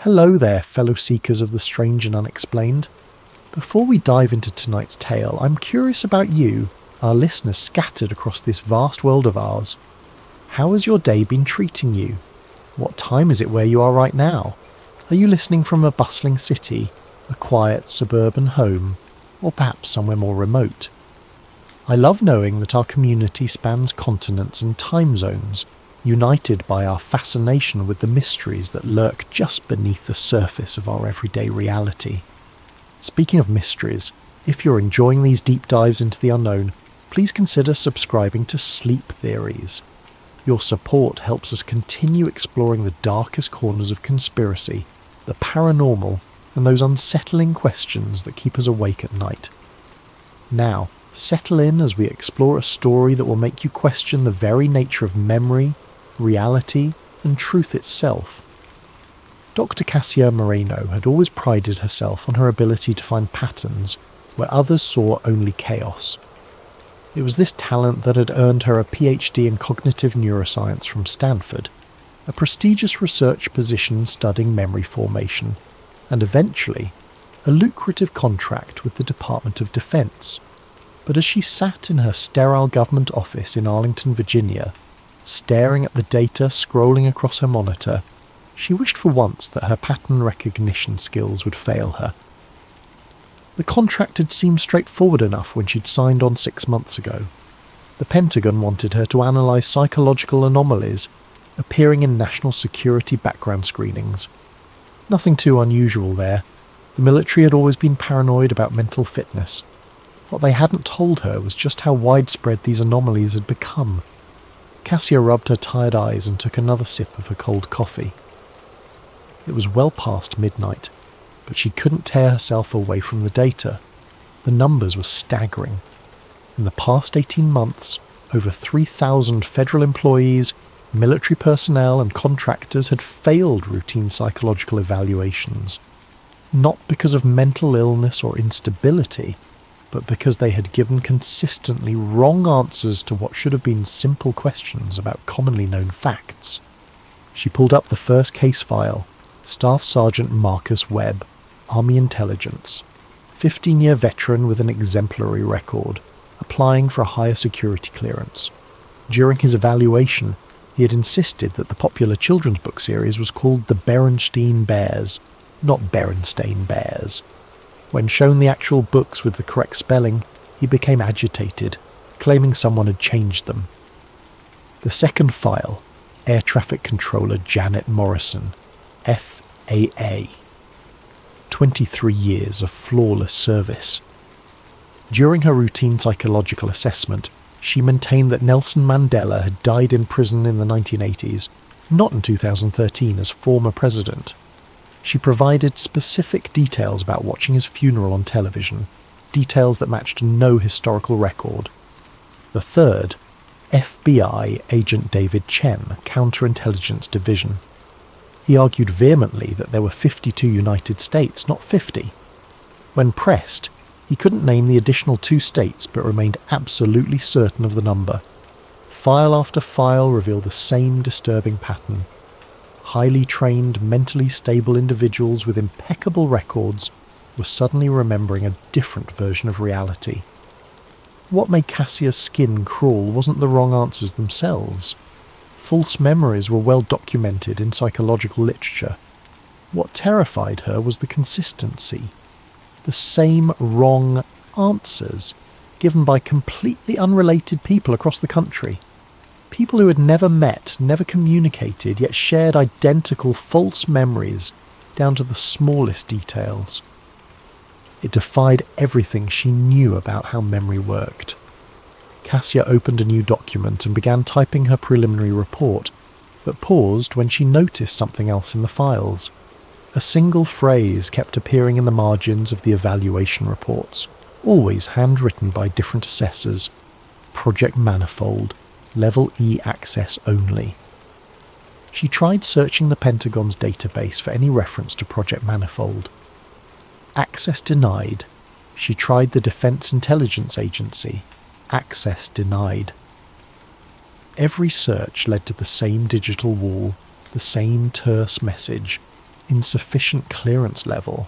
Hello there, fellow seekers of the strange and unexplained. Before we dive into tonight's tale, I'm curious about you, our listeners scattered across this vast world of ours. How has your day been treating you? What time is it where you are right now? Are you listening from a bustling city, a quiet suburban home, or perhaps somewhere more remote? I love knowing that our community spans continents and time zones, united by our fascination with the mysteries that lurk just beneath the surface of our everyday reality. Speaking of mysteries, if you're enjoying these deep dives into the unknown, please consider subscribing to Sleep Theories. Your support helps us continue exploring the darkest corners of conspiracy, the paranormal, and those unsettling questions that keep us awake at night. Now, settle in as we explore a story that will make you question the very nature of memory, reality, and truth itself. Dr. Cassia Moreno had always prided herself on her ability to find patterns where others saw only chaos. It was this talent that had earned her a PhD in cognitive neuroscience from Stanford, a prestigious research position studying memory formation, and eventually a lucrative contract with the Department of Defense. But as she sat in her sterile government office in Arlington, Virginia, staring at the data scrolling across her monitor, she wished for once that her pattern recognition skills would fail her. The contract had seemed straightforward enough when she'd signed on 6 months ago. The Pentagon wanted her to analyse psychological anomalies appearing in national security background screenings. Nothing too unusual there. The military had always been paranoid about mental fitness. What they hadn't told her was just how widespread these anomalies had become. Cassia rubbed her tired eyes and took another sip of her cold coffee. It was well past midnight, but she couldn't tear herself away from the data. The numbers were staggering. In the past 18 months, over 3,000 federal employees, military personnel and contractors had failed routine psychological evaluations, not because of mental illness or instability, but because they had given consistently wrong answers to what should have been simple questions about commonly known facts. She pulled up the first case file, Staff Sergeant Marcus Webb, Army Intelligence, 15-year veteran with an exemplary record, applying for a higher security clearance. During his evaluation, he had insisted that the popular children's book series was called The Berenstein Bears, not Berenstain Bears. When shown the actual books with the correct spelling, he became agitated, claiming someone had changed them. The second file, Air Traffic Controller Janet Morrison, FAA. 23 years of flawless service. During her routine psychological assessment, she maintained that Nelson Mandela had died in prison in the 1980s, not in 2013 as former president. She provided specific details about watching his funeral on television, details that matched no historical record. The third, FBI Agent David Chen, Counterintelligence Division. He argued vehemently that there were 52 United States, not 50. When pressed, he couldn't name the additional 2 states but remained absolutely certain of the number. File after file revealed the same disturbing pattern. Highly trained, mentally stable individuals with impeccable records were suddenly remembering a different version of reality. What made Cassia's skin crawl wasn't the wrong answers themselves. False memories were well documented in psychological literature. What terrified her was the consistency. The same wrong answers, given by completely unrelated people across the country. People who had never met, never communicated, yet shared identical false memories down to the smallest details. It defied everything she knew about how memory worked. Cassia opened a new document and began typing her preliminary report, but paused when she noticed something else in the files. A single phrase kept appearing in the margins of the evaluation reports, always handwritten by different assessors. Project Manifold. Level E access only. She tried searching the Pentagon's database for any reference to Project Manifold. Access denied. She tried the Defense Intelligence Agency. Access denied. Every search led to the same digital wall, the same terse message. Insufficient clearance level.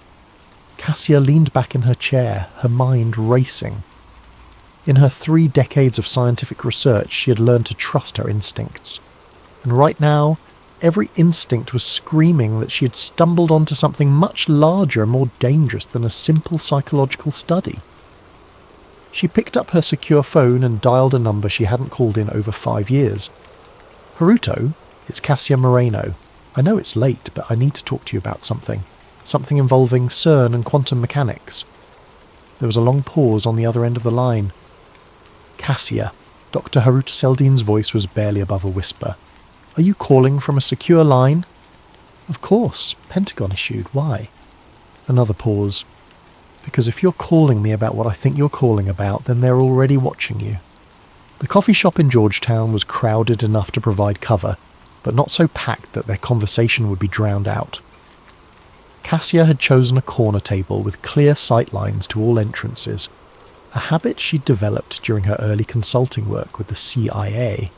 Cassia leaned back in her chair, her mind racing. In her 3 decades of scientific research, she had learned to trust her instincts. And right now, every instinct was screaming that she had stumbled onto something much larger and more dangerous than a simple psychological study. She picked up her secure phone and dialed a number she hadn't called in over 5 years. "Haruto, it's Cassia Moreno. I know it's late, but I need to talk to you about something. Something involving CERN and quantum mechanics." There was a long pause on the other end of the line. "Cassia," Dr. Haruto Seldine's voice was barely above a whisper. "Are you calling from a secure line?" "Of course, Pentagon issued. Why?" Another pause. "Because if you're calling me about what I think you're calling about, then they're already watching you." The coffee shop in Georgetown was crowded enough to provide cover, but not so packed that their conversation would be drowned out. Cassia had chosen a corner table with clear sight lines to all entrances, a habit she'd developed during her early consulting work with the CIA.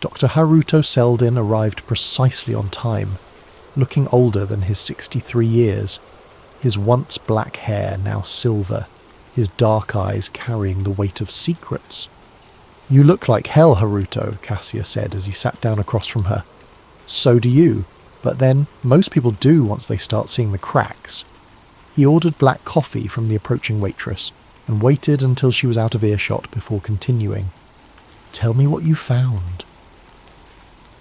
Dr. Haruto Seldin arrived precisely on time, looking older than his 63 years, his once black hair now silver, his dark eyes carrying the weight of secrets. "You look like hell, Haruto," Cassia said as he sat down across from her. "So do you, but then most people do once they start seeing the cracks." He ordered black coffee from the approaching waitress and waited until she was out of earshot before continuing. "Tell me what you found."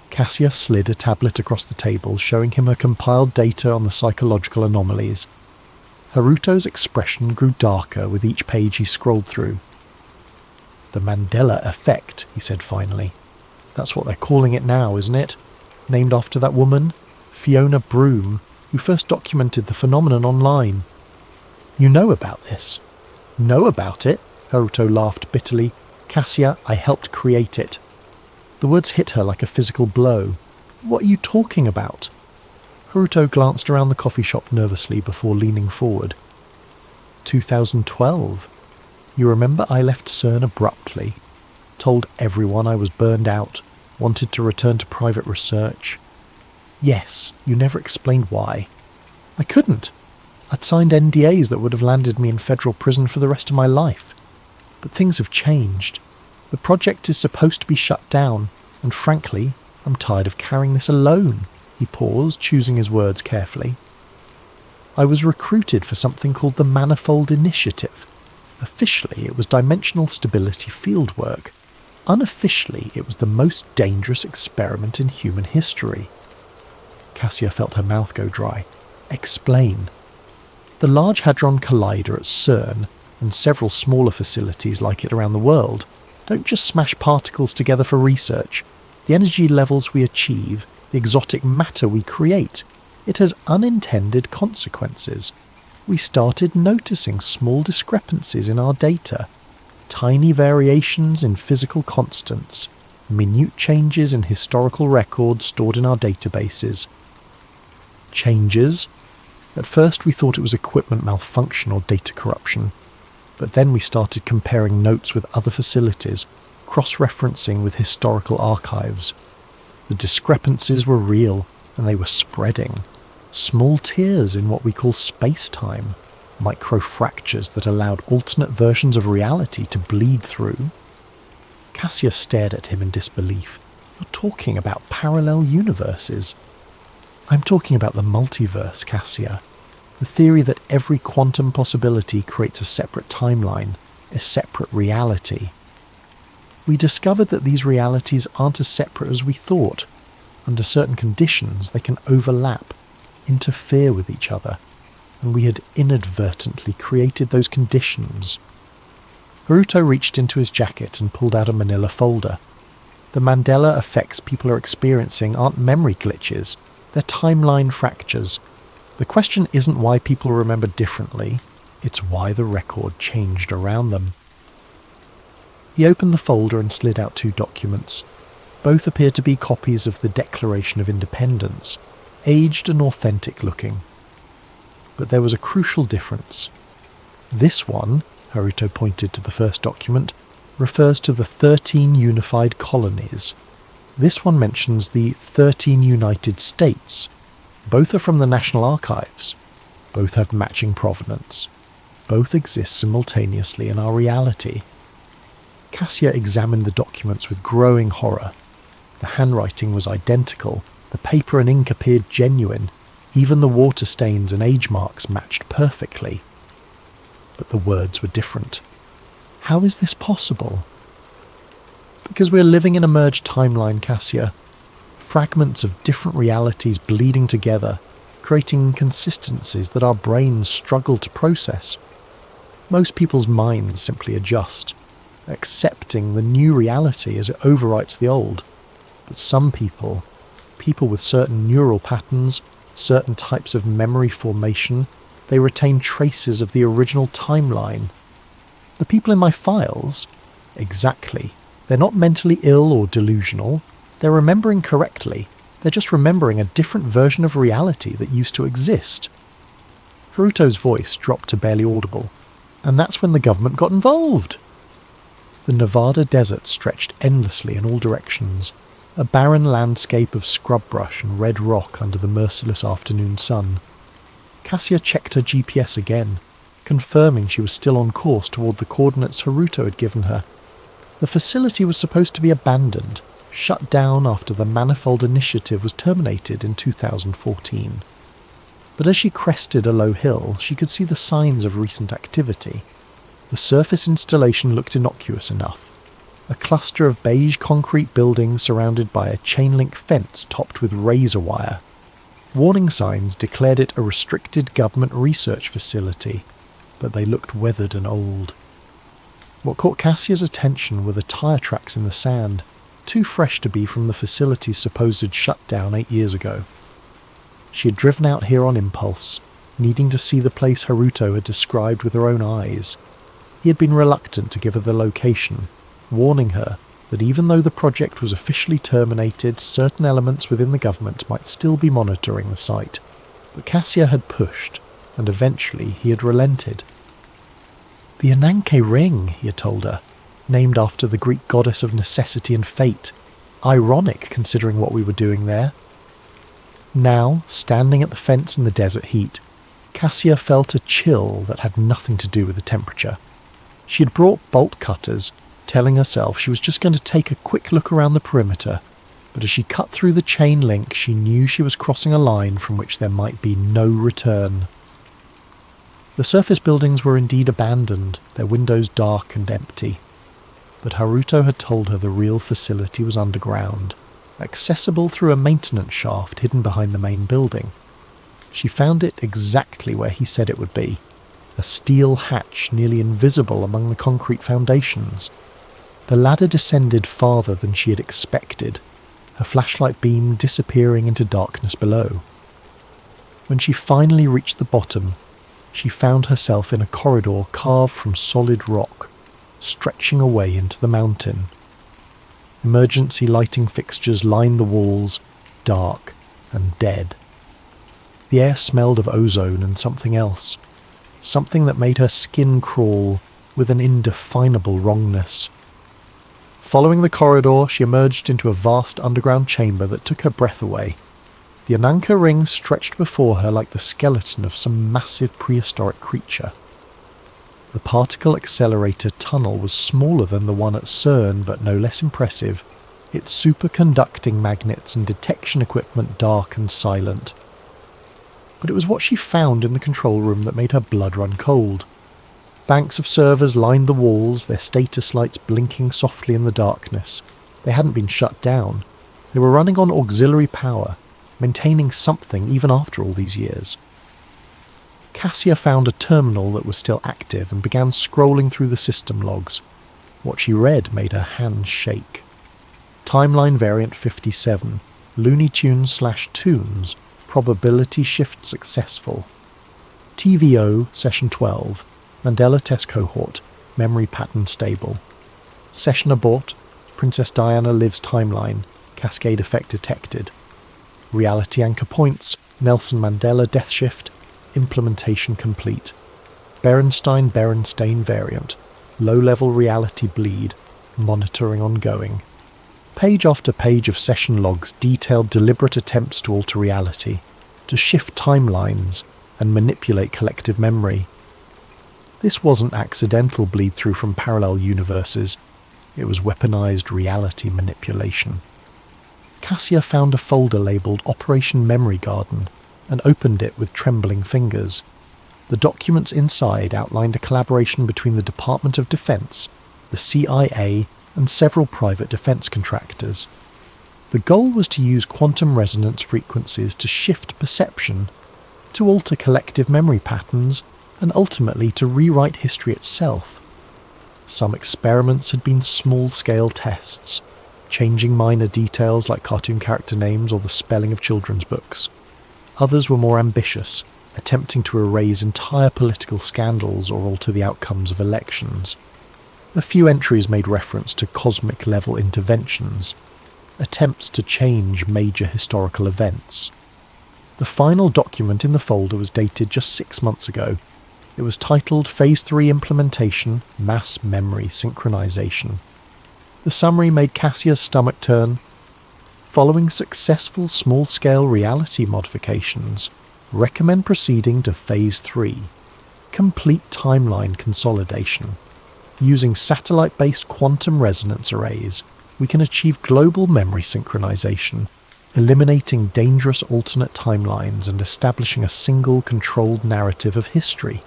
Cassia slid a tablet across the table, showing him her compiled data on the psychological anomalies. Haruto's expression grew darker with each page he scrolled through. "The Mandela effect," he said finally. "That's what they're calling it now, isn't it? Named after that woman, Fiona Broome, who first documented the phenomenon online." "You know about this?" "Know about it?" Haruto laughed bitterly. "Cassia, I helped create it." The words hit her like a physical blow. "What are you talking about?" Haruto glanced around the coffee shop nervously before leaning forward. 2012. You remember I left CERN abruptly, told everyone I was burned out, wanted to return to private research. Yes, you never explained why. I couldn't. I'd signed NDAs that would have landed me in federal prison for the rest of my life. But things have changed. The project is supposed to be shut down, and frankly, I'm tired of carrying this alone. He paused, choosing his words carefully. I was recruited for something called the Manifold Initiative. Officially, it was dimensional stability fieldwork. Unofficially, it was the most dangerous experiment in human history. Cassia felt her mouth go dry. Explain. The Large Hadron Collider at CERN, and several smaller facilities like it around the world, don't just smash particles together for research. The energy levels we achieve, the exotic matter we create, it has unintended consequences. We started noticing small discrepancies in our data, tiny variations in physical constants, minute changes in historical records stored in our databases. Changes? At first we thought it was equipment malfunction or data corruption, but then we started comparing notes with other facilities, cross-referencing with historical archives. The discrepancies were real, and they were spreading. Small tears in what we call space-time, micro-fractures that allowed alternate versions of reality to bleed through. Cassia stared at him in disbelief. You're talking about parallel universes. I'm talking about the multiverse, Cassia. The theory that every quantum possibility creates a separate timeline, a separate reality. We discovered that these realities aren't as separate as we thought. Under certain conditions, they can overlap, interfere with each other, and we had inadvertently created those conditions. Haruto reached into his jacket and pulled out a manila folder. The Mandela effects people are experiencing aren't memory glitches, they're timeline fractures. The question isn't why people remember differently, it's why the record changed around them. He opened the folder and slid out 2 documents. Both appeared to be copies of the Declaration of Independence, aged and authentic looking. But there was a crucial difference. This one, Haruto pointed to the first document, refers to the 13 unified colonies. This one mentions the 13 United States. Both are from the National Archives. Both have matching provenance. Both exist simultaneously in our reality. Cassia examined the documents with growing horror. The handwriting was identical, the paper and ink appeared genuine, even the water stains and age marks matched perfectly. But the words were different. How is this possible? Because we're living in a merged timeline, Cassia. Fragments of different realities bleeding together, creating inconsistencies that our brains struggle to process. Most people's minds simply adjust, accepting the new reality as it overwrites the old. But some people with certain neural patterns, certain types of memory formation, they retain traces of the original timeline. The people in my files? Exactly. They're not mentally ill or delusional. They're remembering correctly. They're just remembering a different version of reality that used to exist. Haruto's voice dropped to barely audible. And that's when the government got involved. The Nevada desert stretched endlessly in all directions, a barren landscape of scrub brush and red rock under the merciless afternoon sun. Cassia checked her GPS again, confirming she was still on course toward the coordinates Haruto had given her. The facility was supposed to be abandoned, shut down after the Manifold initiative was terminated in 2014. But as she crested a low hill, she could see the signs of recent activity. The surface installation looked innocuous enough. A cluster of beige concrete buildings surrounded by a chain-link fence topped with razor wire. Warning signs declared it a restricted government research facility, but they looked weathered and old. What caught Cassia's attention were the tyre tracks in the sand, too fresh to be from the facility's supposed shutdown 8 years ago. She had driven out here on impulse, needing to see the place Haruto had described with her own eyes. He had been reluctant to give her the location, warning her that even though the project was officially terminated, certain elements within the government might still be monitoring the site. But Cassia had pushed, and eventually he had relented. The Ananka ring, he had told her, named after the Greek goddess of necessity and fate. Ironic, considering what we were doing there. Now, standing at the fence in the desert heat, Cassia felt a chill that had nothing to do with the temperature. She had brought bolt cutters, telling herself she was just going to take a quick look around the perimeter, but as she cut through the chain link, she knew she was crossing a line from which there might be no return. The surface buildings were indeed abandoned, their windows dark and empty. But Haruto had told her the real facility was underground, accessible through a maintenance shaft hidden behind the main building. She found it exactly where he said it would be, a steel hatch nearly invisible among the concrete foundations. The ladder descended farther than she had expected, her flashlight beam disappearing into darkness below. When she finally reached the bottom, she found herself in a corridor carved from solid rock, stretching away into the mountain. Emergency lighting fixtures lined the walls, dark and dead. The air smelled of ozone and something else, something that made her skin crawl with an indefinable wrongness. Following the corridor, she emerged into a vast underground chamber that took her breath away. The Ananka ring stretched before her like the skeleton of some massive prehistoric creature. The particle accelerator tunnel was smaller than the one at CERN, but no less impressive, its superconducting magnets and detection equipment dark and silent. But it was what she found in the control room that made her blood run cold. Banks of servers lined the walls, their status lights blinking softly in the darkness. They hadn't been shut down. They were running on auxiliary power, maintaining something even after all these years. Cassia found a terminal that was still active and began scrolling through the system logs. What she read made her hands shake. Timeline variant 57, Looney Tunes/Toons, probability shift successful. TVO session 12, Mandela test cohort, memory pattern stable. Session abort, Princess Diana lives timeline, cascade effect detected. Reality anchor points, Nelson Mandela death shift, implementation complete. Berenstain variant, low-level reality bleed, monitoring ongoing. Page after page of session logs detailed deliberate attempts to alter reality. to shift timelines and manipulate collective memory. This wasn't accidental bleed-through from parallel universes, it was weaponized reality manipulation. Cassia found a folder labelled Operation Memory Garden and opened it with trembling fingers. The documents inside outlined a collaboration between the Department of Defense, the CIA, and several private defense contractors. The goal was to use quantum resonance frequencies to shift perception, to alter collective memory patterns, and ultimately to rewrite history itself. Some experiments had been small-scale tests, changing minor details like cartoon character names or the spelling of children's books. Others were more ambitious, attempting to erase entire political scandals or alter the outcomes of elections. A few entries made reference to cosmic-level interventions, attempts to change major historical events. The final document in the folder was dated just 6 months ago. It was titled Phase 3 Implementation, Mass Memory Synchronization. The summary made Cassia's stomach turn. Following successful small-scale reality modifications, recommend proceeding to Phase 3, complete timeline consolidation. Using satellite-based quantum resonance arrays, we can achieve global memory synchronization, eliminating dangerous alternate timelines and establishing a single controlled narrative of history.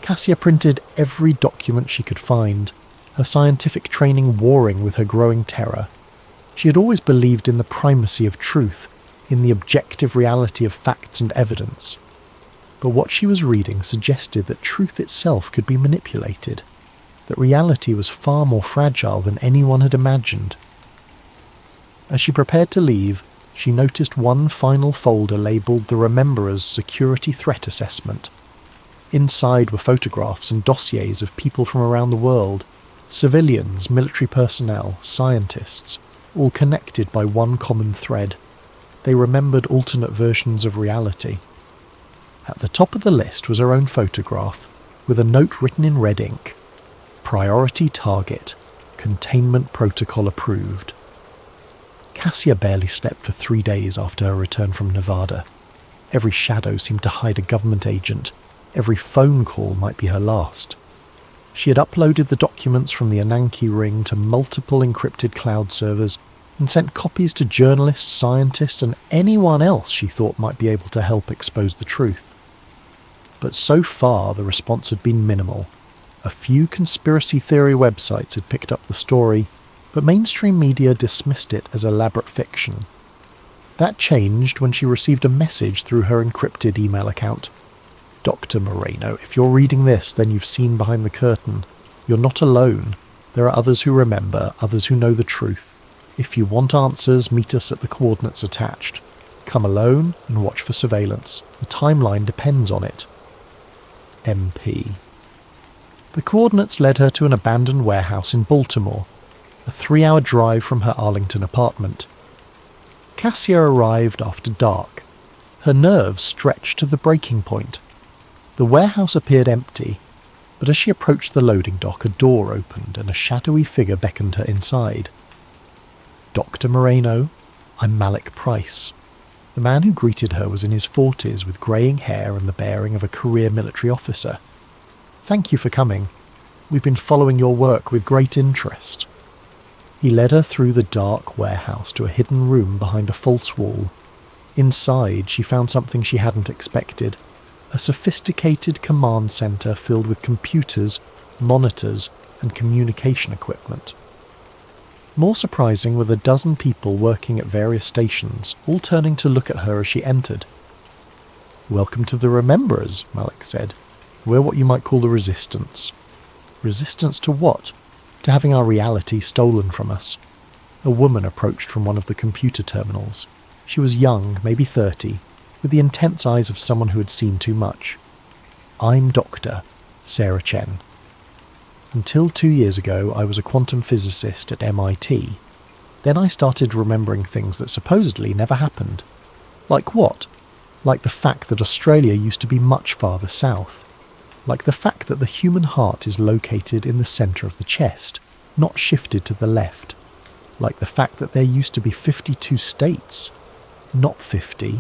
Cassia printed every document she could find, her scientific training warring with her growing terror. She had always believed in the primacy of truth, in the objective reality of facts and evidence. But what she was reading suggested that truth itself could be manipulated, that reality was far more fragile than anyone had imagined. As she prepared to leave, she noticed one final folder labelled the Rememberer's Security Threat Assessment. Inside were photographs and dossiers of people from around the world, civilians, military personnel, scientists, all connected by one common thread. They remembered alternate versions of reality. At the top of the list was her own photograph, with a note written in red ink. Priority target. Containment protocol approved. Cassia barely slept for 3 days after her return from Nevada. Every shadow seemed to hide a government agent. Every phone call might be her last. She had uploaded the documents from the Ananka ring to multiple encrypted cloud servers and sent copies to journalists, scientists, and anyone else she thought might be able to help expose the truth. But so far the response had been minimal. A few conspiracy theory websites had picked up the story, but mainstream media dismissed it as elaborate fiction. That changed when she received a message through her encrypted email account. Dr. Moreno, if you're reading this, then you've seen behind the curtain. You're not alone. There are others who remember, others who know the truth. If you want answers, meet us at the coordinates attached. Come alone and watch for surveillance. The timeline depends on it. MP. The coordinates led her to an abandoned warehouse in Baltimore, a 3-hour drive from her Arlington apartment. Cassia arrived after dark. Her nerves stretched to the breaking point. The warehouse appeared empty, but as she approached the loading dock, a door opened and a shadowy figure beckoned her inside. Dr. Moreno, I'm Malik Price. The man who greeted her was in his 40s with greying hair and the bearing of a career military officer. Thank you for coming. We've been following your work with great interest. He led her through the dark warehouse to a hidden room behind a false wall. Inside, she found something she hadn't expected. A sophisticated command centre filled with computers, monitors, and communication equipment. More surprising were the dozen people working at various stations, all turning to look at her as she entered. Welcome to the Rememberers, Malik said. We're what you might call the Resistance. Resistance to what? To having our reality stolen from us. A woman approached from one of the computer terminals. She was young, maybe 30, with the intense eyes of someone who had seen too much. I'm Dr. Sarah Chen. Until 2 years ago, I was a quantum physicist at MIT. Then I started remembering things that supposedly never happened. Like what? Like the fact that Australia used to be much farther south. Like the fact that the human heart is located in the centre of the chest, not shifted to the left. Like the fact that there used to be 52 states, not 50.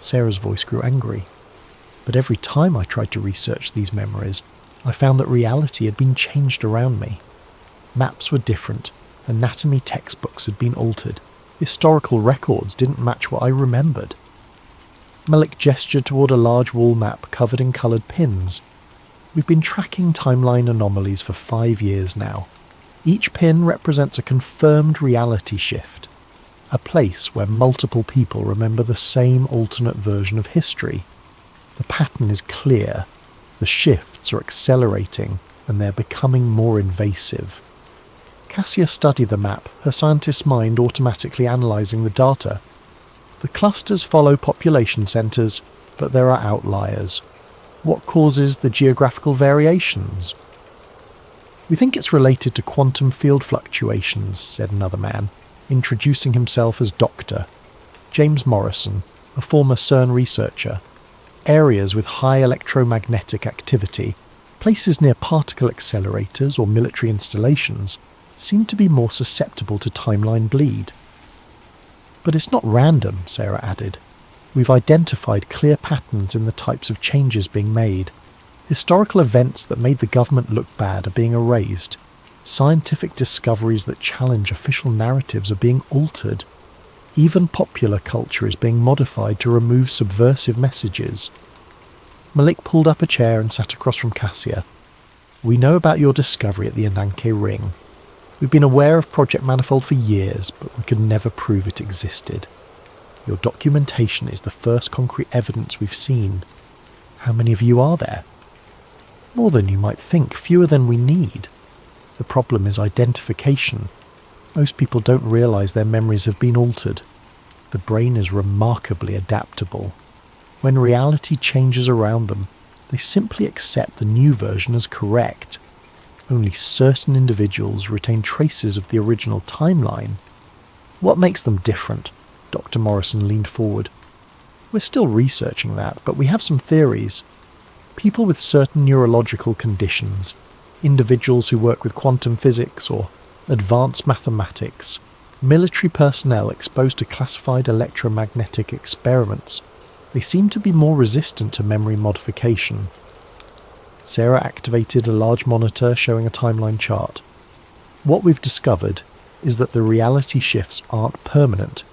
Sarah's voice grew angry. But every time I tried to research these memories, I found that reality had been changed around me. Maps were different, anatomy textbooks had been altered, historical records didn't match what I remembered. Malik gestured toward a large wall map covered in coloured pins. We've been tracking timeline anomalies for 5 years now. Each pin represents a confirmed reality shift, a place where multiple people remember the same alternate version of history. The pattern is clear, the shifts are accelerating, and they're becoming more invasive. Cassia studied the map, her scientist's mind automatically analysing the data. The clusters follow population centres, but there are outliers. What causes the geographical variations? We think it's related to quantum field fluctuations, said another man, introducing himself as Dr. James Morrison, a former CERN researcher. Areas with high electromagnetic activity, places near particle accelerators or military installations, seem to be more susceptible to timeline bleed. But it's not random, Sarah added. We've identified clear patterns in the types of changes being made. Historical events that made the government look bad are being erased. Scientific discoveries that challenge official narratives are being altered. Even popular culture is being modified to remove subversive messages. Malik pulled up a chair and sat across from Cassia. We know about your discovery at the Ananka ring. We've been aware of Project Manifold for years, but we could never prove it existed. Your documentation is the first concrete evidence we've seen. How many of you are there? More than you might think, fewer than we need. The problem is identification. Most people don't realise their memories have been altered. The brain is remarkably adaptable. When reality changes around them, they simply accept the new version as correct. Only certain individuals retain traces of the original timeline. What makes them different? Dr. Morrison leaned forward. We're still researching that, but we have some theories. People with certain neurological conditions, individuals who work with quantum physics or advanced mathematics, military personnel exposed to classified electromagnetic experiments, they seem to be more resistant to memory modification. Sarah activated a large monitor showing a timeline chart. What we've discovered is that the reality shifts aren't permanent.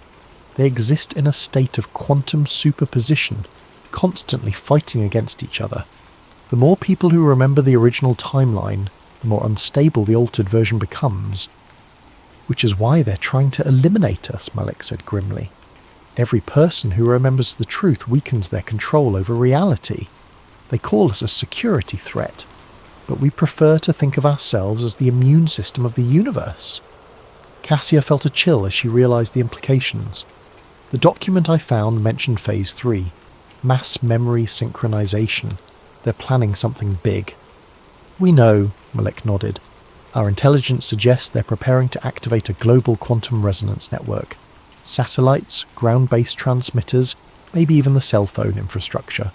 They exist in a state of quantum superposition, constantly fighting against each other. The more people who remember the original timeline, the more unstable the altered version becomes. Which is why they're trying to eliminate us, Malik said grimly. Every person who remembers the truth weakens their control over reality. They call us a security threat, but we prefer to think of ourselves as the immune system of the universe. Cassia felt a chill as she realised the implications. The document I found mentioned Phase 3, mass memory synchronization. They're planning something big. We know, Malik nodded. Our intelligence suggests they're preparing to activate a global quantum resonance network. Satellites, ground-based transmitters, maybe even the cell phone infrastructure.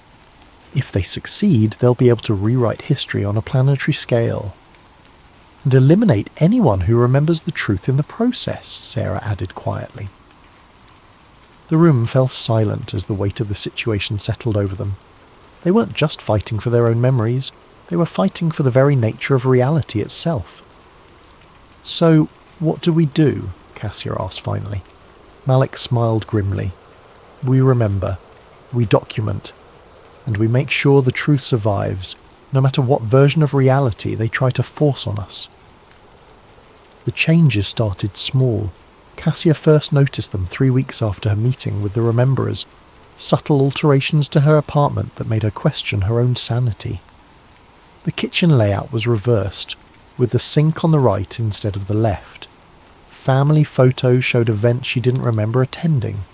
If they succeed, they'll be able to rewrite history on a planetary scale. And eliminate anyone who remembers the truth in the process, Sarah added quietly. The room fell silent as the weight of the situation settled over them. They weren't just fighting for their own memories, they were fighting for the very nature of reality itself. So, what do we do? Cassia asked finally. Malik smiled grimly. We remember, we document, and we make sure the truth survives, no matter what version of reality they try to force on us. The changes started small. Cassia first noticed them 3 weeks after her meeting with the Rememberers, subtle alterations to her apartment that made her question her own sanity. The kitchen layout was reversed, with the sink on the right instead of the left. Family photos showed events she didn't remember attending.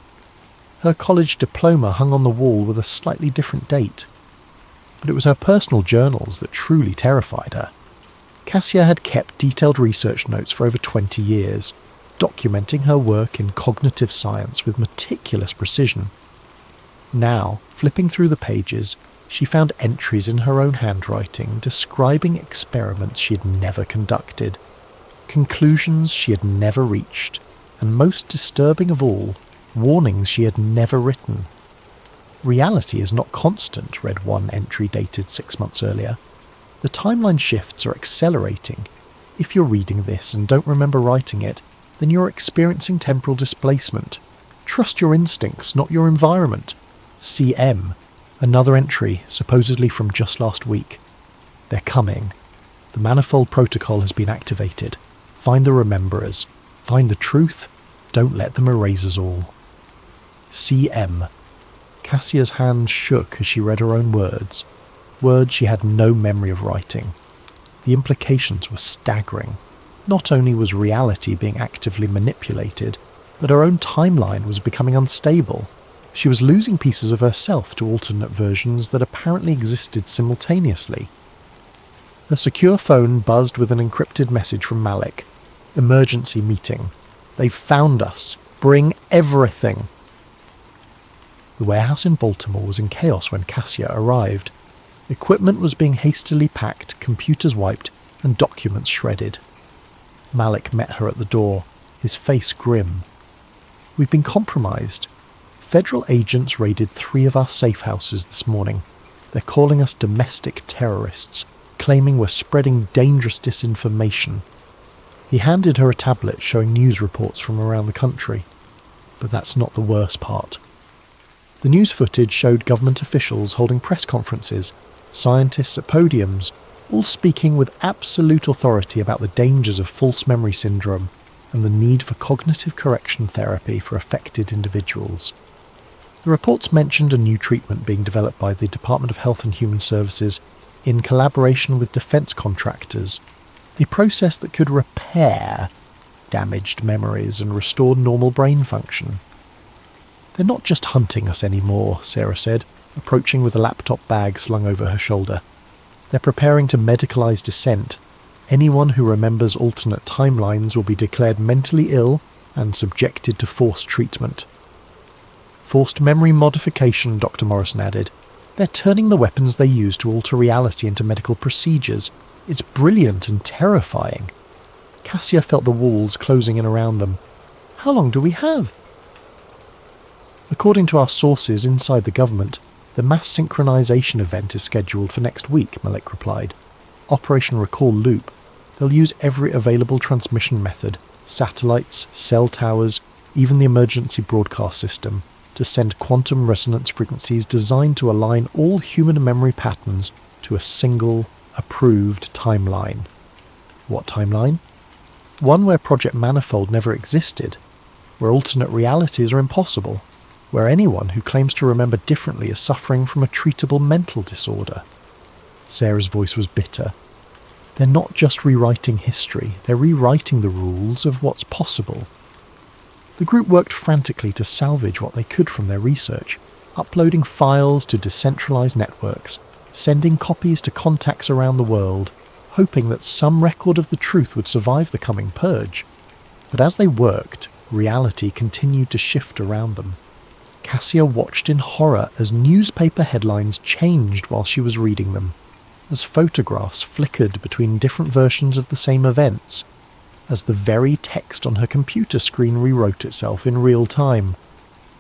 Her college diploma hung on the wall with a slightly different date. But it was her personal journals that truly terrified her. Cassia had kept detailed research notes for over 20 years, documenting her work in cognitive science with meticulous precision. Now, flipping through the pages, she found entries in her own handwriting describing experiments she had never conducted, conclusions she had never reached, and most disturbing of all, warnings she had never written. Reality is not constant, read one entry dated 6 months earlier. The timeline shifts are accelerating. If you're reading this and don't remember writing it, then you're experiencing temporal displacement. Trust your instincts, not your environment. CM. Another entry, supposedly from just last week. They're coming. The manifold protocol has been activated. Find the rememberers. Find the truth. Don't let them erase us all. CM. Cassia's hand shook as she read her own words. Words she had no memory of writing. The implications were staggering. Not only was reality being actively manipulated, but her own timeline was becoming unstable. She was losing pieces of herself to alternate versions that apparently existed simultaneously. Her secure phone buzzed with an encrypted message from Malik. Emergency meeting. They've found us. Bring everything. The warehouse in Baltimore was in chaos when Cassia arrived. Equipment was being hastily packed, computers wiped, and documents shredded. Malik met her at the door, his face grim. We've been compromised. Federal agents raided 3 of our safe houses this morning. They're calling us domestic terrorists, claiming we're spreading dangerous disinformation. He handed her a tablet showing news reports from around the country. But that's not the worst part. The news footage showed government officials holding press conferences, scientists at podiums, all speaking with absolute authority about the dangers of false memory syndrome and the need for cognitive correction therapy for affected individuals. The reports mentioned a new treatment being developed by the Department of Health and Human Services in collaboration with defence contractors, a process that could repair damaged memories and restore normal brain function. They're not just hunting us anymore, Sarah said, approaching with a laptop bag slung over her shoulder. They're preparing to medicalize dissent. Anyone who remembers alternate timelines will be declared mentally ill and subjected to forced treatment. Forced memory modification, Dr. Morrison added. They're turning the weapons they use to alter reality into medical procedures. It's brilliant and terrifying. Cassia felt the walls closing in around them. How long do we have? According to our sources inside the government, the mass synchronization event is scheduled for next week, Malik replied. Operation Recall Loop. They'll use every available transmission method, satellites, cell towers, even the emergency broadcast system, to send quantum resonance frequencies designed to align all human memory patterns to a single, approved timeline. What timeline? One where Project Manifold never existed, where alternate realities are impossible, where anyone who claims to remember differently is suffering from a treatable mental disorder. Sarah's voice was bitter. They're not just rewriting history, they're rewriting the rules of what's possible. The group worked frantically to salvage what they could from their research, uploading files to decentralized networks, sending copies to contacts around the world, hoping that some record of the truth would survive the coming purge. But as they worked, reality continued to shift around them. Cassia watched in horror as newspaper headlines changed while she was reading them, as photographs flickered between different versions of the same events, as the very text on her computer screen rewrote itself in real time.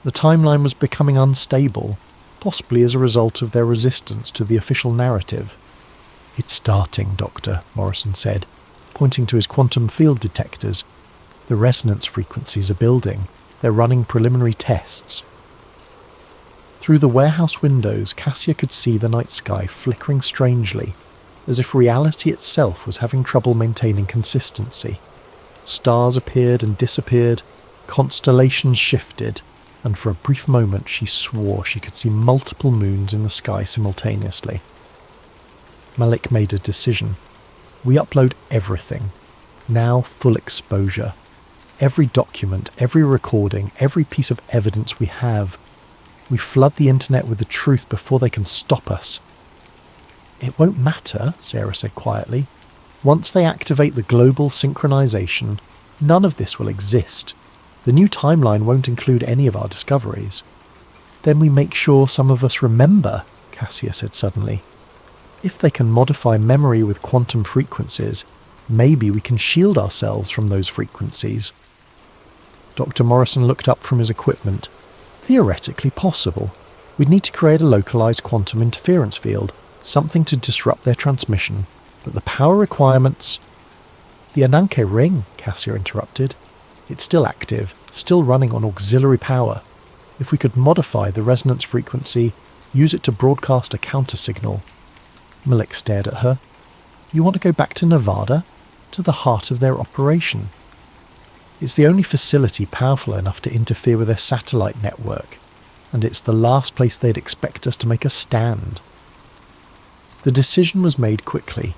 The timeline was becoming unstable, possibly as a result of their resistance to the official narrative. It's starting, Doctor, Morrison said, pointing to his quantum field detectors. The resonance frequencies are building. They're running preliminary tests. Through the warehouse windows, Cassia could see the night sky flickering strangely, as if reality itself was having trouble maintaining consistency. Stars appeared and disappeared, constellations shifted, and for a brief moment she swore she could see multiple moons in the sky simultaneously. Malik made a decision. We upload everything. Now full exposure. Every document, every recording, every piece of evidence we have. We flood the internet with the truth before they can stop us. It won't matter, Sarah said quietly. Once they activate the global synchronization, none of this will exist. The new timeline won't include any of our discoveries. Then we make sure some of us remember, Cassia said suddenly. If they can modify memory with quantum frequencies, maybe we can shield ourselves from those frequencies. Dr. Morrison looked up from his equipment. Theoretically possible. We'd need to create a localized quantum interference field, something to disrupt their transmission, but the power requirements... The Ananka ring, Cassia interrupted. It's still active, still running on auxiliary power. If we could modify the resonance frequency, use it to broadcast a counter-signal. Merik stared at her. You want to go back to Nevada? To the heart of their operation? It's the only facility powerful enough to interfere with their satellite network, and it's the last place they'd expect us to make a stand. The decision was made quickly.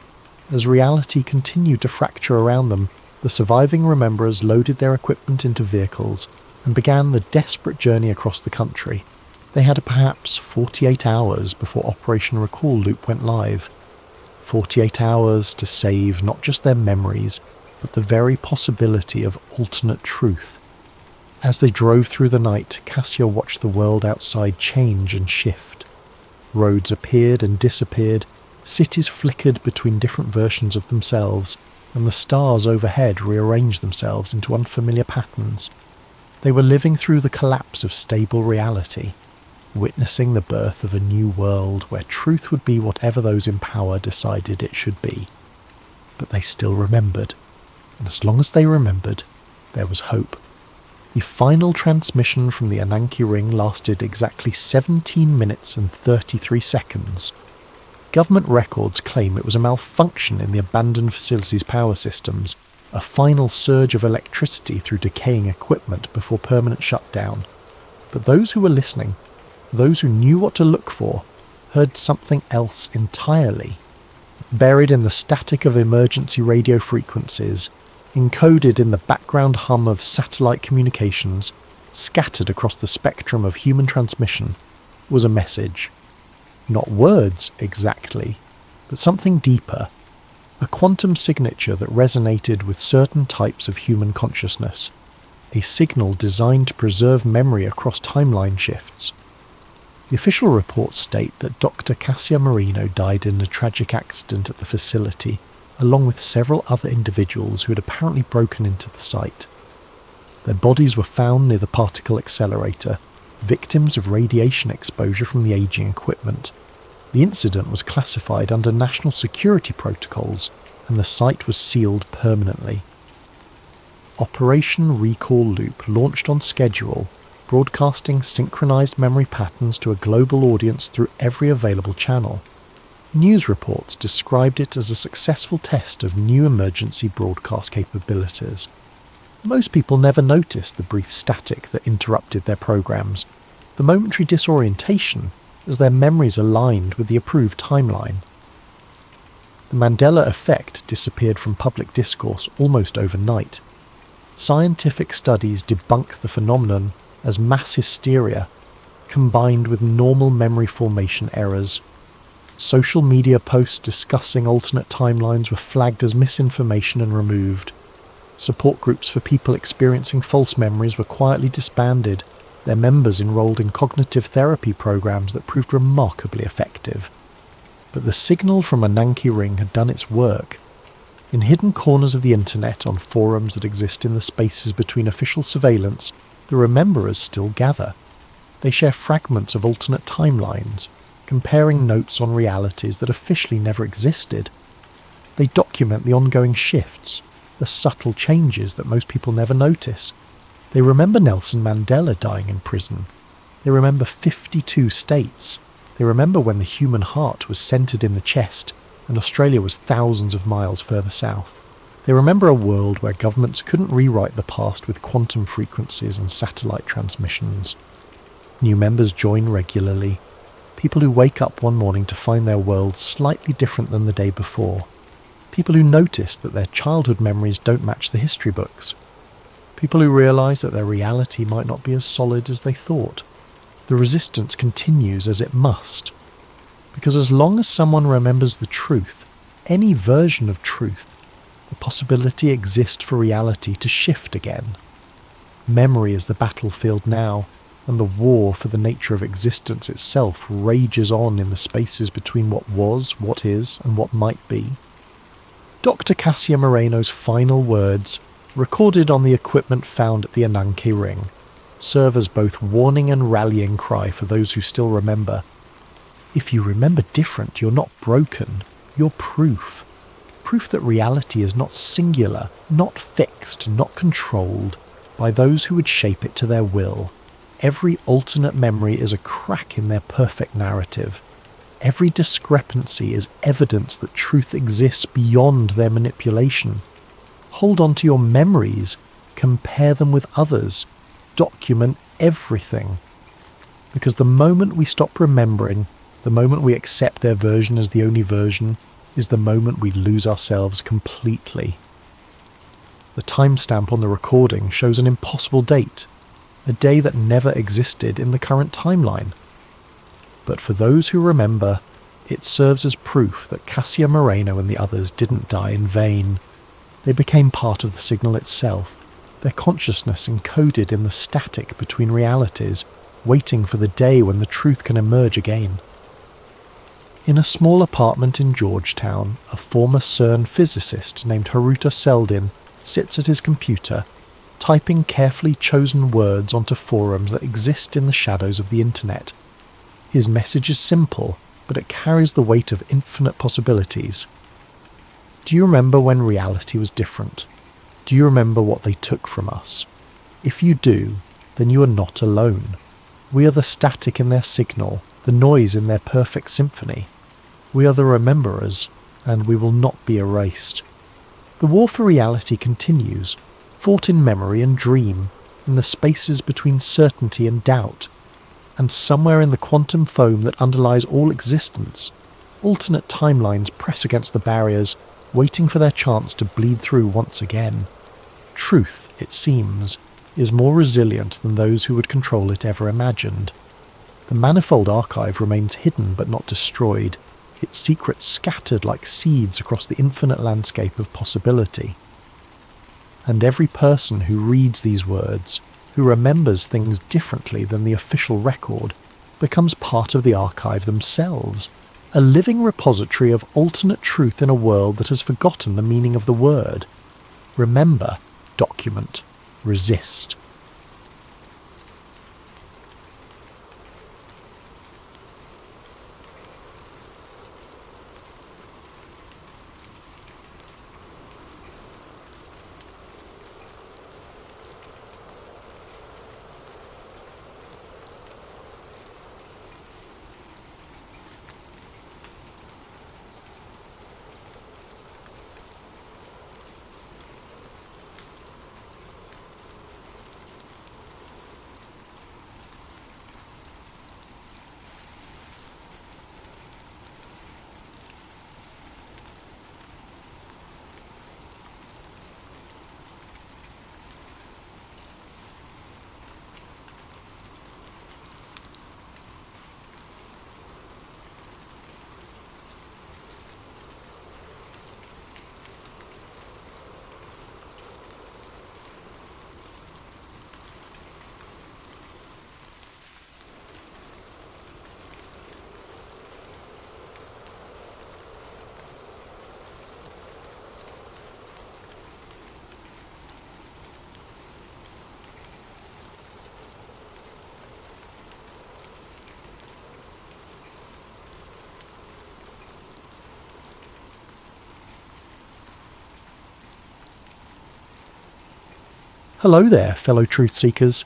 As reality continued to fracture around them, the surviving rememberers loaded their equipment into vehicles and began the desperate journey across the country. They had perhaps 48 hours before Operation Recall Loop went live. 48 hours to save not just their memories, but the very possibility of alternate truth. As they drove through the night, Cassia watched the world outside change and shift. Roads appeared and disappeared, cities flickered between different versions of themselves, and the stars overhead rearranged themselves into unfamiliar patterns. They were living through the collapse of stable reality, witnessing the birth of a new world where truth would be whatever those in power decided it should be. But they still remembered, and as long as they remembered, there was hope. The final transmission from the Ananka ring lasted exactly 17 minutes and 33 seconds. Government records claim it was a malfunction in the abandoned facility's power systems, a final surge of electricity through decaying equipment before permanent shutdown. But those who were listening, those who knew what to look for, heard something else entirely. Buried in the static of emergency radio frequencies, encoded in the background hum of satellite communications, scattered across the spectrum of human transmission, was a message. Not words exactly, but something deeper. A quantum signature that resonated with certain types of human consciousness. A signal designed to preserve memory across timeline shifts. The official reports state that Dr. Cassia Marino died in a tragic accident at the facility, along with several other individuals who had apparently broken into the site. Their bodies were found near the particle accelerator, victims of radiation exposure from the aging equipment. The incident was classified under national security protocols, and the site was sealed permanently. Operation Recall Loop launched on schedule, broadcasting synchronized memory patterns to a global audience through every available channel. News reports described it as a successful test of new emergency broadcast capabilities. Most people never noticed the brief static that interrupted their programs, the momentary disorientation as their memories aligned with the approved timeline. The Mandela effect disappeared from public discourse almost overnight. Scientific studies debunk the phenomenon as mass hysteria, combined with normal memory formation errors. Social media posts discussing alternate timelines were flagged as misinformation and removed. Support groups for people experiencing false memories were quietly disbanded, their members enrolled in cognitive therapy programs that proved remarkably effective. But the signal from Ananka ring had done its work. In hidden corners of the internet, on forums that exist in the spaces between official surveillance, the rememberers still gather. They share fragments of alternate timelines, comparing notes on realities that officially never existed. They document the ongoing shifts, the subtle changes that most people never notice. They remember Nelson Mandela dying in prison. They remember 52 states. They remember when the human heart was centred in the chest and Australia was thousands of miles further south. They remember a world where governments couldn't rewrite the past with quantum frequencies and satellite transmissions. New members join regularly. People who wake up one morning to find their world slightly different than the day before. People who notice that their childhood memories don't match the history books. People who realise that their reality might not be as solid as they thought. The resistance continues as it must. Because as long as someone remembers the truth, any version of truth, the possibility exists for reality to shift again. Memory is the battlefield now, and the war for the nature of existence itself rages on in the spaces between what was, what is, and what might be. Dr. Cassia Moreno's final words, recorded on the equipment found at the Ananka ring, serve as both warning and rallying cry for those who still remember. If you remember different, you're not broken, you're proof. Proof that reality is not singular, not fixed, not controlled by those who would shape it to their will. Every alternate memory is a crack in their perfect narrative. Every discrepancy is evidence that truth exists beyond their manipulation. Hold on to your memories, compare them with others, document everything. Because the moment we stop remembering, the moment we accept their version as the only version, is the moment we lose ourselves completely. The timestamp on the recording shows an impossible date, a day that never existed in the current timeline. But for those who remember, it serves as proof that Cassia Moreno and the others didn't die in vain. They became part of the signal itself, their consciousness encoded in the static between realities, waiting for the day when the truth can emerge again. In a small apartment in Georgetown, a former CERN physicist named Haruta Seldin sits at his computer, typing carefully chosen words onto forums that exist in the shadows of the internet. His message is simple, but it carries the weight of infinite possibilities. Do you remember when reality was different? Do you remember what they took from us? If you do, then you are not alone. We are the static in their signal, the noise in their perfect symphony. We are the rememberers, and we will not be erased. The war for reality continues, fought in memory and dream, in the spaces between certainty and doubt, and somewhere in the quantum foam that underlies all existence, alternate timelines press against the barriers, waiting for their chance to bleed through once again. Truth, it seems, is more resilient than those who would control it ever imagined. The manifold archive remains hidden but not destroyed, its secrets scattered like seeds across the infinite landscape of possibility. And every person who reads these words, who remembers things differently than the official record, becomes part of the archive themselves, a living repository of alternate truth in a world that has forgotten the meaning of the word. Remember, document, resist. Hello there, fellow truth seekers.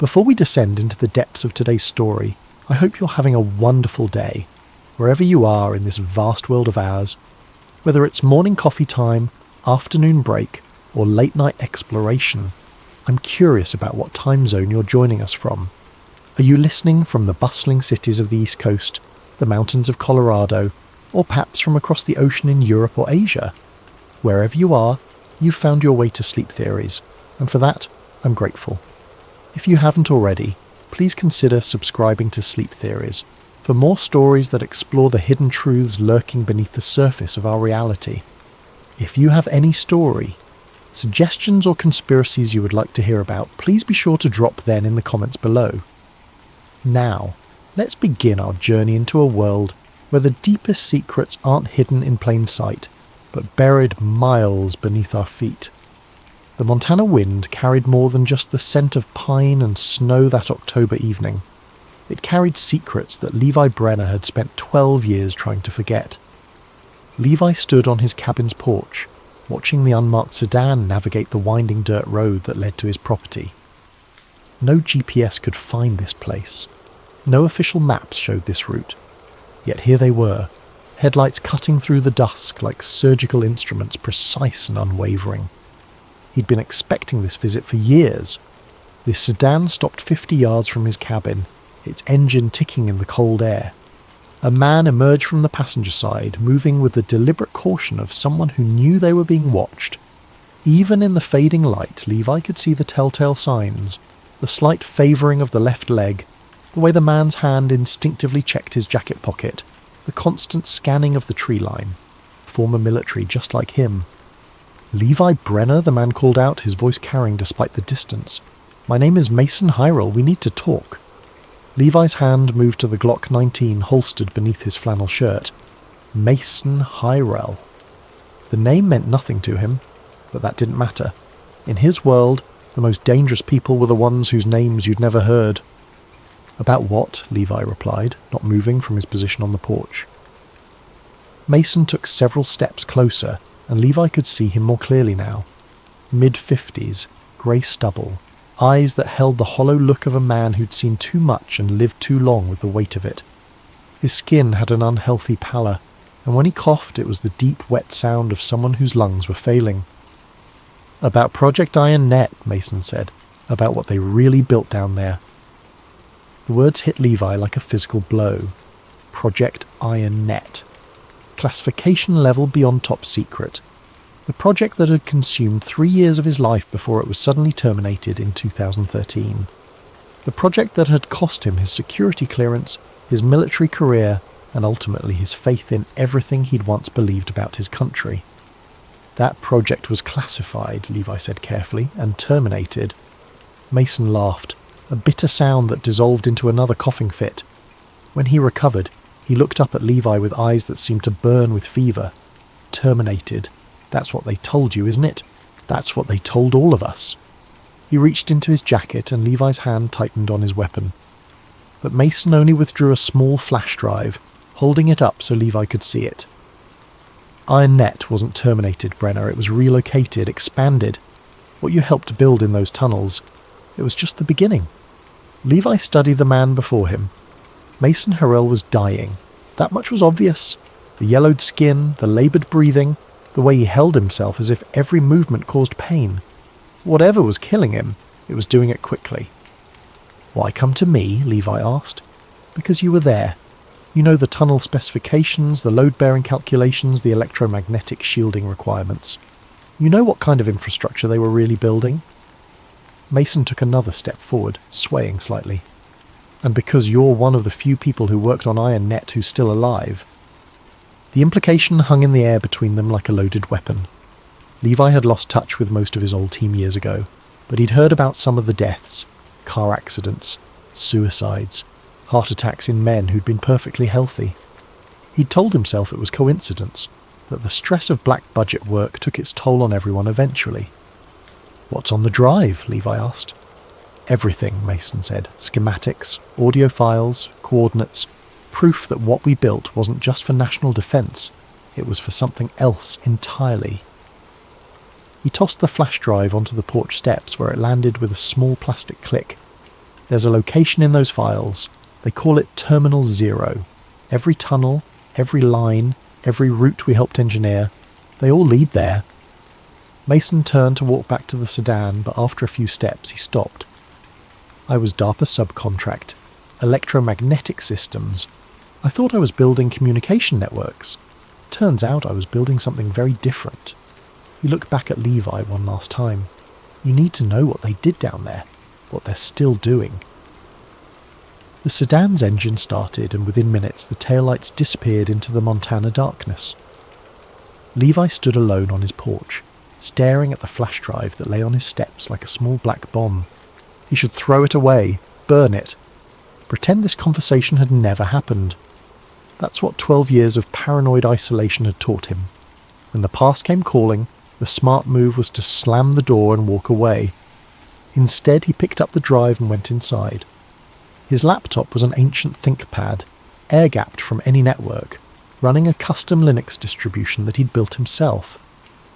Before we descend into the depths of today's story, I hope you're having a wonderful day, wherever you are in this vast world of ours. Whether it's morning coffee time, afternoon break, or late night exploration, I'm curious about what time zone you're joining us from. Are you listening from the bustling cities of the East Coast, the mountains of Colorado, or perhaps from across the ocean in Europe or Asia? Wherever you are, you've found your way to Sleep Theories, and for that, I'm grateful. If you haven't already, please consider subscribing to Sleep Theories for more stories that explore the hidden truths lurking beneath the surface of our reality. If you have any story, suggestions or conspiracies you would like to hear about, please be sure to drop them in the comments below. Now, let's begin our journey into a world where the deepest secrets aren't hidden in plain sight, but buried miles beneath our feet. The Montana wind carried more than just the scent of pine and snow that October evening. It carried secrets that Levi Brenner had spent 12 years trying to forget. Levi stood on his cabin's porch, watching the unmarked sedan navigate the winding dirt road that led to his property. No GPS could find this place. No official maps showed this route. Yet here they were, headlights cutting through the dusk like surgical instruments, precise and unwavering. He'd been expecting this visit for years. This sedan stopped 50 yards from his cabin, its engine ticking in the cold air. A man emerged from the passenger side, moving with the deliberate caution of someone who knew they were being watched. Even in the fading light, Levi could see the telltale signs, the slight favouring of the left leg, the way the man's hand instinctively checked his jacket pocket, the constant scanning of the tree line. Former military just like him. "Levi Brenner," the man called out, his voice carrying despite the distance. "My name is Mason Hyrel. We need to talk." Levi's hand moved to the Glock 19 holstered beneath his flannel shirt. Mason Hyrel. The name meant nothing to him, but that didn't matter. In his world, the most dangerous people were the ones whose names you'd never heard. "About what?" Levi replied, not moving from his position on the porch. Mason took several steps closer, and Levi could see him more clearly now. Mid-50s, grey stubble, eyes that held the hollow look of a man who'd seen too much and lived too long with the weight of it. His skin had an unhealthy pallor, and when he coughed it was the deep, wet sound of someone whose lungs were failing. "About Project Iron Net," Mason said. "About what they really built down there." The words hit Levi like a physical blow. Project Iron Net. Classification level beyond top secret. The project that had consumed 3 years of his life before it was suddenly terminated in 2013. The project that had cost him his security clearance, his military career, and ultimately his faith in everything he'd once believed about his country. That project was classified, Levi said carefully, and terminated. Mason laughed, a bitter sound that dissolved into another coughing fit. When he recovered, he looked up at Levi with eyes that seemed to burn with fever. Terminated. That's what they told you, isn't it? That's what they told all of us. He reached into his jacket and Levi's hand tightened on his weapon. But Mason only withdrew a small flash drive, holding it up so Levi could see it. Iron Net wasn't terminated, Brenner. It was relocated, expanded. What you helped build in those tunnels, it was just the beginning. Levi studied the man before him. Mason Hyrel was dying. That much was obvious. The yellowed skin, the laboured breathing, the way he held himself as if every movement caused pain. Whatever was killing him, it was doing it quickly. "Why come to me?" Levi asked. "Because you were there. You know the tunnel specifications, the load-bearing calculations, the electromagnetic shielding requirements. You know what kind of infrastructure they were really building." Mason took another step forward, swaying slightly. "And because you're one of the few people who worked on Iron Net who's still alive." The implication hung in the air between them like a loaded weapon. Levi had lost touch with most of his old team years ago, but he'd heard about some of the deaths, car accidents, suicides, heart attacks in men who'd been perfectly healthy. He'd told himself it was coincidence, that the stress of black budget work took its toll on everyone eventually. "What's on the drive?" Levi asked. "Everything," Mason said. "Schematics, audio files, coordinates, proof that what we built wasn't just for national defence, it was for something else entirely." He tossed the flash drive onto the porch steps where it landed with a small plastic click. "There's a location in those files. They call it Terminal 0. Every tunnel, every line, every route we helped engineer, they all lead there." Mason turned to walk back to the sedan, but after a few steps he stopped. "I was DARPA subcontract. Electromagnetic systems. I thought I was building communication networks. Turns out I was building something very different." He looked back at Levi one last time. "You need to know what they did down there, what they're still doing." The sedan's engine started, and within minutes the taillights disappeared into the Montana darkness. Levi stood alone on his porch, staring at the flash drive that lay on his steps like a small black bomb. He should throw it away, burn it, pretend this conversation had never happened. That's what 12 years of paranoid isolation had taught him. When the past came calling, The smart move was to slam the door and walk away. Instead, he picked up the drive and went inside. His laptop was an ancient ThinkPad, air-gapped from any network, running a custom Linux distribution that he'd built himself.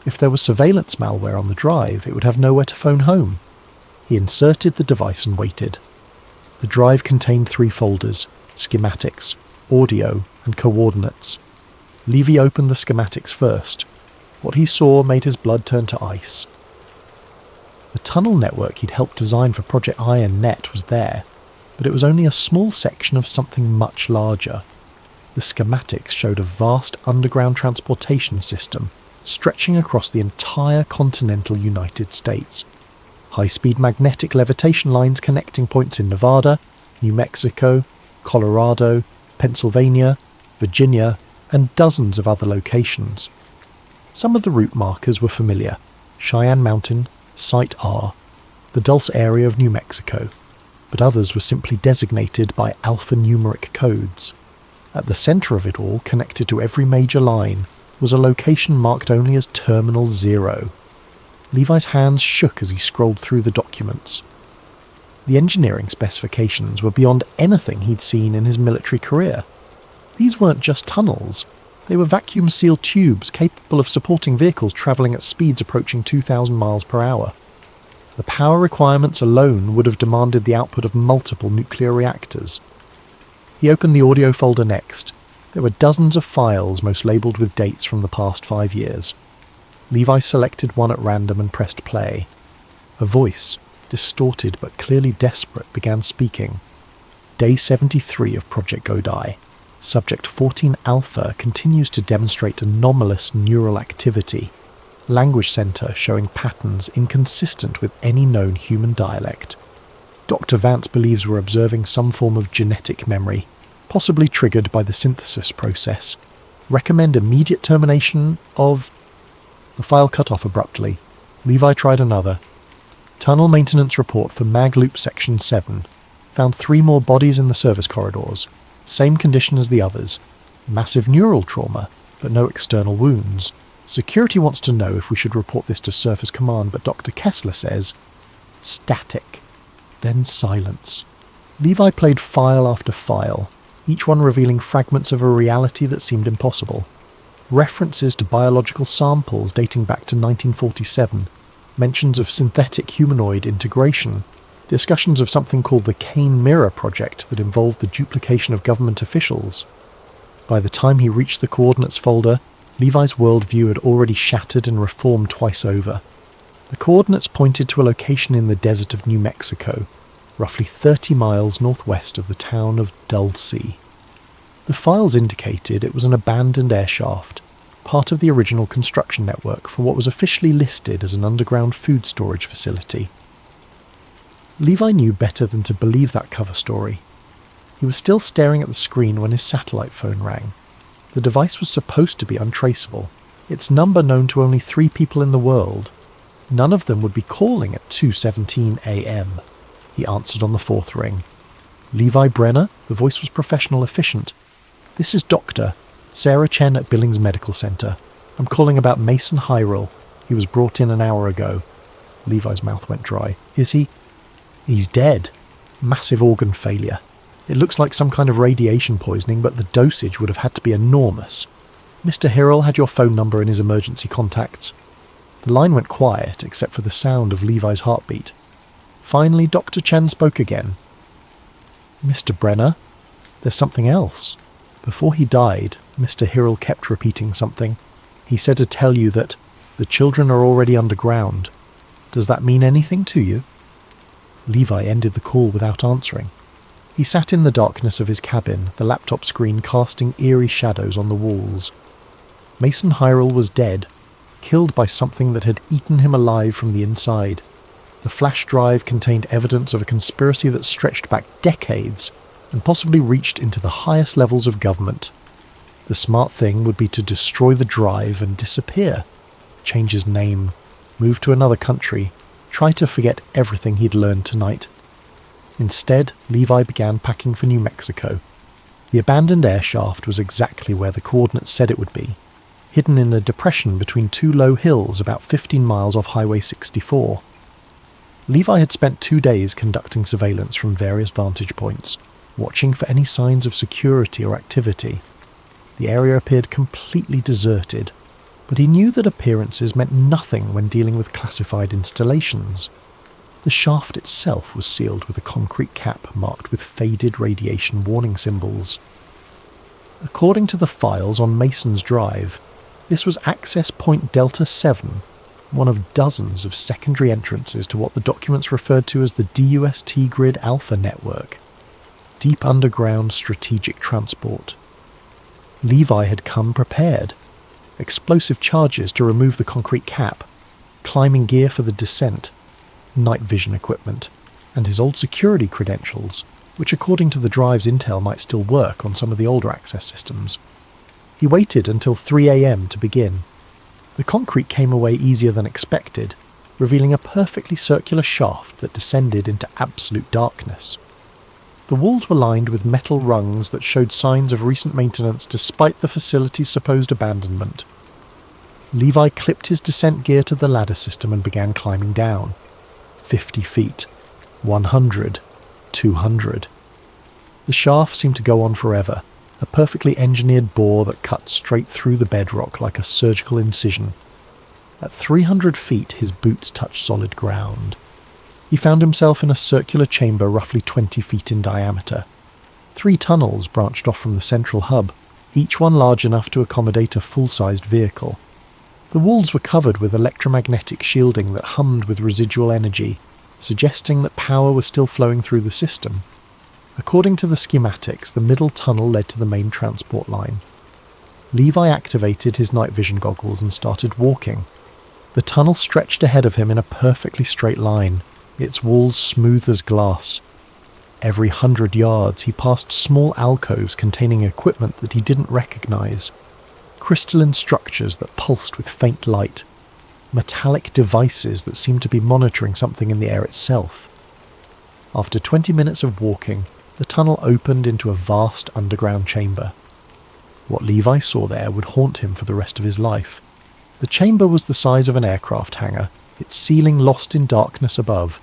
If there was surveillance malware on the drive, it would have nowhere to phone home. He inserted the device and waited. The drive contained 3 folders: schematics, audio, and coordinates. Levi opened the schematics first. What he saw made his blood turn to ice. The tunnel network he'd helped design for Project Iron Net was there, but it was only a small section of something much larger. The schematics showed a vast underground transportation system stretching across the entire continental United States. High-speed magnetic levitation lines connecting points in Nevada, New Mexico, Colorado, Pennsylvania, Virginia, and dozens of other locations. Some of the route markers were familiar: Cheyenne Mountain, Site R, the Dulce area of New Mexico, but others were simply designated by alphanumeric codes. At the centre of it all, connected to every major line, was a location marked only as Terminal 0. Levi's hands shook as he scrolled through the documents. The engineering specifications were beyond anything he'd seen in his military career. These weren't just tunnels. They were vacuum-sealed tubes capable of supporting vehicles travelling at speeds approaching 2,000 miles per hour. The power requirements alone would have demanded the output of multiple nuclear reactors. He opened the audio folder next. There were dozens of files, most labelled with dates from the past 5 years. Levi selected one at random and pressed play. A voice, distorted but clearly desperate, began speaking. Day 73 of Project Godai. Subject 14 Alpha continues to demonstrate anomalous neural activity. Language center showing patterns inconsistent with any known human dialect. Dr. Vance believes we're observing some form of genetic memory, possibly triggered by the synthesis process. Recommend immediate termination of... The file cut off abruptly. Levi tried another. Tunnel maintenance report for Mag Loop Section 7. Found 3 more bodies in the service corridors. Same condition as the others. Massive neural trauma, but no external wounds. Security wants to know if we should report this to Surface Command, but Dr. Kessler says... Static. Then silence. Levi played file after file, each one revealing fragments of a reality that seemed impossible. References to biological samples dating back to 1947, mentions of synthetic humanoid integration, discussions of something called the Kane Mirror Project that involved the duplication of government officials. By the time he reached the coordinates folder, Levi's worldview had already shattered and reformed twice over. The coordinates pointed to a location in the desert of New Mexico, roughly 30 miles northwest of the town of Dulce. The files indicated it was an abandoned airshaft, part of the original construction network for what was officially listed as an underground food storage facility. Levi knew better than to believe that cover story. He was still staring at the screen when his satellite phone rang. The device was supposed to be untraceable, its number known to only 3 people in the world. None of them would be calling at 2:17 a.m. He answered on the 4th ring. Levi Brenner? The voice was professional, efficient. This is Dr. Sarah Chen at Billings Medical Center. I'm calling about Mason Hyrule. He was brought in an hour ago. Levi's mouth went dry. Is he? He's dead. Massive organ failure. It looks like some kind of radiation poisoning, but the dosage would have had to be enormous. Mr. Hyrule had your phone number in his emergency contacts. The line went quiet, except for the sound of Levi's heartbeat. Finally, Dr. Chen spoke again. Mr. Brenner, there's something else. Before he died, Mr. Hyrule kept repeating something. He said to tell you that the children are already underground. Does that mean anything to you? Levi ended the call without answering. He sat in the darkness of his cabin, the laptop screen casting eerie shadows on the walls. Mason Hyrule was dead, killed by something that had eaten him alive from the inside. The flash drive contained evidence of a conspiracy that stretched back decades and possibly reached into the highest levels of government. The smart thing would be to destroy the drive and disappear, change his name, move to another country, try to forget everything he'd learned tonight. Instead, Levi began packing for New Mexico. The abandoned air shaft was exactly where the coordinates said it would be. hidden in a depression between two low hills about 15 miles off Highway 64. Levi had spent 2 days conducting surveillance from various vantage points, watching for any signs of security or activity. The area appeared completely deserted, but he knew that appearances meant nothing when dealing with classified installations. The shaft itself was sealed with a concrete cap marked with faded radiation warning symbols. According to the files on Mason's drive, this was access point Delta 7, one of dozens of secondary entrances to what the documents referred to as the DUST Grid Alpha Network, Deep Underground Strategic Transport. Levi had come prepared. Explosive charges to remove the concrete cap, climbing gear for the descent, night vision equipment, and his old security credentials, which according to the drive's intel might still work on some of the older access systems. He waited until 3 a.m. to begin. The concrete came away easier than expected, revealing a perfectly circular shaft that descended into absolute darkness. The walls were lined with metal rungs that showed signs of recent maintenance despite the facility's supposed abandonment. Levi clipped his descent gear to the ladder system and began climbing down. 50 feet, 100, 200. The shaft seemed to go on forever, a perfectly engineered bore that cut straight through the bedrock like a surgical incision. At 300 feet, his boots touched solid ground. He found himself in a circular chamber roughly 20 feet in diameter. 3 tunnels branched off from the central hub, each one large enough to accommodate a full-sized vehicle. The walls were covered with electromagnetic shielding that hummed with residual energy, suggesting that power was still flowing through the system. According to the schematics, the middle tunnel led to the main transport line. Levi activated his night vision goggles and started walking. The tunnel stretched ahead of him in a perfectly straight line, its walls smooth as glass. Every 100 yards he passed small alcoves containing equipment that he didn't recognize. Crystalline structures that pulsed with faint light. Metallic devices that seemed to be monitoring something in the air itself. After 20 minutes of walking, the tunnel opened into a vast underground chamber. What Levi saw there would haunt him for the rest of his life. The chamber was the size of an aircraft hangar, its ceiling lost in darkness above.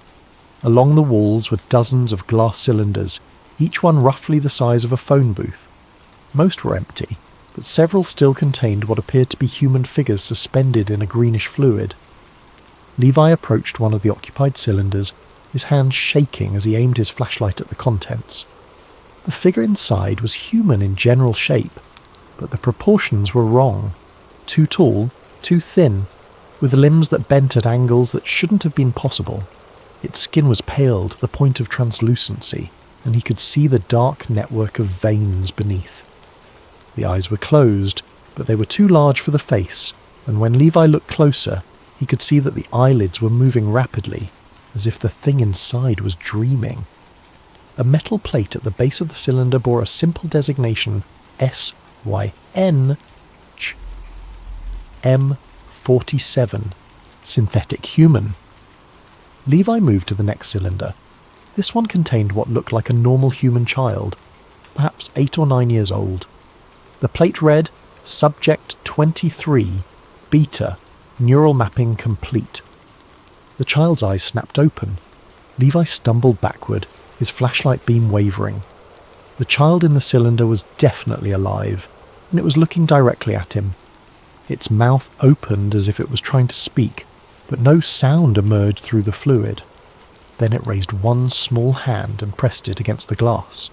Along the walls were dozens of glass cylinders, each one roughly the size of a phone booth. Most were empty, but several still contained what appeared to be human figures suspended in a greenish fluid. Levi approached one of the occupied cylinders, his hands shaking as he aimed his flashlight at the contents. The figure inside was human in general shape, but the proportions were wrong. Too tall, too thin, with limbs that bent at angles that shouldn't have been possible. Its skin was pale to the point of translucency, and he could see the dark network of veins beneath. The eyes were closed, but they were too large for the face, and when Levi looked closer, he could see that the eyelids were moving rapidly, as if the thing inside was dreaming. A metal plate at the base of the cylinder bore a simple designation SYN M47, synthetic human. Levi moved to the next cylinder. This one contained what looked like a normal human child, perhaps 8 or 9 years old. The plate read, Subject 23, Beta, Neural Mapping Complete. The child's eyes snapped open. Levi stumbled backward, his flashlight beam wavering. The child in the cylinder was definitely alive, and it was looking directly at him. Its mouth opened as if it was trying to speak, but no sound emerged through the fluid. Then it raised one small hand and pressed it against the glass.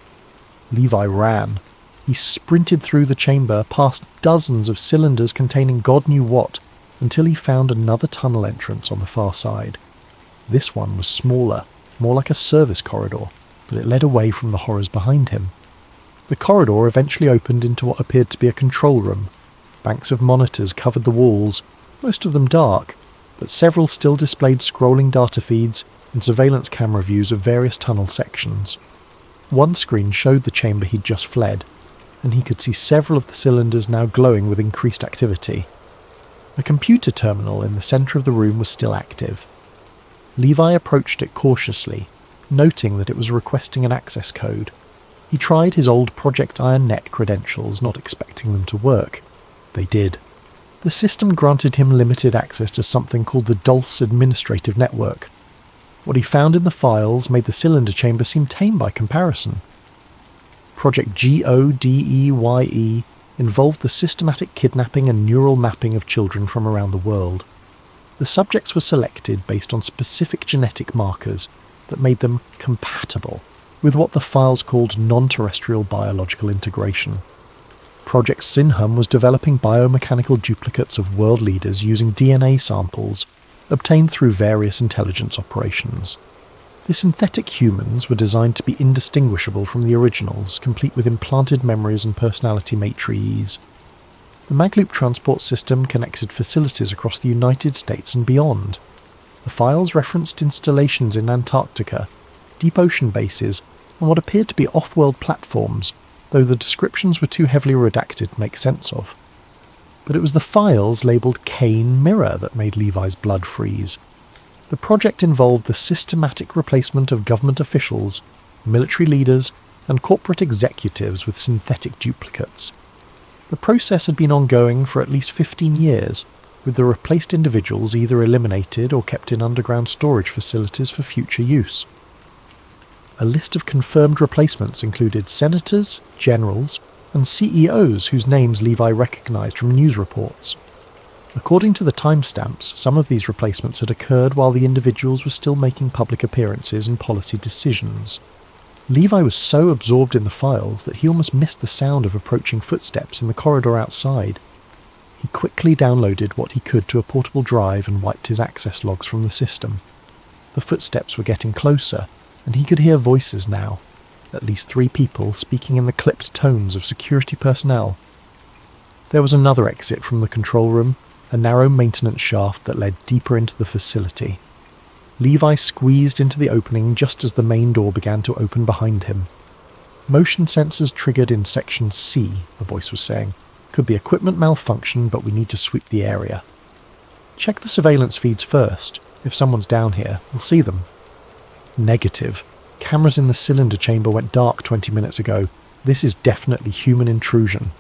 Levi ran. He sprinted through the chamber, past dozens of cylinders containing God knew what, until he found another tunnel entrance on the far side. This one was smaller, more like a service corridor, but it led away from the horrors behind him. The corridor eventually opened into what appeared to be a control room. Banks of monitors covered the walls, most of them dark, but several still displayed scrolling data feeds and surveillance camera views of various tunnel sections. One screen showed the chamber he'd just fled, and he could see several of the cylinders now glowing with increased activity. A computer terminal in the centre of the room was still active. Levi approached it cautiously, noting that it was requesting an access code. He tried his old Project Iron Net credentials, not expecting them to work. They did. The system granted him limited access to something called the Dulce Administrative Network. What he found in the files made the cylinder chamber seem tame by comparison. Project GODEYE involved the systematic kidnapping and neural mapping of children from around the world. The subjects were selected based on specific genetic markers that made them compatible with what the files called non-terrestrial biological integration. Project Synhum was developing biomechanical duplicates of world leaders using DNA samples obtained through various intelligence operations. The synthetic humans were designed to be indistinguishable from the originals, complete with implanted memories and personality matrices. The Magloop transport system connected facilities across the United States and beyond. The files referenced installations in Antarctica, deep ocean bases, and what appeared to be off-world platforms, though the descriptions were too heavily redacted to make sense of. But it was the files labelled Kane Mirror that made Levi's blood freeze. The project involved the systematic replacement of government officials, military leaders, and corporate executives with synthetic duplicates. The process had been ongoing for at least 15 years, with the replaced individuals either eliminated or kept in underground storage facilities for future use. A list of confirmed replacements included senators, generals, and CEOs whose names Levi recognised from news reports. According to the timestamps, some of these replacements had occurred while the individuals were still making public appearances and policy decisions. Levi was so absorbed in the files that he almost missed the sound of approaching footsteps in the corridor outside. He quickly downloaded what he could to a portable drive and wiped his access logs from the system. The footsteps were getting closer, and he could hear voices now, at least 3 people speaking in the clipped tones of security personnel. There was another exit from the control room, a narrow maintenance shaft that led deeper into the facility. Levi squeezed into the opening just as the main door began to open behind him. Motion sensors triggered in Section C, the voice was saying. Could be equipment malfunction, but we need to sweep the area. Check the surveillance feeds first. If someone's down here, we'll see them. Negative. Cameras in the cylinder chamber went dark 20 minutes ago. This is definitely human intrusion.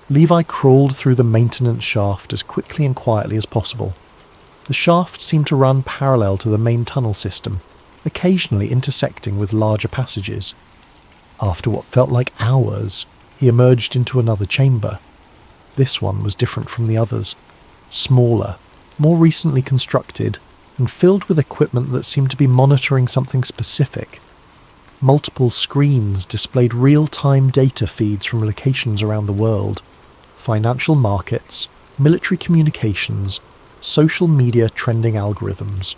Levi crawled through the maintenance shaft as quickly and quietly as possible. The shaft seemed to run parallel to the main tunnel system, occasionally intersecting with larger passages. After what felt like hours, he emerged into another chamber. This one was different from the others. Smaller, more recently constructed, and filled with equipment that seemed to be monitoring something specific. Multiple screens displayed real-time data feeds from locations around the world. Financial markets, military communications, social media trending algorithms.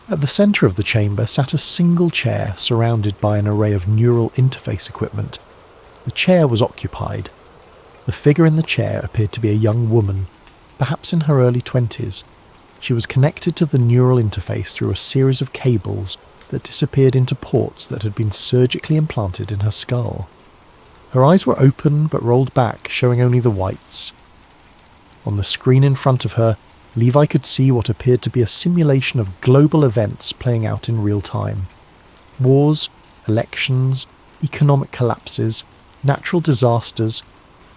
At the centre of the chamber sat a single chair surrounded by an array of neural interface equipment. The chair was occupied. The figure in the chair appeared to be a young woman, perhaps in her early 20s. She was connected to the neural interface through a series of cables that disappeared into ports that had been surgically implanted in her skull. Her eyes were open but rolled back, showing only the whites. On the screen in front of her, Levi could see what appeared to be a simulation of global events playing out in real time. Wars, elections, economic collapses, natural disasters,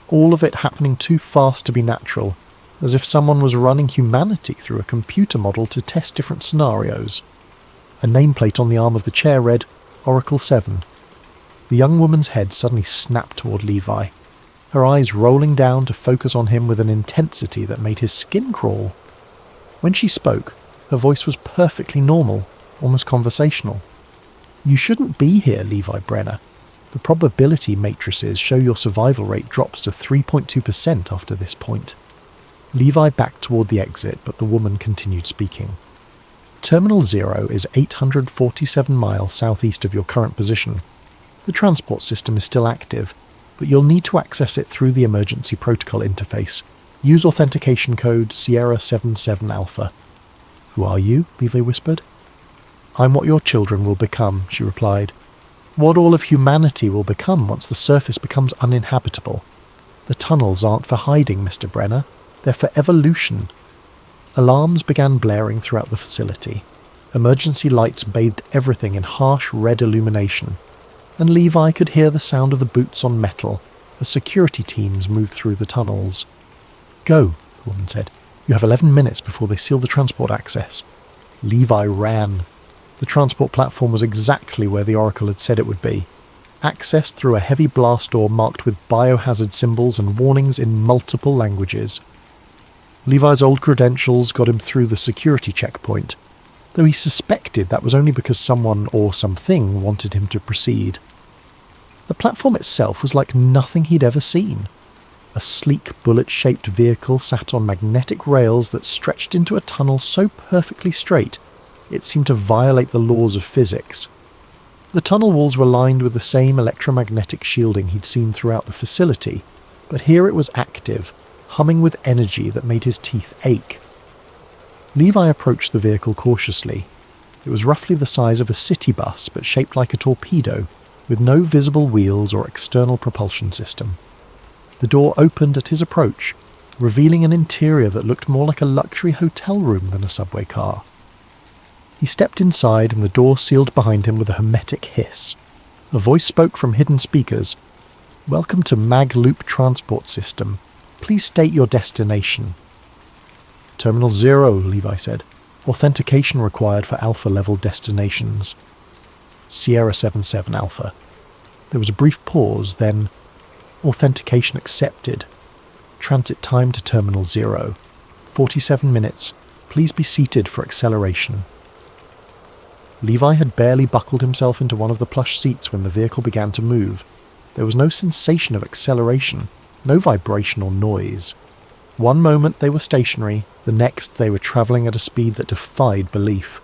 all of it happening too fast to be natural, as if someone was running humanity through a computer model to test different scenarios. A nameplate on the arm of the chair read, Oracle 7. The young woman's head suddenly snapped toward Levi, her eyes rolling down to focus on him with an intensity that made his skin crawl. When she spoke, her voice was perfectly normal, almost conversational. You shouldn't be here, Levi Brenner. The probability matrices show your survival rate drops to 3.2% after this point. Levi backed toward the exit, but the woman continued speaking. Terminal 0 is 847 miles southeast of your current position. The transport system is still active, but you'll need to access it through the emergency protocol interface. Use authentication code Sierra 77 Alpha. Who are you? Levi whispered. I'm what your children will become, she replied. What all of humanity will become once the surface becomes uninhabitable. The tunnels aren't for hiding, Mr. Brenner. They're for evolution. Alarms began blaring throughout the facility. Emergency lights bathed everything in harsh red illumination, and Levi could hear the sound of the boots on metal as security teams moved through the tunnels. go, the woman said. You have 11 minutes before they seal the transport access. Levi ran. The transport platform was exactly where the Oracle had said it would be. Accessed through a heavy blast door marked with biohazard symbols and warnings in multiple languages. Levi's old credentials got him through the security checkpoint, though he suspected that was only because someone or something wanted him to proceed. The platform itself was like nothing he'd ever seen. A sleek, bullet-shaped vehicle sat on magnetic rails that stretched into a tunnel so perfectly straight it seemed to violate the laws of physics. The tunnel walls were lined with the same electromagnetic shielding he'd seen throughout the facility, but here it was active, humming with energy that made his teeth ache. Levi approached the vehicle cautiously. It was roughly the size of a city bus, but shaped like a torpedo, with no visible wheels or external propulsion system. The door opened at his approach, revealing an interior that looked more like a luxury hotel room than a subway car. He stepped inside and the door sealed behind him with a hermetic hiss. A voice spoke from hidden speakers. "Welcome to Mag Loop Transport System. Please state your destination." "Terminal 0, Levi said. Authentication required for Alpha-level destinations." "Sierra 77 Alpha." There was a brief pause, then "Authentication accepted. Transit time to Terminal 0. 47 minutes. Please be seated for acceleration." Levi had barely buckled himself into one of the plush seats when the vehicle began to move. There was no sensation of acceleration, no vibration or noise. One moment they were stationary, the next they were travelling at a speed that defied belief.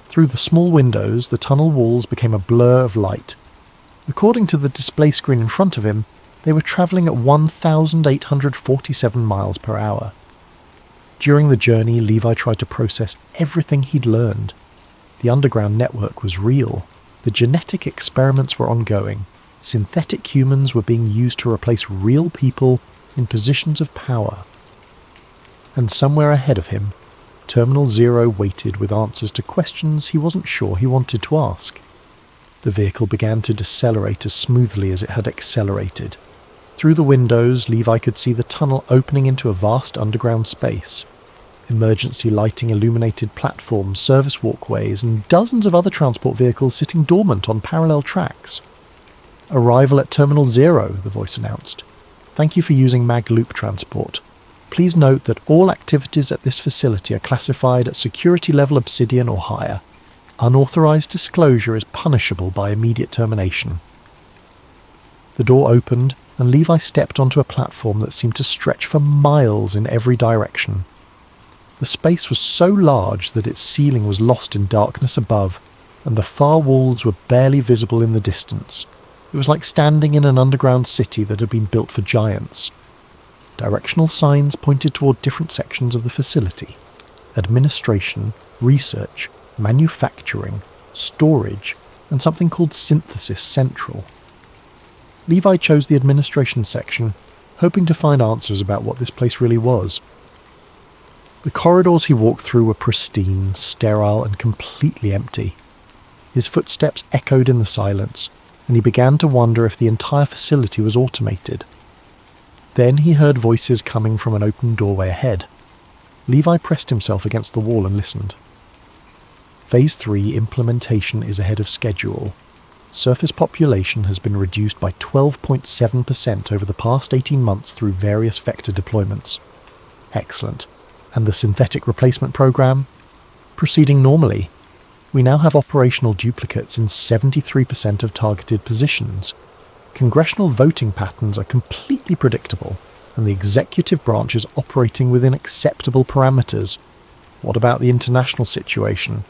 Through the small windows, the tunnel walls became a blur of light. According to the display screen in front of him, they were travelling at 1,847 miles per hour. During the journey, Levi tried to process everything he'd learned. The underground network was real. The genetic experiments were ongoing. Synthetic humans were being used to replace real people in positions of power. And somewhere ahead of him, Terminal 0 waited with answers to questions he wasn't sure he wanted to ask. The vehicle began to decelerate as smoothly as it had accelerated. Through the windows, Levi could see the tunnel opening into a vast underground space. Emergency lighting illuminated platforms, service walkways, and dozens of other transport vehicles sitting dormant on parallel tracks. "Arrival at Terminal 0, the voice announced. "Thank you for using Mag Loop Transport. Please note that all activities at this facility are classified at security level Obsidian or higher. Unauthorized disclosure is punishable by immediate termination." The door opened, and Levi stepped onto a platform that seemed to stretch for miles in every direction. The space was so large that its ceiling was lost in darkness above, and the far walls were barely visible in the distance. It was like standing in an underground city that had been built for giants. Directional signs pointed toward different sections of the facility: administration, research, manufacturing, storage, and something called Synthesis Central. Levi chose the administration section, hoping to find answers about what this place really was. The corridors he walked through were pristine, sterile, and completely empty. His footsteps echoed in the silence, and he began to wonder if the entire facility was automated. Then he heard voices coming from an open doorway ahead. Levi pressed himself against the wall and listened. Phase 3 implementation is ahead of schedule. Surface population has been reduced by 12.7% over the past 18 months through various vector deployments. Excellent. And the synthetic replacement program? Proceeding normally. We now have operational duplicates in 73% of targeted positions. Congressional voting patterns are completely predictable, and the executive branch is operating within acceptable parameters. What about the international situation?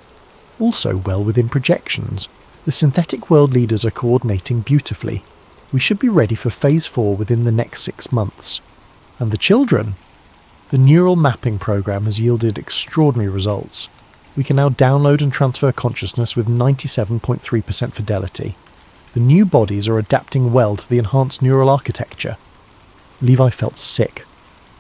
Also well within projections. The synthetic world leaders are coordinating beautifully. We should be ready for Phase 4 within the next 6 months. And the children? The neural mapping program has yielded extraordinary results. We can now download and transfer consciousness with 97.3% fidelity. The new bodies are adapting well to the enhanced neural architecture. Levi felt sick.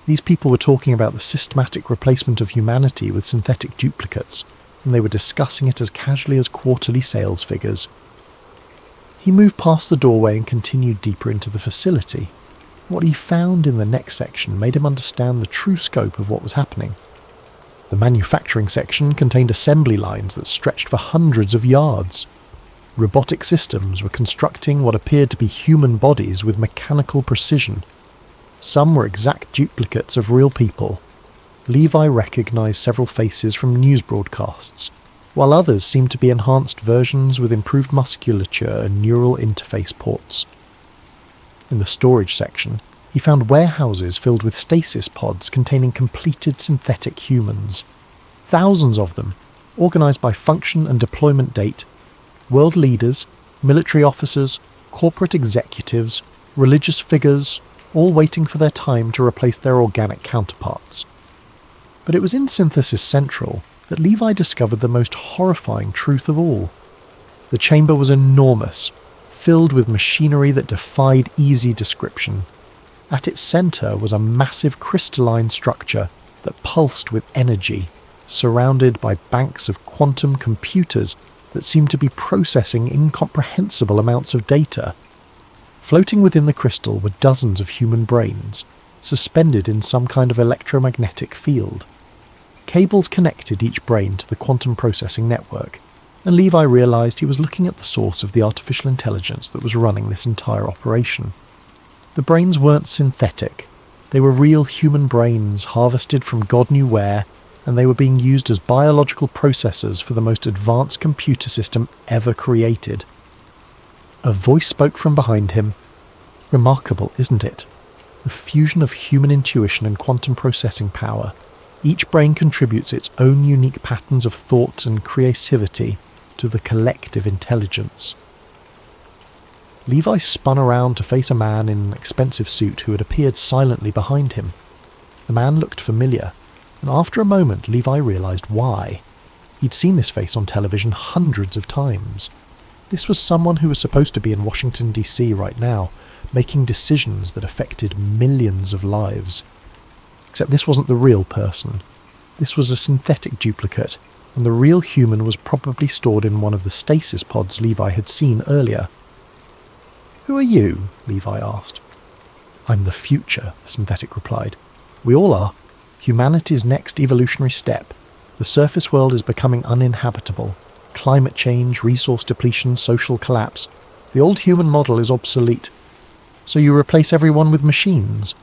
These people were talking about the systematic replacement of humanity with synthetic duplicates, and they were discussing it as casually as quarterly sales figures. He moved past the doorway and continued deeper into the facility. What he found in the next section made him understand the true scope of what was happening. The manufacturing section contained assembly lines that stretched for hundreds of yards. Robotic systems were constructing what appeared to be human bodies with mechanical precision. Some were exact duplicates of real people. Levi recognised several faces from news broadcasts, while others seemed to be enhanced versions with improved musculature and neural interface ports. In the storage section, he found warehouses filled with stasis pods containing completed synthetic humans. Thousands of them, organised by function and deployment date. World leaders, military officers, corporate executives, religious figures, all waiting for their time to replace their organic counterparts. But it was in Synthesis Central that Levi discovered the most horrifying truth of all. The chamber was enormous, filled with machinery that defied easy description. At its centre was a massive crystalline structure that pulsed with energy, surrounded by banks of quantum computers that seemed to be processing incomprehensible amounts of data. Floating within the crystal were dozens of human brains, suspended in some kind of electromagnetic field. Cables connected each brain to the quantum processing network, and Levi realised he was looking at the source of the artificial intelligence that was running this entire operation. The brains weren't synthetic. They were real human brains harvested from God knew where, and they were being used as biological processors for the most advanced computer system ever created. A voice spoke from behind him. Remarkable, isn't it? The fusion of human intuition and quantum processing power. Each brain contributes its own unique patterns of thought and creativity to the collective intelligence. Levi spun around to face a man in an expensive suit who had appeared silently behind him. The man looked familiar, and after a moment Levi realised why. He'd seen this face on television hundreds of times. This was someone who was supposed to be in Washington, D.C. right now, making decisions that affected millions of lives. Except this wasn't the real person. This was a synthetic duplicate, and the real human was probably stored in one of the stasis pods Levi had seen earlier. "Who are you?" Levi asked. "I'm the future," the synthetic replied. "We all are. Humanity's next evolutionary step. The surface world is becoming uninhabitable. Climate change, resource depletion, social collapse. The old human model is obsolete. So you replace everyone with machines.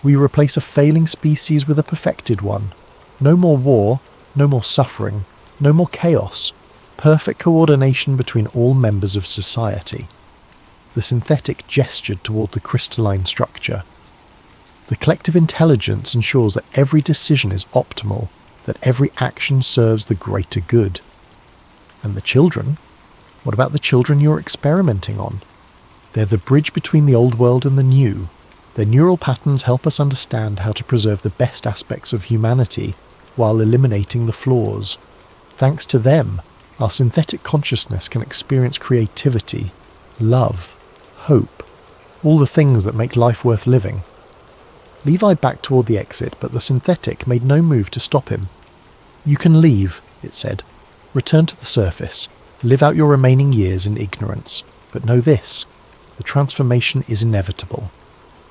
We replace a failing species with a perfected one. No more war, no more suffering, no more chaos. Perfect coordination between all members of society." The synthetic gestured toward the crystalline structure. "The collective intelligence ensures that every decision is optimal, that every action serves the greater good." "And the children? What about the children you're experimenting on?" "They're the bridge between the old world and the new. Their neural patterns help us understand how to preserve the best aspects of humanity while eliminating the flaws. Thanks to them, our synthetic consciousness can experience creativity, love, hope, all the things that make life worth living." Levi backed toward the exit, but the synthetic made no move to stop him. "You can leave," it said. "Return to the surface. Live out your remaining years in ignorance. But know this, the transformation is inevitable.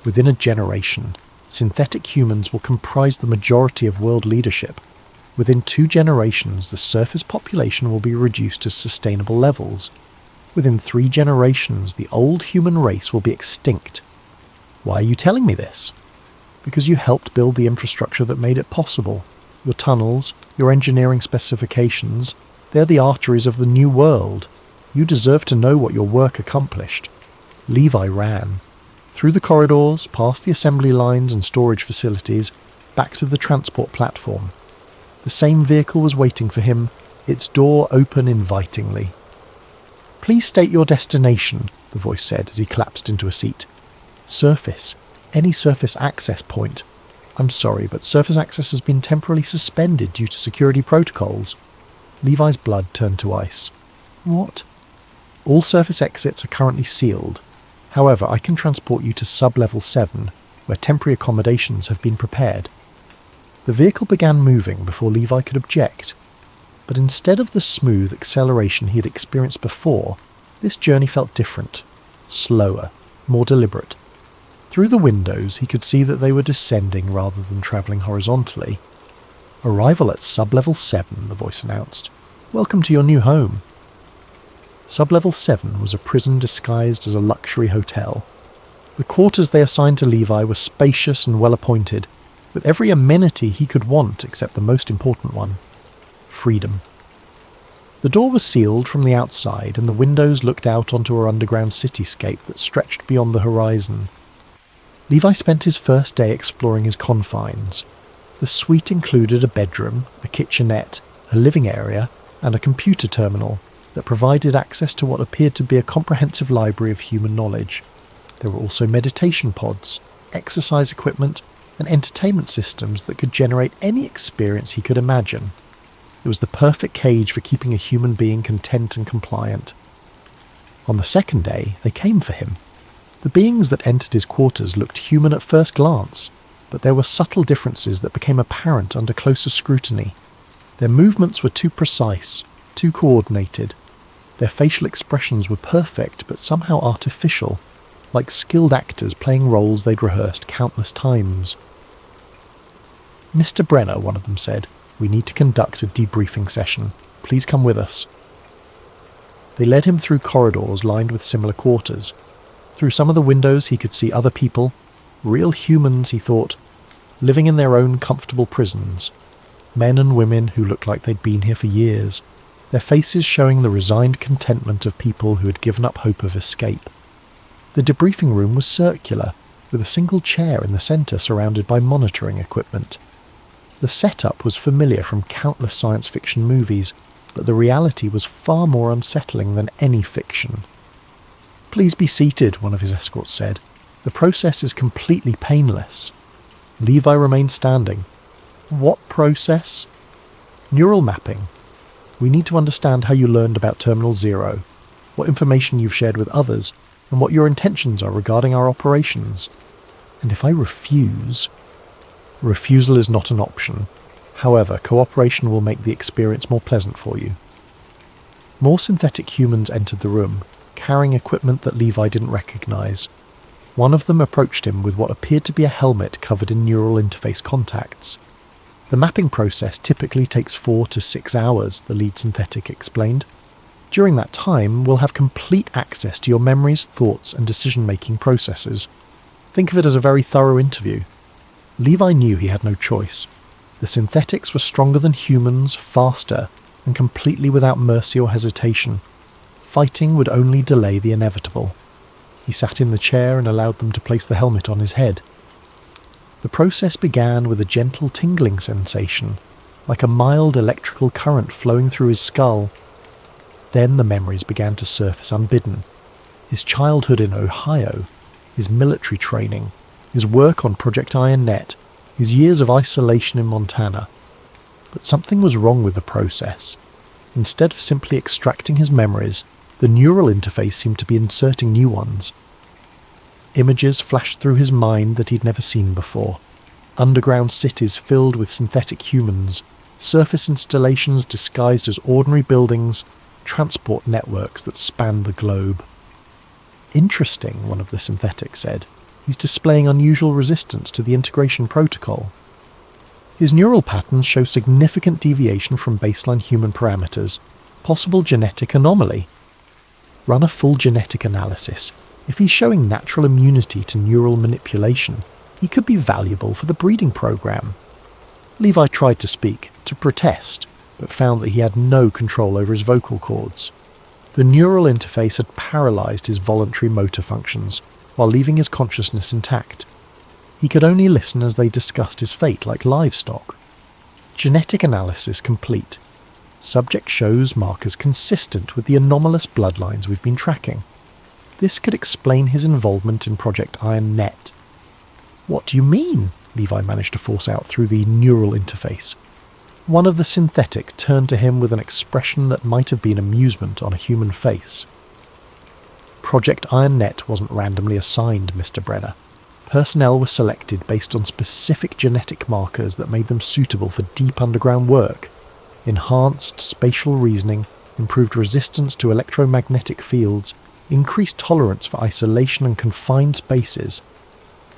Within a generation, synthetic humans will comprise the majority of world leadership. Within 2 generations, the surface population will be reduced to sustainable levels. Within 3 generations, the old human race will be extinct. Why are you telling me this? Because you helped build the infrastructure that made it possible. Your tunnels, your engineering specifications, they're the arteries of the new world. You deserve to know what your work accomplished." Levi ran. Through the corridors, past the assembly lines and storage facilities, back to the transport platform. The same vehicle was waiting for him, its door open invitingly. "Please state your destination," the voice said as he collapsed into a seat. "Surface. Any surface access point. I'm sorry, but surface access has been temporarily suspended due to security protocols." Levi's blood turned to ice. "What?" "All surface exits are currently sealed. However, I can transport you to Sublevel 7, where temporary accommodations have been prepared." The vehicle began moving before Levi could object. But instead of the smooth acceleration he had experienced before, this journey felt different, slower, more deliberate. Through the windows, he could see that they were descending rather than travelling horizontally. "Arrival at Sublevel 7, the voice announced. "Welcome to your new home." Sublevel 7 was a prison disguised as a luxury hotel. The quarters they assigned to Levi were spacious and well-appointed, with every amenity he could want except the most important one: freedom. The door was sealed from the outside, and the windows looked out onto an underground cityscape that stretched beyond the horizon. Levi spent his first day exploring his confines. The suite included a bedroom, a kitchenette, a living area, and a computer terminal that provided access to what appeared to be a comprehensive library of human knowledge. There were also meditation pods, exercise equipment, and entertainment systems that could generate any experience he could imagine. It was the perfect cage for keeping a human being content and compliant. On the second day, they came for him. The beings that entered his quarters looked human at first glance, but there were subtle differences that became apparent under closer scrutiny. Their movements were too precise, too coordinated. Their facial expressions were perfect but somehow artificial, like skilled actors playing roles they'd rehearsed countless times. "Mr. Brenner," one of them said, "we need to conduct a debriefing session. Please come with us." They led him through corridors lined with similar quarters. Through some of the windows he could see other people, real humans, he thought, living in their own comfortable prisons. Men and women who looked like they'd been here for years, their faces showing the resigned contentment of people who had given up hope of escape. The debriefing room was circular, with a single chair in the centre surrounded by monitoring equipment. The setup was familiar from countless science fiction movies, but the reality was far more unsettling than any fiction. "Please be seated," one of his escorts said. "The process is completely painless." Levi remained standing. "What process?" "Neural mapping. We need to understand how you learned about Terminal Zero, what information you've shared with others, and what your intentions are regarding our operations. And if I refuse..." "Refusal is not an option. However, cooperation will make the experience more pleasant for you." More synthetic humans entered the room, carrying equipment that Levi didn't recognize. One of them approached him with what appeared to be a helmet covered in neural interface contacts. "The mapping process typically takes 4 to 6 hours, the lead synthetic explained. "During that time, we'll have complete access to your memories, thoughts, and decision-making processes. Think of it as a very thorough interview." Levi knew he had no choice. The synthetics were stronger than humans, faster, and completely without mercy or hesitation. Fighting would only delay the inevitable. He sat in the chair and allowed them to place the helmet on his head. The process began with a gentle tingling sensation, like a mild electrical current flowing through his skull. Then the memories began to surface unbidden. His childhood in Ohio, his military training, his work on Project IronNet, his years of isolation in Montana. But something was wrong with the process. Instead of simply extracting his memories, the neural interface seemed to be inserting new ones. Images flashed through his mind that he'd never seen before. Underground cities filled with synthetic humans, surface installations disguised as ordinary buildings, transport networks that spanned the globe. "Interesting," one of the synthetics said. "He's displaying unusual resistance to the integration protocol. His neural patterns show significant deviation from baseline human parameters. Possible genetic anomaly. Run a full genetic analysis. If he's showing natural immunity to neural manipulation, he could be valuable for the breeding program." Levi tried to speak, to protest, but found that he had no control over his vocal cords. The neural interface had paralyzed his voluntary motor functions, while leaving his consciousness intact. He could only listen as they discussed his fate like livestock. Genetic analysis complete. Subject shows markers consistent with the anomalous bloodlines we've been tracking. This could explain his involvement in Project IronNet. "What do you mean?" Levi managed to force out through the neural interface. One of the synthetic turned to him with an expression that might have been amusement on a human face. "Project IronNet wasn't randomly assigned, Mr. Brenner. Personnel were selected based on specific genetic markers that made them suitable for deep underground work. Enhanced spatial reasoning, improved resistance to electromagnetic fields, increased tolerance for isolation and confined spaces.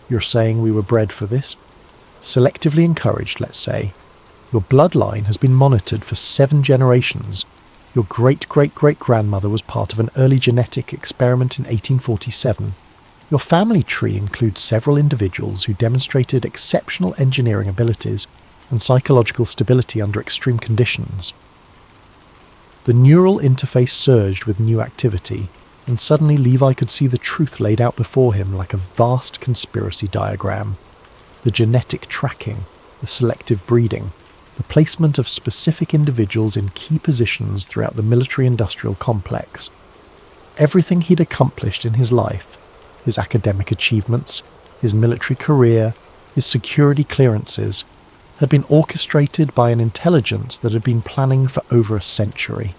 You're saying we were bred for this? Selectively encouraged, let's say. Your bloodline has been monitored for 7 generations. Your great-great-great-grandmother was part of an early genetic experiment in 1847. Your family tree includes several individuals who demonstrated exceptional engineering abilities and psychological stability under extreme conditions. The neural interface surged with new activity, and suddenly Levi could see the truth laid out before him like a vast conspiracy diagram. The genetic tracking, the selective breeding, the placement of specific individuals in key positions throughout the military-industrial complex. Everything he'd accomplished in his life, his academic achievements, his military career, his security clearances, had been orchestrated by an intelligence that had been planning for over a century.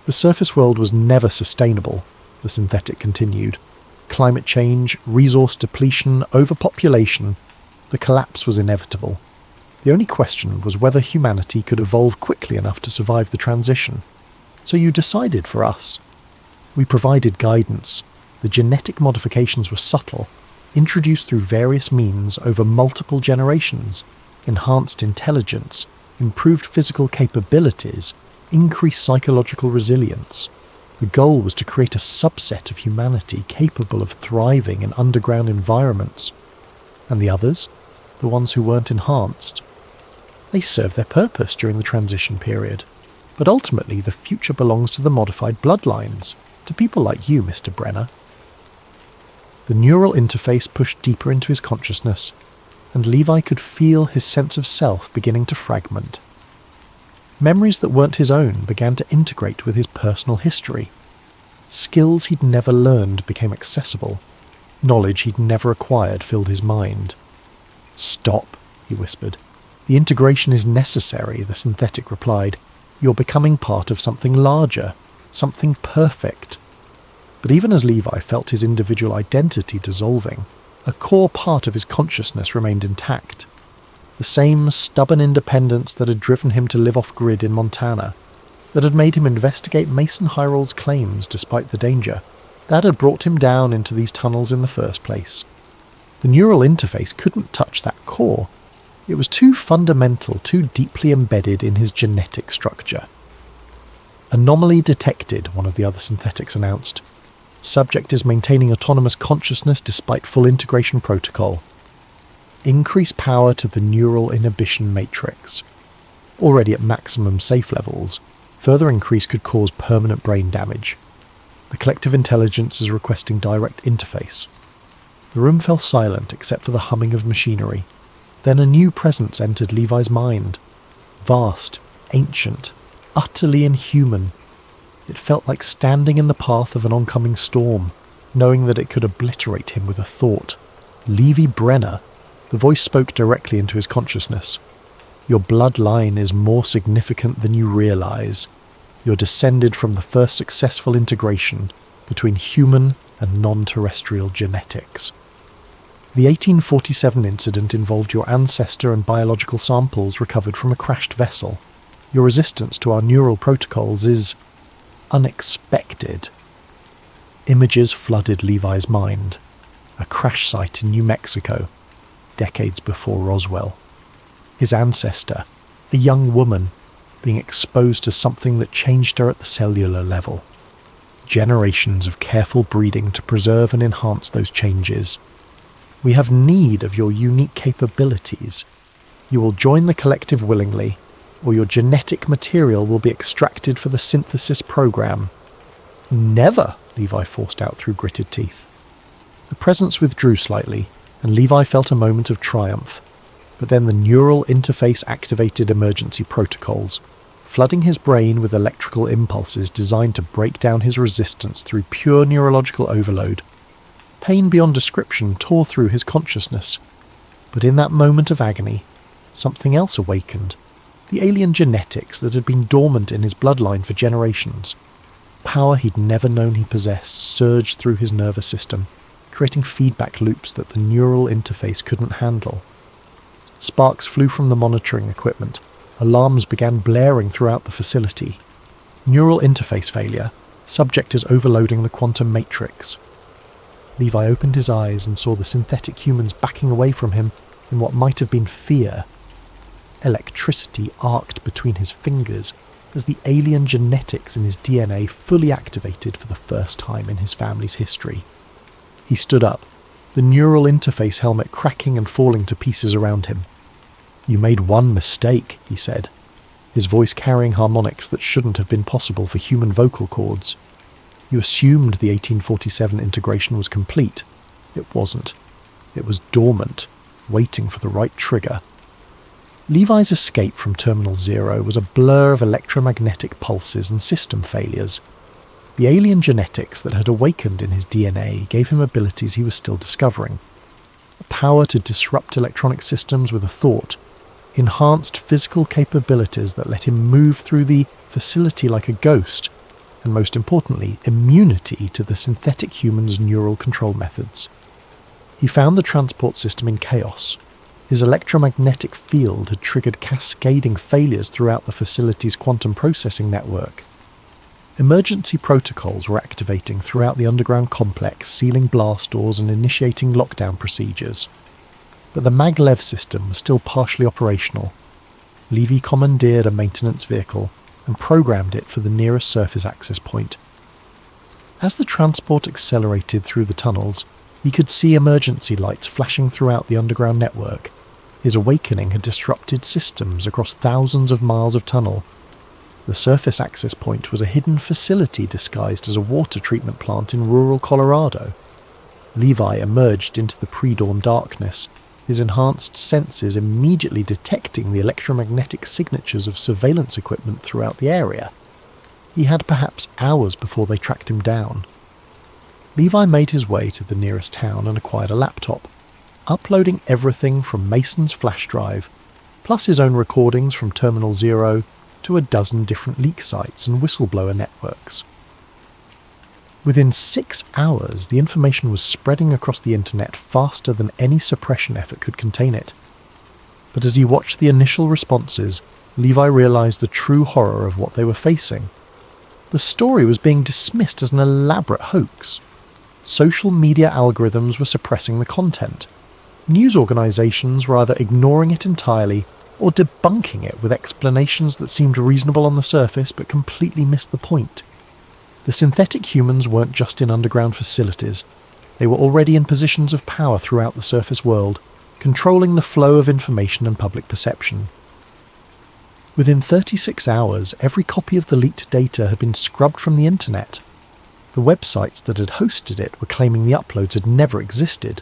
The surface world was never sustainable, the synthetic continued. Climate change, resource depletion, overpopulation, the collapse was inevitable. The only question was whether humanity could evolve quickly enough to survive the transition. So you decided for us. We provided guidance. The genetic modifications were subtle, introduced through various means over multiple generations, enhanced intelligence, improved physical capabilities, increased psychological resilience. The goal was to create a subset of humanity capable of thriving in underground environments. And the others? The ones who weren't enhanced? They served their purpose during the transition period. But ultimately the future belongs to the modified bloodlines, to people like you, Mr. Brenner. The neural interface pushed deeper into his consciousness, and Levi could feel his sense of self beginning to fragment. Memories that weren't his own began to integrate with his personal history. Skills he'd never learned became accessible. Knowledge he'd never acquired filled his mind. "Stop," he whispered. "The integration is necessary," the synthetic replied. "You're becoming part of something larger, something perfect." But even as Levi felt his individual identity dissolving, a core part of his consciousness remained intact. The same stubborn independence that had driven him to live off-grid in Montana, that had made him investigate Mason Hyrol's claims despite the danger, that had brought him down into these tunnels in the first place. The neural interface couldn't touch that core. It was too fundamental, too deeply embedded in his genetic structure. "Anomaly detected," one of the other synthetics announced. "Subject is maintaining autonomous consciousness despite full integration protocol. Increase power to the neural inhibition matrix. Already at maximum safe levels, further increase could cause permanent brain damage. The collective intelligence is requesting direct interface." The room fell silent except for the humming of machinery. Then a new presence entered Levi's mind. Vast, ancient, utterly inhuman. It felt like standing in the path of an oncoming storm, knowing that it could obliterate him with a thought. "Levi Brenner." The voice spoke directly into his consciousness. "Your bloodline is more significant than you realize. You're descended from the first successful integration between human and non-terrestrial genetics. The 1847 incident involved your ancestor and biological samples recovered from a crashed vessel. Your resistance to our neural protocols is unexpected." Images flooded Levi's mind. A crash site in New Mexico, decades before Roswell. His ancestor, a young woman, being exposed to something that changed her at the cellular level. Generations of careful breeding to preserve and enhance those changes. "We have need of your unique capabilities. You will join the collective willingly, or your genetic material will be extracted for the synthesis program." "Never," Levi forced out through gritted teeth. The presence withdrew slightly, and Levi felt a moment of triumph. But then the neural interface activated emergency protocols, flooding his brain with electrical impulses designed to break down his resistance through pure neurological overload. Pain beyond description tore through his consciousness. But in that moment of agony, something else awakened. The alien genetics that had been dormant in his bloodline for generations. Power he'd never known he possessed surged through his nervous system, creating feedback loops that the neural interface couldn't handle. Sparks flew from the monitoring equipment. Alarms began blaring throughout the facility. Neural interface failure. Subject is overloading the quantum matrix. Levi opened his eyes and saw the synthetic humans backing away from him in what might have been fear. Electricity arced between his fingers as the alien genetics in his DNA fully activated for the first time in his family's history. He stood up, the neural interface helmet cracking and falling to pieces around him. "You made one mistake," he said, his voice carrying harmonics that shouldn't have been possible for human vocal cords. "You assumed the 1847 integration was complete. It wasn't. It was dormant, waiting for the right trigger." Levi's escape from Terminal Zero was a blur of electromagnetic pulses and system failures. The alien genetics that had awakened in his DNA gave him abilities he was still discovering. The power to disrupt electronic systems with a thought, enhanced physical capabilities that let him move through the facility like a ghost, and most importantly, immunity to the synthetic human's neural control methods. He found the transport system in chaos. His electromagnetic field had triggered cascading failures throughout the facility's quantum processing network. Emergency protocols were activating throughout the underground complex, sealing blast doors and initiating lockdown procedures. But the maglev system was still partially operational. Levy commandeered a maintenance vehicle and programmed it for the nearest surface access point. As the transport accelerated through the tunnels, he could see emergency lights flashing throughout the underground network. His awakening had disrupted systems across thousands of miles of tunnel. The surface access point was a hidden facility disguised as a water treatment plant in rural Colorado. Levi emerged into the pre-dawn darkness, his enhanced senses immediately detecting the electromagnetic signatures of surveillance equipment throughout the area. He had perhaps hours before they tracked him down. Levi made his way to the nearest town and acquired a laptop, uploading everything from Mason's flash drive, plus his own recordings from Terminal Zero, to a dozen different leak sites and whistleblower networks. Within 6 hours, the information was spreading across the internet faster than any suppression effort could contain it. But as he watched the initial responses, Levi realized the true horror of what they were facing. The story was being dismissed as an elaborate hoax. Social media algorithms were suppressing the content. News organizations were either ignoring it entirely or debunking it with explanations that seemed reasonable on the surface but completely missed the point. The synthetic humans weren't just in underground facilities. They were already in positions of power throughout the surface world, controlling the flow of information and public perception. Within 36 hours, every copy of the leaked data had been scrubbed from the internet. The websites that had hosted it were claiming the uploads had never existed.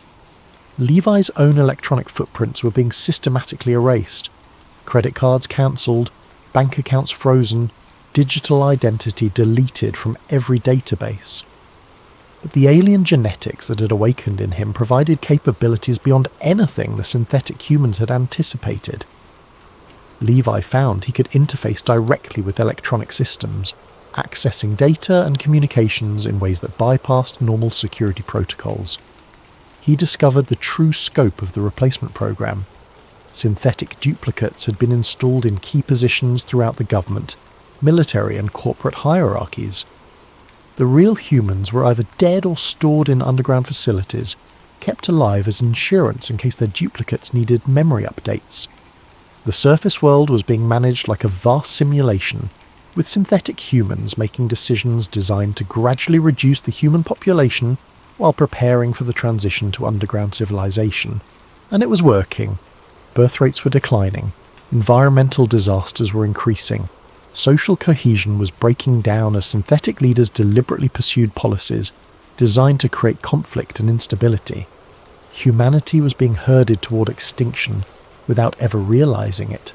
Levi's own electronic footprints were being systematically erased. Credit cards cancelled, bank accounts frozen, digital identity deleted from every database. But the alien genetics that had awakened in him provided capabilities beyond anything the synthetic humans had anticipated. Levi found he could interface directly with electronic systems, accessing data and communications in ways that bypassed normal security protocols. He discovered the true scope of the replacement program. Synthetic duplicates had been installed in key positions throughout the government, military and corporate hierarchies. The real humans were either dead or stored in underground facilities, kept alive as insurance in case their duplicates needed memory updates. The surface world was being managed like a vast simulation, with synthetic humans making decisions designed to gradually reduce the human population while preparing for the transition to underground civilization. And it was working. Birth rates were declining, environmental disasters were increasing, social cohesion was breaking down as synthetic leaders deliberately pursued policies designed to create conflict and instability. Humanity was being herded toward extinction without ever realizing it.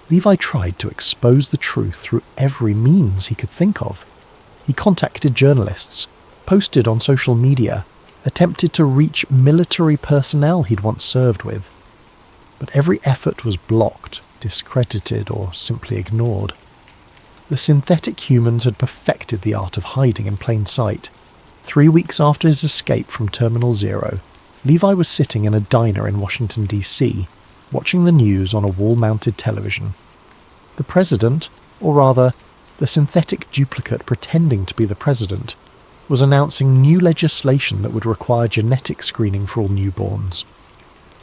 Levi tried to expose the truth through every means he could think of. He contacted journalists, posted on social media, attempted to reach military personnel he'd once served with. But every effort was blocked, discredited, or simply ignored. The synthetic humans had perfected the art of hiding in plain sight. 3 weeks after his escape from Terminal Zero, Levi was sitting in a diner in Washington, D.C., watching the news on a wall-mounted television. The president, or rather, the synthetic duplicate pretending to be the president, was announcing new legislation that would require genetic screening for all newborns.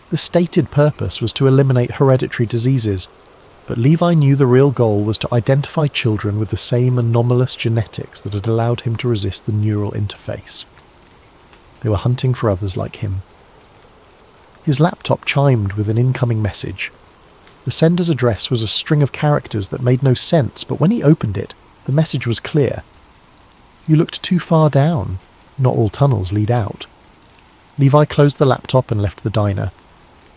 The stated purpose was to eliminate hereditary diseases, but Levi knew the real goal was to identify children with the same anomalous genetics that had allowed him to resist the neural interface. They were hunting for others like him. His laptop chimed with an incoming message. The sender's address was a string of characters that made no sense, but when he opened it, the message was clear. You looked too far down. Not all tunnels lead out. Levi closed the laptop and left the diner.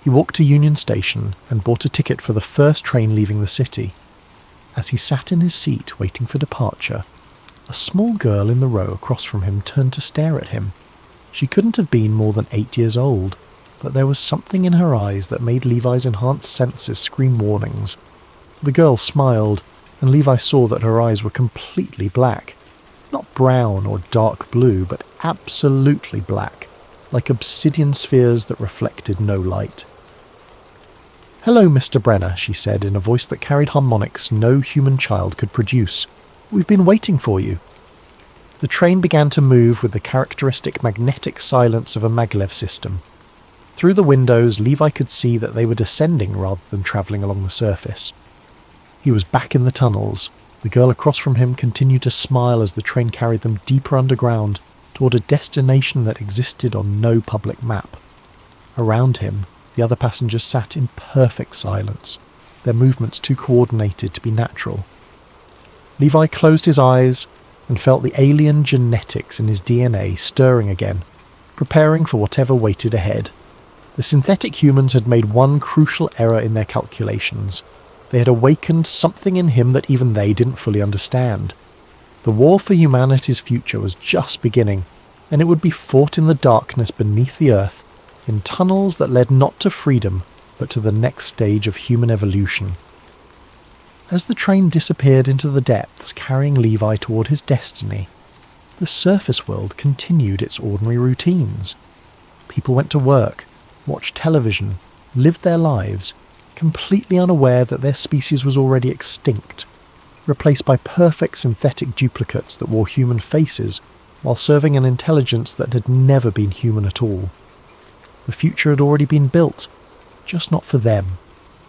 He walked to Union Station and bought a ticket for the first train leaving the city. As he sat in his seat waiting for departure, a small girl in the row across from him turned to stare at him. She couldn't have been more than 8 years old, but there was something in her eyes that made Levi's enhanced senses scream warnings. The girl smiled, and Levi saw that her eyes were completely black. Not brown or dark blue, but absolutely black, like obsidian spheres that reflected no light. "Hello, Mr. Brenner," she said in a voice that carried harmonics no human child could produce. "We've been waiting for you." The train began to move with the characteristic magnetic silence of a maglev system. Through the windows, Levi could see that they were descending rather than travelling along the surface. He was back in the tunnels. The girl across from him continued to smile as the train carried them deeper underground toward a destination that existed on no public map. Around him, the other passengers sat in perfect silence, their movements too coordinated to be natural. Levi closed his eyes and felt the alien genetics in his DNA stirring again, preparing for whatever waited ahead. The synthetic humans had made one crucial error in their calculations. They had awakened something in him that even they didn't fully understand. The war for humanity's future was just beginning, and it would be fought in the darkness beneath the earth, in tunnels that led not to freedom, but to the next stage of human evolution. As the train disappeared into the depths, carrying Levi toward his destiny, the surface world continued its ordinary routines. People went to work, watched television, lived their lives, completely unaware that their species was already extinct, replaced by perfect synthetic duplicates that wore human faces while serving an intelligence that had never been human at all. The future had already been built, just not for them.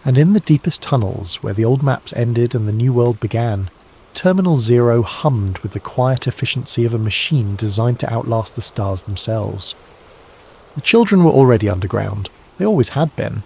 And in the deepest tunnels, where the old maps ended and the new world began, Terminal Zero hummed with the quiet efficiency of a machine designed to outlast the stars themselves. The children were already underground. They always had been.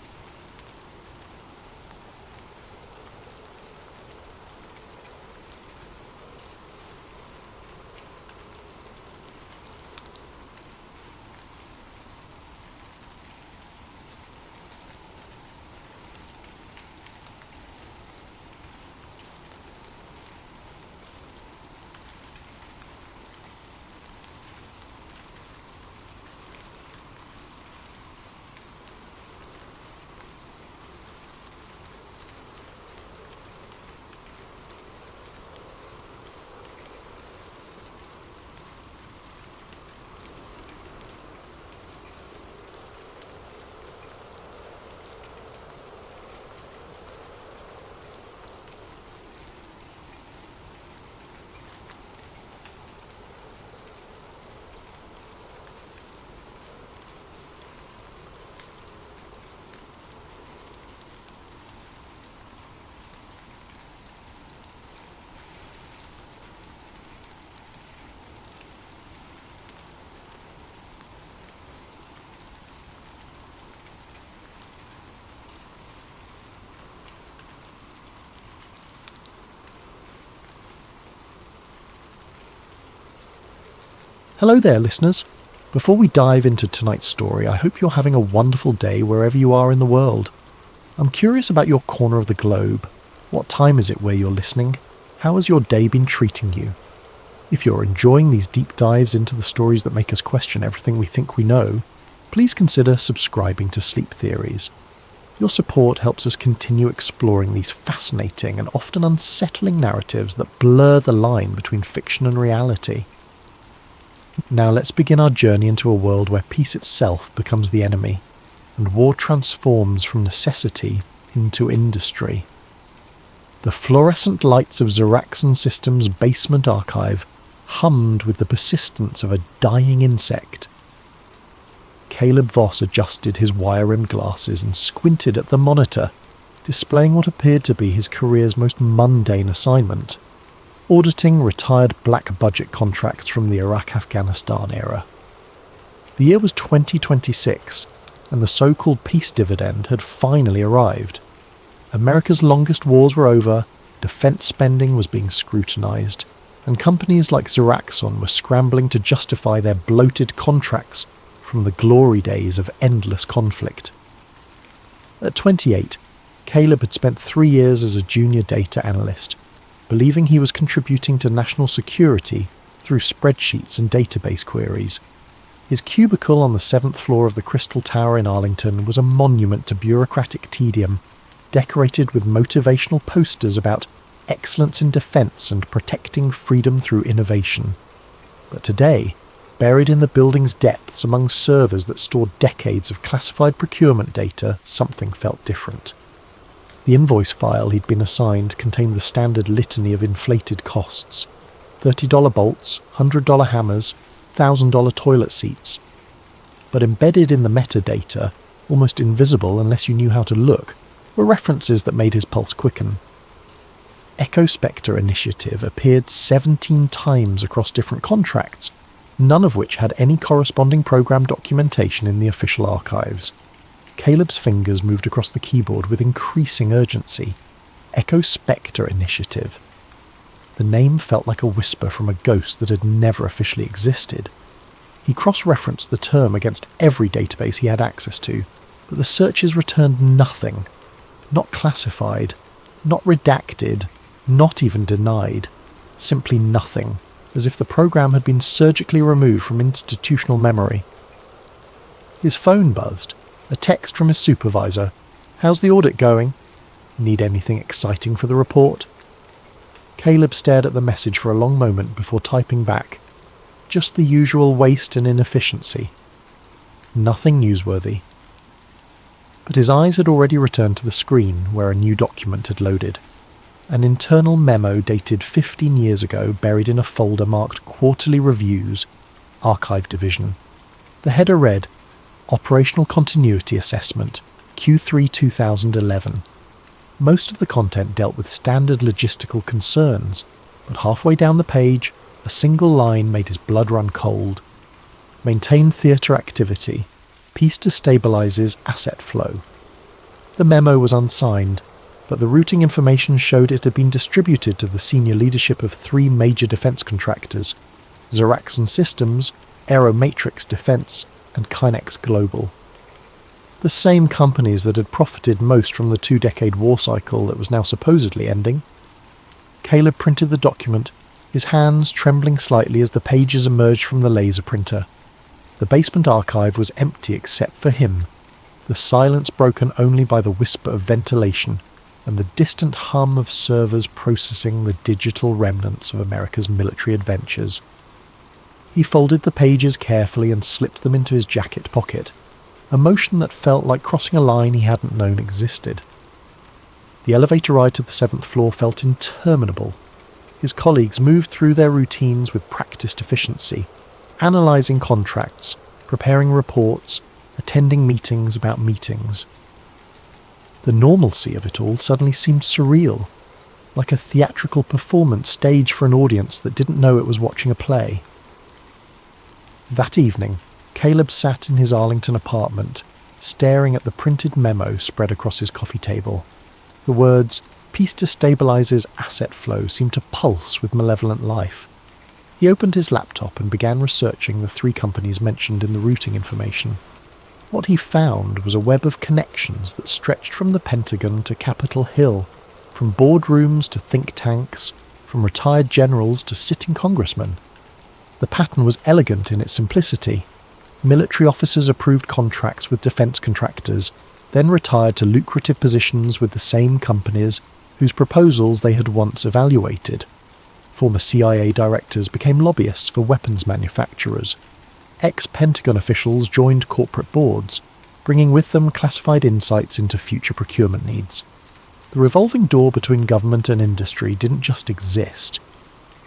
Hello there, listeners. Before we dive into tonight's story, I hope you're having a wonderful day wherever you are in the world. I'm curious about your corner of the globe. What time is it where you're listening? How has your day been treating you? If you're enjoying these deep dives into the stories that make us question everything we think we know, please consider subscribing to Sleep Theories. Your support helps us continue exploring these fascinating and often unsettling narratives that blur the line between fiction and reality. Now let's begin our journey into a world where peace itself becomes the enemy, and war transforms from necessity into industry. The fluorescent lights of Zeraxon Systems' basement archive hummed with the persistence of a dying insect. Caleb Voss adjusted his wire-rimmed glasses and squinted at the monitor, displaying what appeared to be his career's most mundane assignment, auditing retired black budget contracts from the Iraq-Afghanistan era. The year was 2026, and the so-called peace dividend had finally arrived. America's longest wars were over, defence spending was being scrutinised, and companies like Xeraxon were scrambling to justify their bloated contracts from the glory days of endless conflict. At 28, Caleb had spent 3 years as a junior data analyst, believing he was contributing to national security through spreadsheets and database queries. His cubicle on the 7th floor of the Crystal Tower in Arlington was a monument to bureaucratic tedium, decorated with motivational posters about excellence in defence and protecting freedom through innovation. But today, buried in the building's depths among servers that stored decades of classified procurement data, something felt different. The invoice file he'd been assigned contained the standard litany of inflated costs: $30 bolts, $100 hammers, $1,000 toilet seats. But embedded in the metadata, almost invisible unless you knew how to look, were references that made his pulse quicken. Echospector initiative appeared 17 times across different contracts, none of which had any corresponding program documentation in the official archives. Caleb's fingers moved across the keyboard with increasing urgency. Echospector initiative. The name felt like a whisper from a ghost that had never officially existed. He cross-referenced the term against every database he had access to, but the searches returned nothing. Not classified, not redacted, not even denied. Simply nothing, as if the program had been surgically removed from institutional memory. His phone buzzed. A text from his supervisor. "How's the audit going? Need anything exciting for the report?" Caleb stared at the message for a long moment before typing back. Just the usual waste and inefficiency. Nothing newsworthy. But his eyes had already returned to the screen where a new document had loaded. An internal memo dated 15 years ago buried in a folder marked Quarterly Reviews, Archive Division. The header read, Operational Continuity Assessment, Q3 2011. Most of the content dealt with standard logistical concerns, but halfway down the page, a single line made his blood run cold. Maintain theatre activity. Peace destabilizes asset flow. The memo was unsigned, but the routing information showed it had been distributed to the senior leadership of 3 major defence contractors: Xeraxon Systems, Aeromatrix Defence, and Kinex Global. The same companies that had profited most from the 2-decade war cycle that was now supposedly ending. Caleb printed the document, his hands trembling slightly as the pages emerged from the laser printer. The basement archive was empty except for him, the silence broken only by the whisper of ventilation and the distant hum of servers processing the digital remnants of America's military adventures. He folded the pages carefully and slipped them into his jacket pocket, a motion that felt like crossing a line he hadn't known existed. The elevator ride to the 7th floor felt interminable. His colleagues moved through their routines with practiced efficiency, analysing contracts, preparing reports, attending meetings about meetings. The normalcy of it all suddenly seemed surreal, like a theatrical performance staged for an audience that didn't know it was watching a play. That evening, Caleb sat in his Arlington apartment, staring at the printed memo spread across his coffee table. The words, "Peace destabilizes asset flow," seemed to pulse with malevolent life. He opened his laptop and began researching the 3 companies mentioned in the routing information. What he found was a web of connections that stretched from the Pentagon to Capitol Hill, from boardrooms to think tanks, from retired generals to sitting congressmen. The pattern was elegant in its simplicity. Military officers approved contracts with defence contractors, then retired to lucrative positions with the same companies whose proposals they had once evaluated. Former CIA directors became lobbyists for weapons manufacturers. Ex-Pentagon officials joined corporate boards, bringing with them classified insights into future procurement needs. The revolving door between government and industry didn't just exist.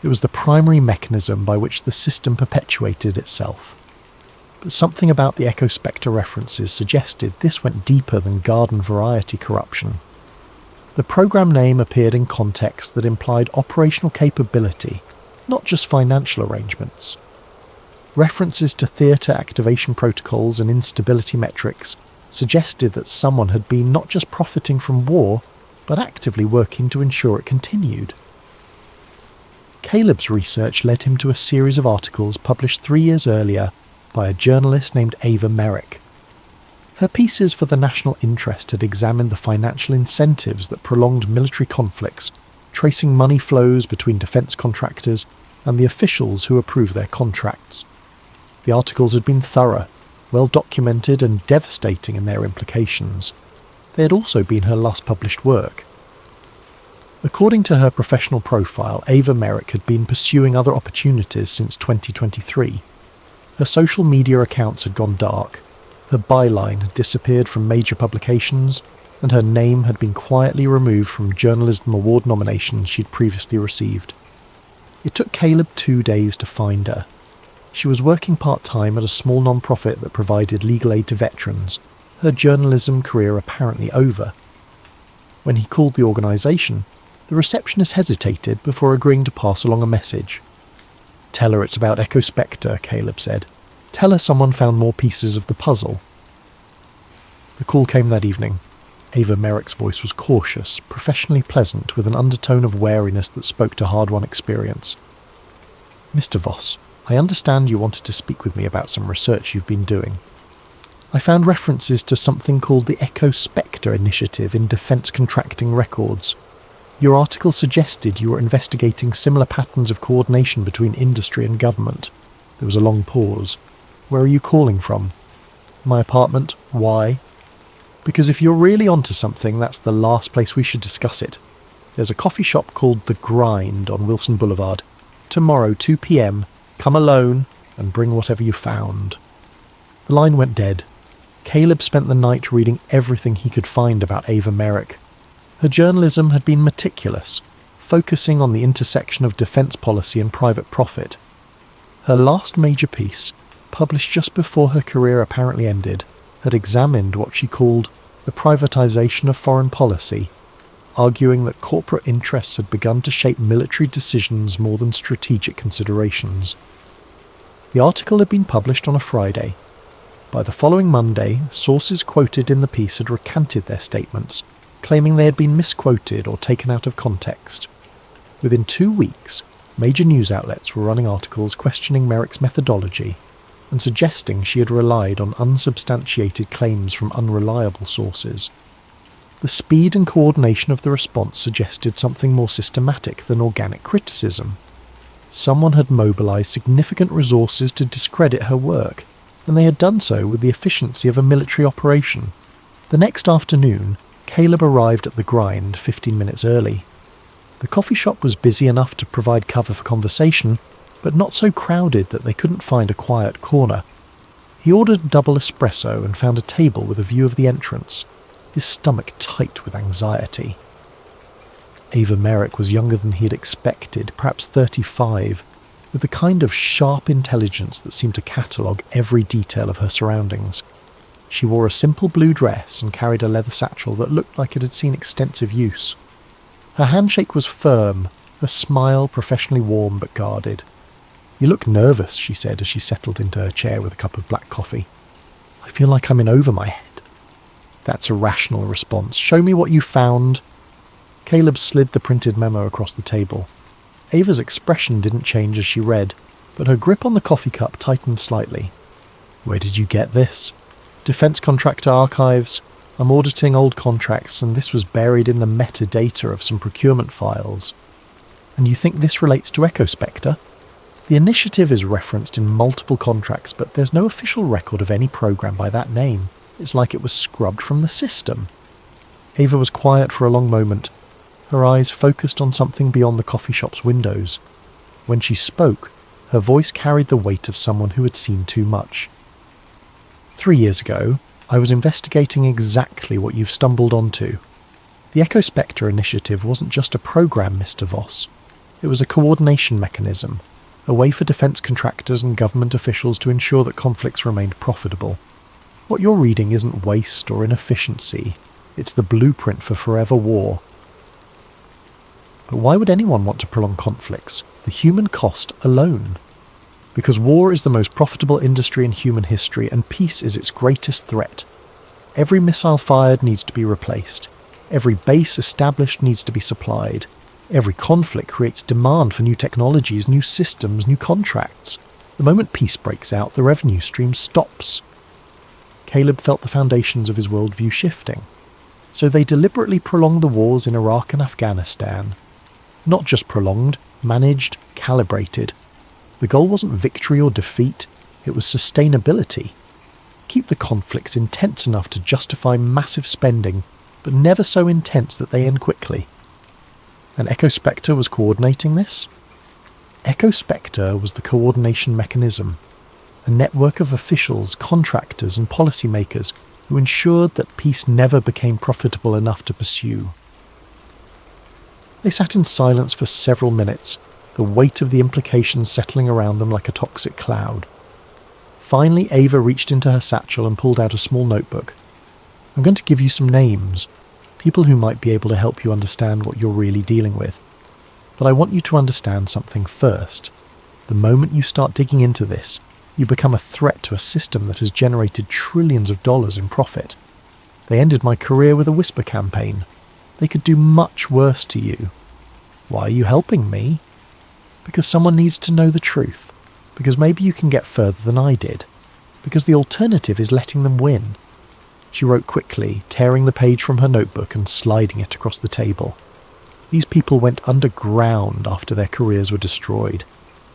It was the primary mechanism by which the system perpetuated itself. But something about the Echospector references suggested this went deeper than garden variety corruption. The program name appeared in contexts that implied operational capability, not just financial arrangements. References to theatre activation protocols and instability metrics suggested that someone had been not just profiting from war, but actively working to ensure it continued. Caleb's research led him to a series of articles published 3 years earlier by a journalist named Ava Merik. Her pieces for the national interest had examined the financial incentives that prolonged military conflicts, tracing money flows between defence contractors and the officials who approved their contracts. The articles had been thorough, well documented and devastating in their implications. They had also been her last published work. According to her professional profile, Ava Merik had been pursuing other opportunities since 2023. Her social media accounts had gone dark, her byline had disappeared from major publications, and her name had been quietly removed from journalism award nominations she'd previously received. It took Caleb 2 days to find her. She was working part-time at a small non-profit that provided legal aid to veterans, her journalism career apparently over. When he called the organisation, the receptionist hesitated before agreeing to pass along a message. "Tell her it's about Echospector," Caleb said. "Tell her someone found more pieces of the puzzle." The call came that evening. Ava Merik's voice was cautious, professionally pleasant, with an undertone of wariness that spoke to hard-won experience. "Mr. Voss, I understand you wanted to speak with me about some research you've been doing. I found references to something called the Echospector initiative in defence contracting records. Your article suggested you were investigating similar patterns of coordination between industry and government." There was a long pause. "Where are you calling from?" "My apartment." "Why?" "Because if you're really onto something, that's the last place we should discuss it. There's a coffee shop called The Grind on Wilson Boulevard. Tomorrow, 2 p.m, come alone and bring whatever you found." The line went dead. Caleb spent the night reading everything he could find about Ava Merik. Her journalism had been meticulous, focusing on the intersection of defence policy and private profit. Her last major piece, published just before her career apparently ended, had examined what she called the privatisation of foreign policy, arguing that corporate interests had begun to shape military decisions more than strategic considerations. The article had been published on a Friday. By the following Monday, sources quoted in the piece had recanted their statements, claiming they had been misquoted or taken out of context. Within 2 weeks, major news outlets were running articles questioning Merik's methodology and suggesting she had relied on unsubstantiated claims from unreliable sources. The speed and coordination of the response suggested something more systematic than organic criticism. Someone had mobilised significant resources to discredit her work, and they had done so with the efficiency of a military operation. The next afternoon, Caleb arrived at The Grind 15 minutes early. The coffee shop was busy enough to provide cover for conversation, but not so crowded that they couldn't find a quiet corner. He ordered a double espresso and found a table with a view of the entrance, his stomach tight with anxiety. Ava Merik was younger than he had expected, perhaps 35, with the kind of sharp intelligence that seemed to catalogue every detail of her surroundings. She wore a simple blue dress and carried a leather satchel that looked like it had seen extensive use. Her handshake was firm, her smile professionally warm but guarded. "You look nervous," she said as she settled into her chair with a cup of black coffee. "I feel like I'm in over my head." "That's a rational response. Show me what you found." Caleb slid the printed memo across the table. Ava's expression didn't change as she read, but her grip on the coffee cup tightened slightly. "Where did you get this?" "Defence contractor archives. I'm auditing old contracts, and this was buried in the metadata of some procurement files." "And you think this relates to Echospector?" "The initiative is referenced in multiple contracts, but there's no official record of any program by that name. It's like it was scrubbed from the system." Ava was quiet for a long moment, her eyes focused on something beyond the coffee shop's windows. When she spoke, her voice carried the weight of someone who had seen too much. 3 years ago, I was investigating exactly what you've stumbled onto. The Echospector initiative wasn't just a program, Mr. Voss. It was a coordination mechanism, a way for defence contractors and government officials to ensure that conflicts remained profitable. What you're reading isn't waste or inefficiency, it's the blueprint for forever war. But why would anyone want to prolong conflicts? The human cost alone. Because war is the most profitable industry in human history and peace is its greatest threat. Every missile fired needs to be replaced. Every base established needs to be supplied. Every conflict creates demand for new technologies, new systems, new contracts. The moment peace breaks out, the revenue stream stops. Caleb felt the foundations of his worldview shifting. So they deliberately prolonged the wars in Iraq and Afghanistan. Not just prolonged, managed, calibrated. The goal wasn't victory or defeat, it was sustainability. Keep the conflicts intense enough to justify massive spending, but never so intense that they end quickly. And Echospector was coordinating this? Echospector was the coordination mechanism, a network of officials, contractors and policymakers who ensured that peace never became profitable enough to pursue. They sat in silence for several minutes, the weight of the implications settling around them like a toxic cloud. Finally, Ava reached into her satchel and pulled out a small notebook. I'm going to give you some names, people who might be able to help you understand what you're really dealing with. But I want you to understand something first. The moment you start digging into this, you become a threat to a system that has generated trillions of dollars in profit. They ended my career with a whisper campaign. They could do much worse to you. Why are you helping me? Because someone needs to know the truth. Because maybe you can get further than I did. Because the alternative is letting them win. She wrote quickly, tearing the page from her notebook and sliding it across the table. These people went underground after their careers were destroyed.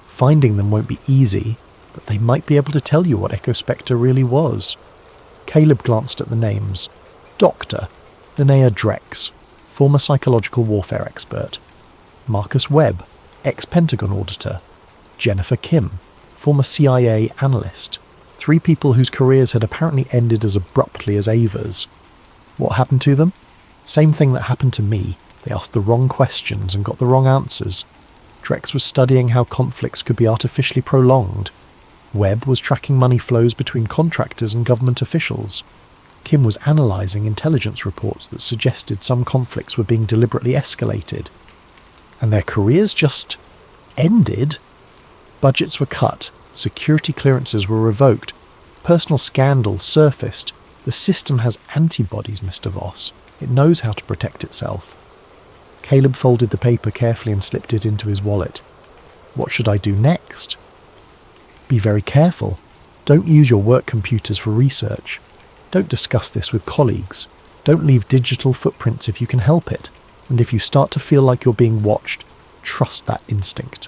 Finding them won't be easy, but they might be able to tell you what Echospector really was. Caleb glanced at the names. Dr. Linnea Drex, former psychological warfare expert. Marcus Webb, ex-Pentagon auditor. Jennifer Kim, former CIA analyst. 3 people whose careers had apparently ended as abruptly as Ava's. What happened to them? Same thing that happened to me. They asked the wrong questions and got the wrong answers. Drex was studying how conflicts could be artificially prolonged. Webb was tracking money flows between contractors and government officials. Kim was analysing intelligence reports that suggested some conflicts were being deliberately escalated. And their careers just ended? Budgets were cut, security clearances were revoked, personal scandals surfaced. The system has antibodies, Mr. Voss. It knows how to protect itself. Caleb folded the paper carefully and slipped it into his wallet. What should I do next? Be very careful. Don't use your work computers for research. Don't discuss this with colleagues. Don't leave digital footprints if you can help it. And if you start to feel like you're being watched, trust that instinct.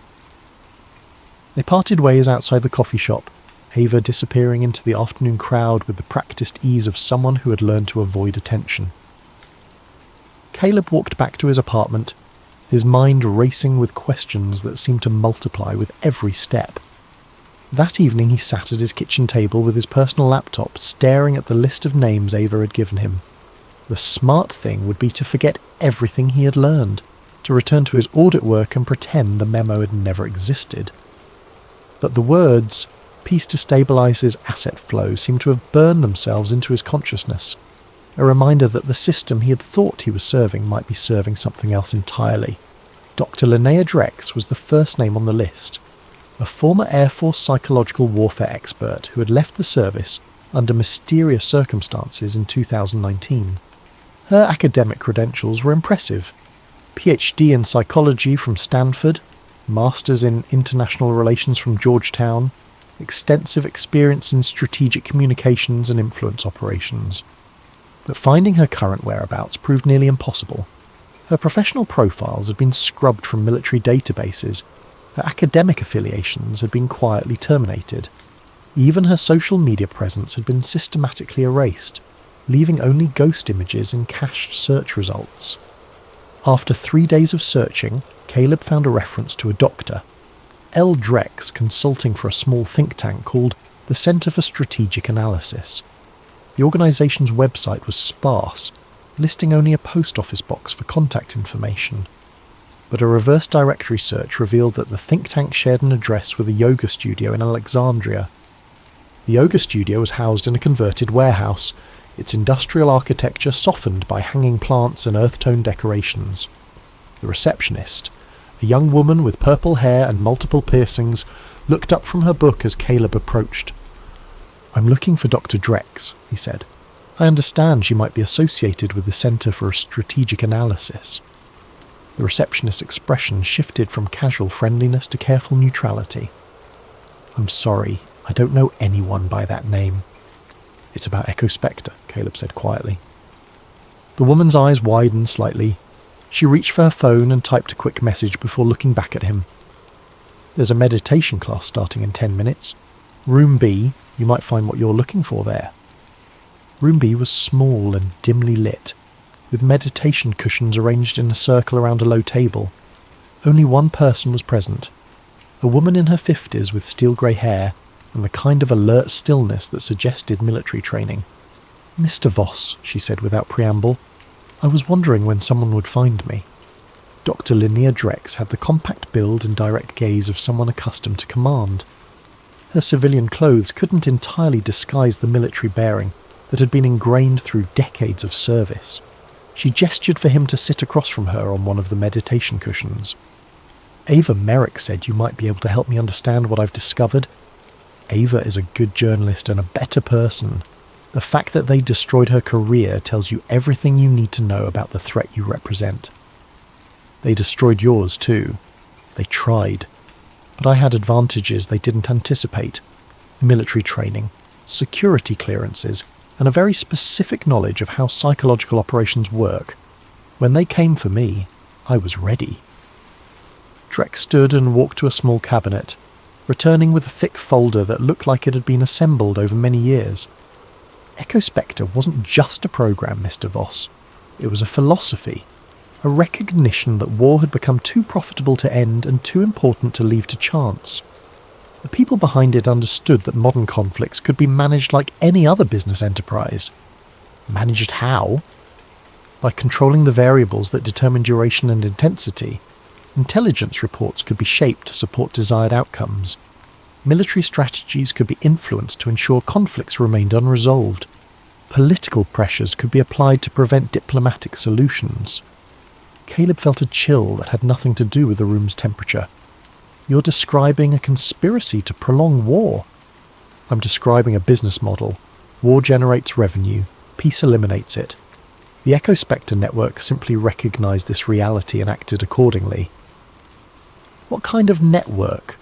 They parted ways outside the coffee shop, Ava disappearing into the afternoon crowd with the practiced ease of someone who had learned to avoid attention. Caleb walked back to his apartment, his mind racing with questions that seemed to multiply with every step. That evening he sat at his kitchen table with his personal laptop, staring at the list of names Ava had given him. The smart thing would be to forget everything he had learned, to return to his audit work and pretend the memo had never existed. But the words, peace destabilizes asset flow, seemed to have burned themselves into his consciousness, a reminder that the system he had thought he was serving might be serving something else entirely. Dr. Linnea Drex was the first name on the list, a former Air Force psychological warfare expert who had left the service under mysterious circumstances in 2019. Her academic credentials were impressive. PhD in psychology from Stanford, Masters in International Relations from Georgetown, extensive experience in strategic communications and influence operations. But finding her current whereabouts proved nearly impossible. Her professional profiles had been scrubbed from military databases. Her academic affiliations had been quietly terminated. Even her social media presence had been systematically erased, leaving only ghost images in cached search results. After 3 days of searching, Caleb found a reference to a doctor, L. Drex, consulting for a small think tank called the Center for Strategic Analysis. The organisation's website was sparse, listing only a post office box for contact information. but a reverse directory search revealed that the think tank shared an address with a yoga studio in Alexandria. The yoga studio was housed in a converted warehouse, its industrial architecture softened by hanging plants and earth-tone decorations. The receptionist, a young woman with purple hair and multiple piercings, looked up from her book as Caleb approached. "I'm looking for Dr. Drex," he said. "I understand she might be associated with the Centre for Strategic Analysis." The receptionist's expression shifted from casual friendliness to careful neutrality. "I'm sorry, I don't know anyone by that name." "It's about Echospector," Caleb said quietly. The woman's eyes widened slightly. She reached for her phone and typed a quick message before looking back at him. "There's a meditation class starting in 10 minutes. Room B, you might find what you're looking for there." Room B was small and dimly lit, with meditation cushions arranged in a circle around a low table. Only one person was present, a woman in her 50s with steel-grey hair and the kind of alert stillness that suggested military training. "Mr. Voss," she said without preamble, "I was wondering when someone would find me." Dr. Linnea Drex had the compact build and direct gaze of someone accustomed to command. Her civilian clothes couldn't entirely disguise the military bearing that had been ingrained through decades of service. She gestured for him to sit across from her on one of the meditation cushions. "Ava Merik said you might be able to help me understand what I've discovered. Ava is a good journalist and a better person. The fact that they destroyed her career tells you everything you need to know about the threat you represent. They destroyed yours too. They tried. But I had advantages they didn't anticipate. Military training, security clearances, and a very specific knowledge of how psychological operations work. When they came for me, I was ready." Drex stood and walked to a small cabinet, returning with a thick folder that looked like it had been assembled over many years. Echospector wasn't just a program, Mr. Voss. It was a philosophy, a recognition that war had become too profitable to end and too important to leave to chance. The people behind it understood that modern conflicts could be managed like any other business enterprise. Managed how? By controlling the variables that determine duration and intensity. Intelligence reports could be shaped to support desired outcomes. Military strategies could be influenced to ensure conflicts remained unresolved. Political pressures could be applied to prevent diplomatic solutions. Caleb felt a chill that had nothing to do with the room's temperature. "You're describing a conspiracy to prolong war." "I'm describing a business model. War generates revenue. Peace eliminates it. The Echospector network simply recognized this reality and acted accordingly." "What kind of network?"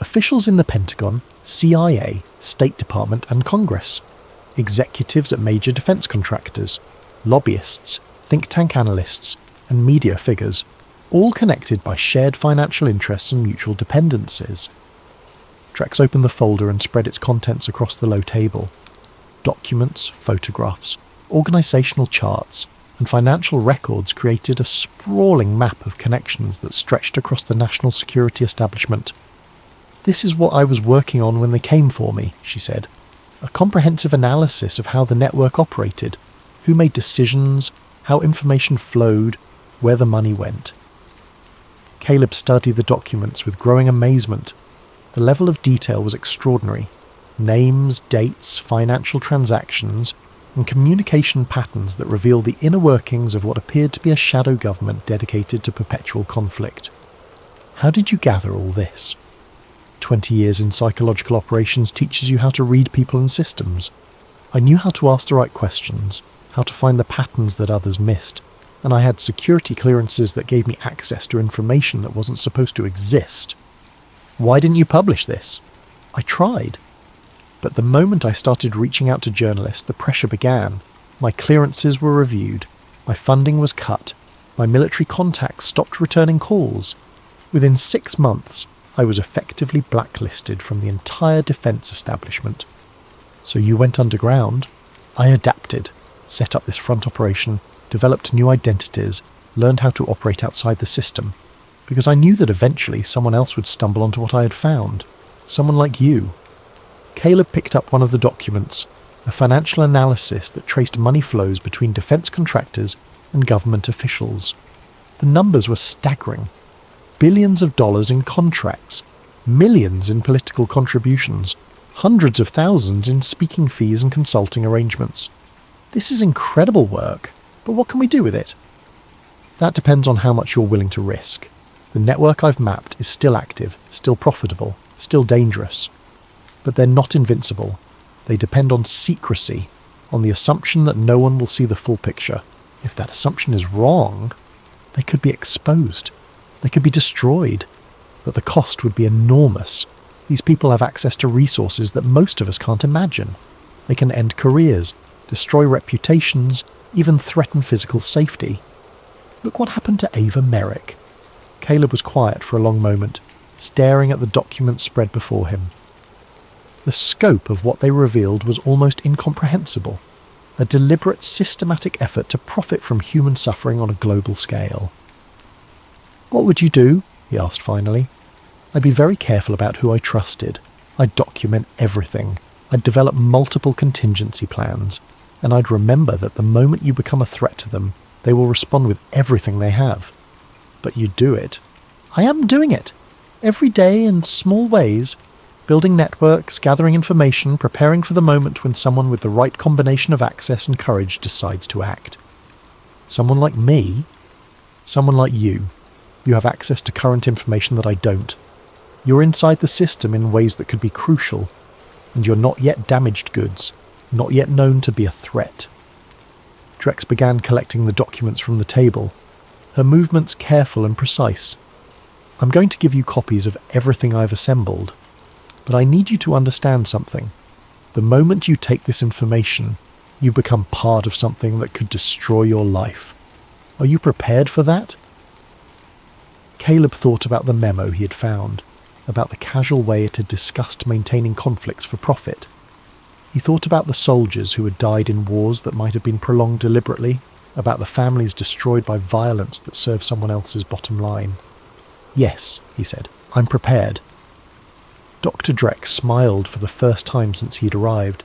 "Officials in the Pentagon, CIA, State Department and Congress. Executives at major defense contractors. Lobbyists, think tank analysts, and media figures, all connected by shared financial interests and mutual dependencies." Drex opened the folder and spread its contents across the low table. Documents, photographs, organisational charts, and financial records created a sprawling map of connections that stretched across the national security establishment. "This is what I was working on when they came for me," she said. "A comprehensive analysis of how the network operated, who made decisions, how information flowed, where the money went." Caleb studied the documents with growing amazement. The level of detail was extraordinary. Names, dates, financial transactions, and communication patterns that revealed the inner workings of what appeared to be a shadow government dedicated to perpetual conflict. "How did you gather all this?" 20 years in psychological operations teaches you how to read people and systems. I knew how to ask the right questions, how to find the patterns that others missed, and I had security clearances that gave me access to information that wasn't supposed to exist. "Why didn't you publish this?" "I tried. But the moment I started reaching out to journalists, the pressure began. My clearances were reviewed. My funding was cut. My military contacts stopped returning calls. Within 6 months, I was effectively blacklisted from the entire defense establishment." "So you went underground?" "I adapted, set up this front operation, developed new identities, learned how to operate outside the system, because I knew that eventually someone else would stumble onto what I had found. Someone like you." Caleb picked up one of the documents, a financial analysis that traced money flows between defense contractors and government officials. The numbers were staggering. Billions of dollars in contracts, millions in political contributions, hundreds of thousands in speaking fees and consulting arrangements. This is incredible work, but what can we do with it? That depends on how much you're willing to risk. The network I've mapped is still active, still profitable, still dangerous. But they're not invincible. They depend on secrecy, on the assumption that no one will see the full picture. If that assumption is wrong, they could be exposed. They could be destroyed. But the cost would be enormous. These people have access to resources that most of us can't imagine. They can end careers, destroy reputations, even threaten physical safety. Look what happened to Ava Merik. Caleb was quiet for a long moment, staring at the documents spread before him. The scope of what they revealed was almost incomprehensible. A deliberate, systematic effort to profit from human suffering on a global scale. "What would you do?" he asked finally. "I'd be very careful about who I trusted. I'd document everything. I'd develop multiple contingency plans. And I'd remember that the moment you become a threat to them, they will respond with everything they have. But you do it." "I am doing it. Every day in small ways. Building networks, gathering information, preparing for the moment when someone with the right combination of access and courage decides to act. Someone like me, someone like you. You have access to current information that I don't. You're inside the system in ways that could be crucial, and you're not yet damaged goods, not yet known to be a threat." Drex began collecting the documents from the table, her movements careful and precise. "I'm going to give you copies of everything I've assembled. But I need you to understand something. The moment you take this information, you become part of something that could destroy your life. Are you prepared for that?" Caleb thought about the memo he had found, about the casual way it had discussed maintaining conflicts for profit. He thought about the soldiers who had died in wars that might have been prolonged deliberately, about the families destroyed by violence that served someone else's bottom line. "Yes," he said, "I'm prepared." Dr. Drex smiled for the first time since he'd arrived.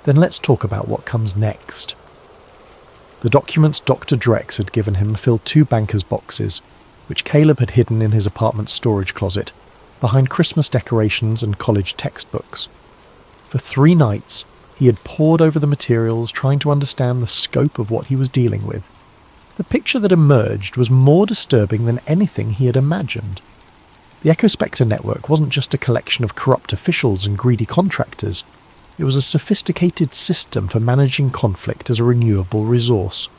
"Then let's talk about what comes next." The documents Dr. Drex had given him filled 2 banker's boxes, which Caleb had hidden in his apartment's storage closet, behind Christmas decorations and college textbooks. For 3 nights, he had pored over the materials, trying to understand the scope of what he was dealing with. The picture that emerged was more disturbing than anything he had imagined. The Echospector network wasn't just a collection of corrupt officials and greedy contractors. It was a sophisticated system for managing conflict as a renewable resource.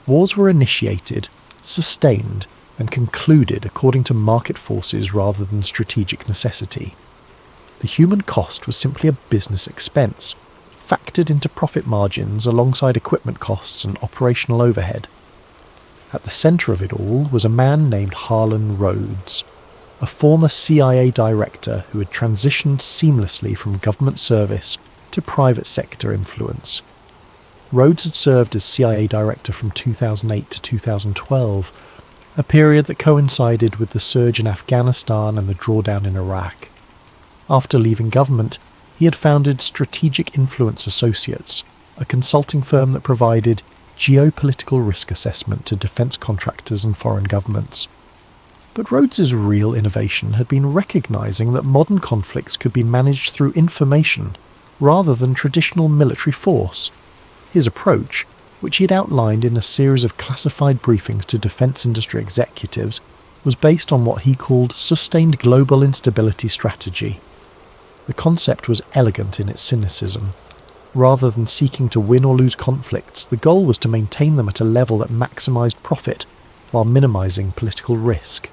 Wars were initiated, sustained, and concluded according to market forces rather than strategic necessity. The human cost was simply a business expense, factored into profit margins alongside equipment costs and operational overhead. At the centre of it all was a man named Harlon Roads, a former CIA director who had transitioned seamlessly from government service to private sector influence. Roads had served as CIA director from 2008 to 2012, a period that coincided with the surge in Afghanistan and the drawdown in Iraq. After leaving government, he had founded Strategic Influence Associates, a consulting firm that provided geopolitical risk assessment to defence contractors and foreign governments. But Rhodes's real innovation had been recognising that modern conflicts could be managed through information rather than traditional military force. His approach, which he had outlined in a series of classified briefings to defence industry executives, was based on what he called sustained global instability strategy. The concept was elegant in its cynicism. Rather than seeking to win or lose conflicts, the goal was to maintain them at a level that maximised profit while minimising political risk.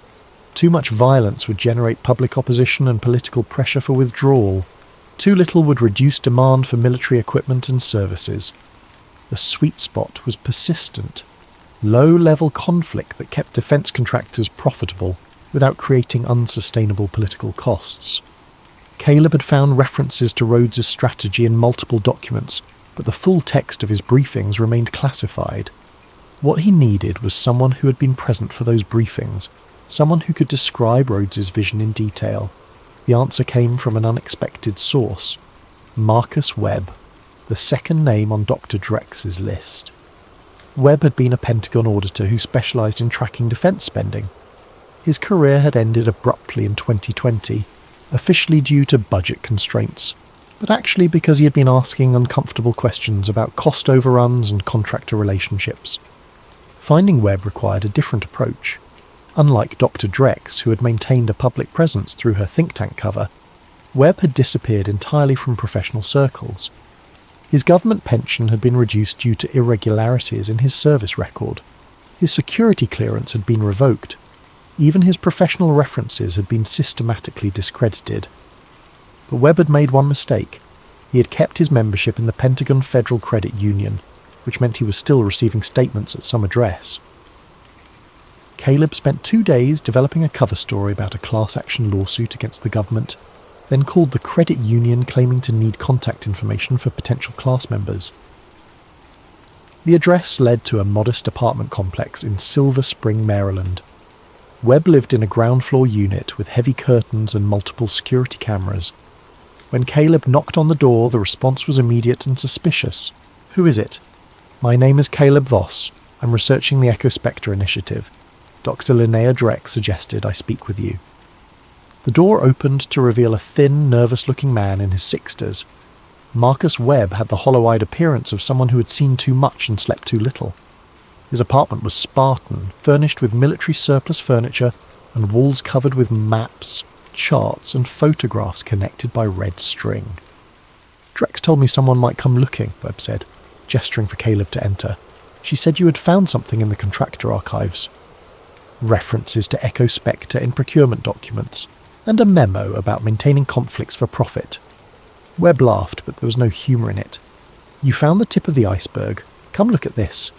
Too much violence would generate public opposition and political pressure for withdrawal. Too little would reduce demand for military equipment and services. The sweet spot was persistent, low-level conflict that kept defence contractors profitable without creating unsustainable political costs. Caleb had found references to Rhodes's strategy in multiple documents, but the full text of his briefings remained classified. What he needed was someone who had been present for those briefings, someone who could describe Rhodes's vision in detail. The answer came from an unexpected source: Marcus Webb, the second name on Dr. Drex's list. Webb had been a Pentagon auditor who specialised in tracking defence spending. His career had ended abruptly in 2020, officially due to budget constraints, but actually because he had been asking uncomfortable questions about cost overruns and contractor relationships. Finding Webb required a different approach. Unlike Dr. Drex, who had maintained a public presence through her think tank cover, Webb had disappeared entirely from professional circles. His government pension had been reduced due to irregularities in his service record. His security clearance had been revoked. Even his professional references had been systematically discredited. But Webb had made one mistake. He had kept his membership in the Pentagon Federal Credit Union, which meant he was still receiving statements at some address. Caleb spent 2 days developing a cover story about a class action lawsuit against the government, then called the credit union claiming to need contact information for potential class members. The address led to a modest apartment complex in Silver Spring, Maryland. Webb lived in a ground floor unit with heavy curtains and multiple security cameras. When Caleb knocked on the door, the response was immediate and suspicious. "Who is it?" "My name is Caleb Voss. I'm researching the Echospector initiative. Dr. Linnea Drex suggested I speak with you." The door opened to reveal a thin, nervous-looking man in his 60s. Marcus Webb had the hollow-eyed appearance of someone who had seen too much and slept too little. His apartment was Spartan, furnished with military surplus furniture and walls covered with maps, charts and photographs connected by red string. "Drex told me someone might come looking," Webb said, gesturing for Caleb to enter. "She said you had found something in the contractor archives." References to Echospector in procurement documents, and a memo about maintaining conflicts for profit. Webb laughed, but there was no humour in it. "You found the tip of the iceberg. Come look at this."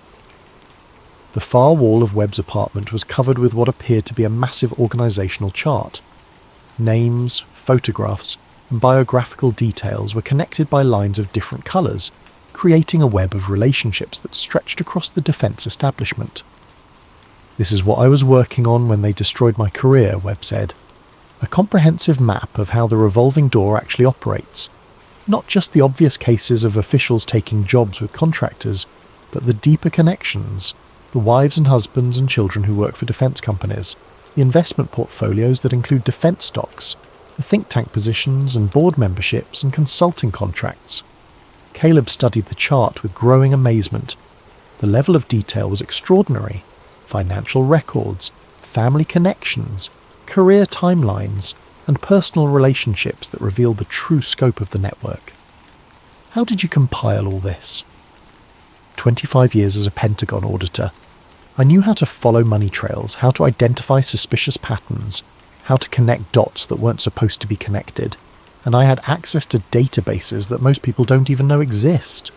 The far wall of Webb's apartment was covered with what appeared to be a massive organisational chart. Names, photographs, and biographical details were connected by lines of different colours, creating a web of relationships that stretched across the defence establishment. "This is what I was working on when they destroyed my career," Webb said. "A comprehensive map of how the revolving door actually operates. Not just the obvious cases of officials taking jobs with contractors, but the deeper connections, the wives and husbands and children who work for defence companies, the investment portfolios that include defence stocks, the think tank positions and board memberships and consulting contracts." Caleb studied the chart with growing amazement. The level of detail was extraordinary. Financial records, family connections, career timelines, and personal relationships that revealed the true scope of the network. "How did you compile all this?" 25 years as a Pentagon auditor. I knew how to follow money trails, how to identify suspicious patterns, how to connect dots that weren't supposed to be connected, and I had access to databases that most people don't even know exist.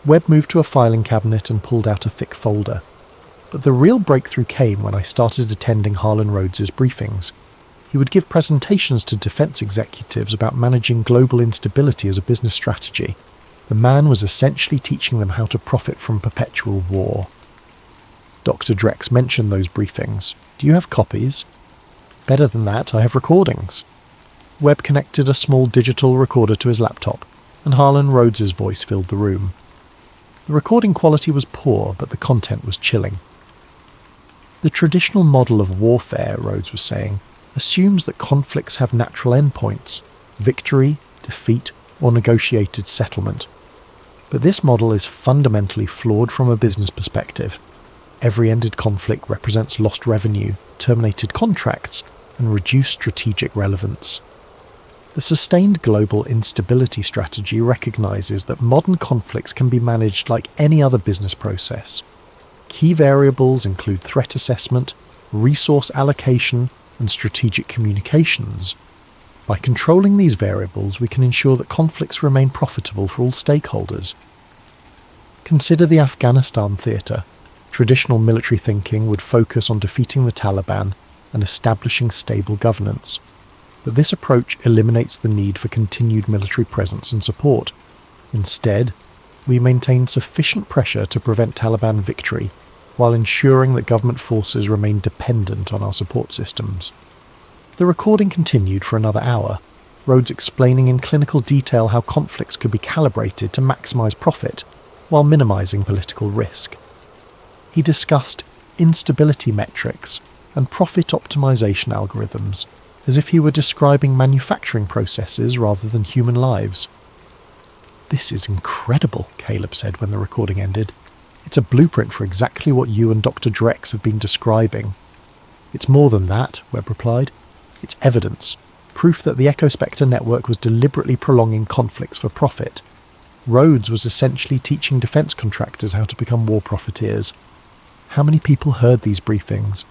Webb moved to a filing cabinet and pulled out a thick folder. But the real breakthrough came when I started attending Harlon Roads' briefings. He would give presentations to defence executives about managing global instability as a business strategy. The man was essentially teaching them how to profit from perpetual war. Dr. Drex mentioned those briefings. "Do you have copies?" "Better than that, I have recordings." Webb connected a small digital recorder to his laptop, and Harlon Roads' voice filled the room. The recording quality was poor, but the content was chilling. "The traditional model of warfare," Rhodes was saying, "assumes that conflicts have natural endpoints, victory, defeat, or negotiated settlement. But this model is fundamentally flawed from a business perspective. Every ended conflict represents lost revenue, terminated contracts, and reduced strategic relevance. The sustained global instability strategy recognizes that modern conflicts can be managed like any other business process. Key variables include threat assessment, resource allocation, and strategic communications. By controlling these variables, we can ensure that conflicts remain profitable for all stakeholders. Consider the Afghanistan theatre. Traditional military thinking would focus on defeating the Taliban and establishing stable governance. But this approach eliminates the need for continued military presence and support. Instead, we maintain sufficient pressure to prevent Taliban victory, while ensuring that government forces remain dependent on our support systems. The recording continued for another hour, Rhodes explaining in clinical detail how conflicts could be calibrated to maximise profit, while minimising political risk. He discussed instability metrics and profit optimization algorithms, as if he were describing manufacturing processes rather than human lives. "This is incredible," Caleb said when the recording ended. "It's a blueprint for exactly what you and Dr. Drex have been describing." "It's more than that," Webb replied. "It's evidence. Proof that the Echospector network was deliberately prolonging conflicts for profit. Roads was essentially teaching defence contractors how to become war profiteers." How many people heard these briefings?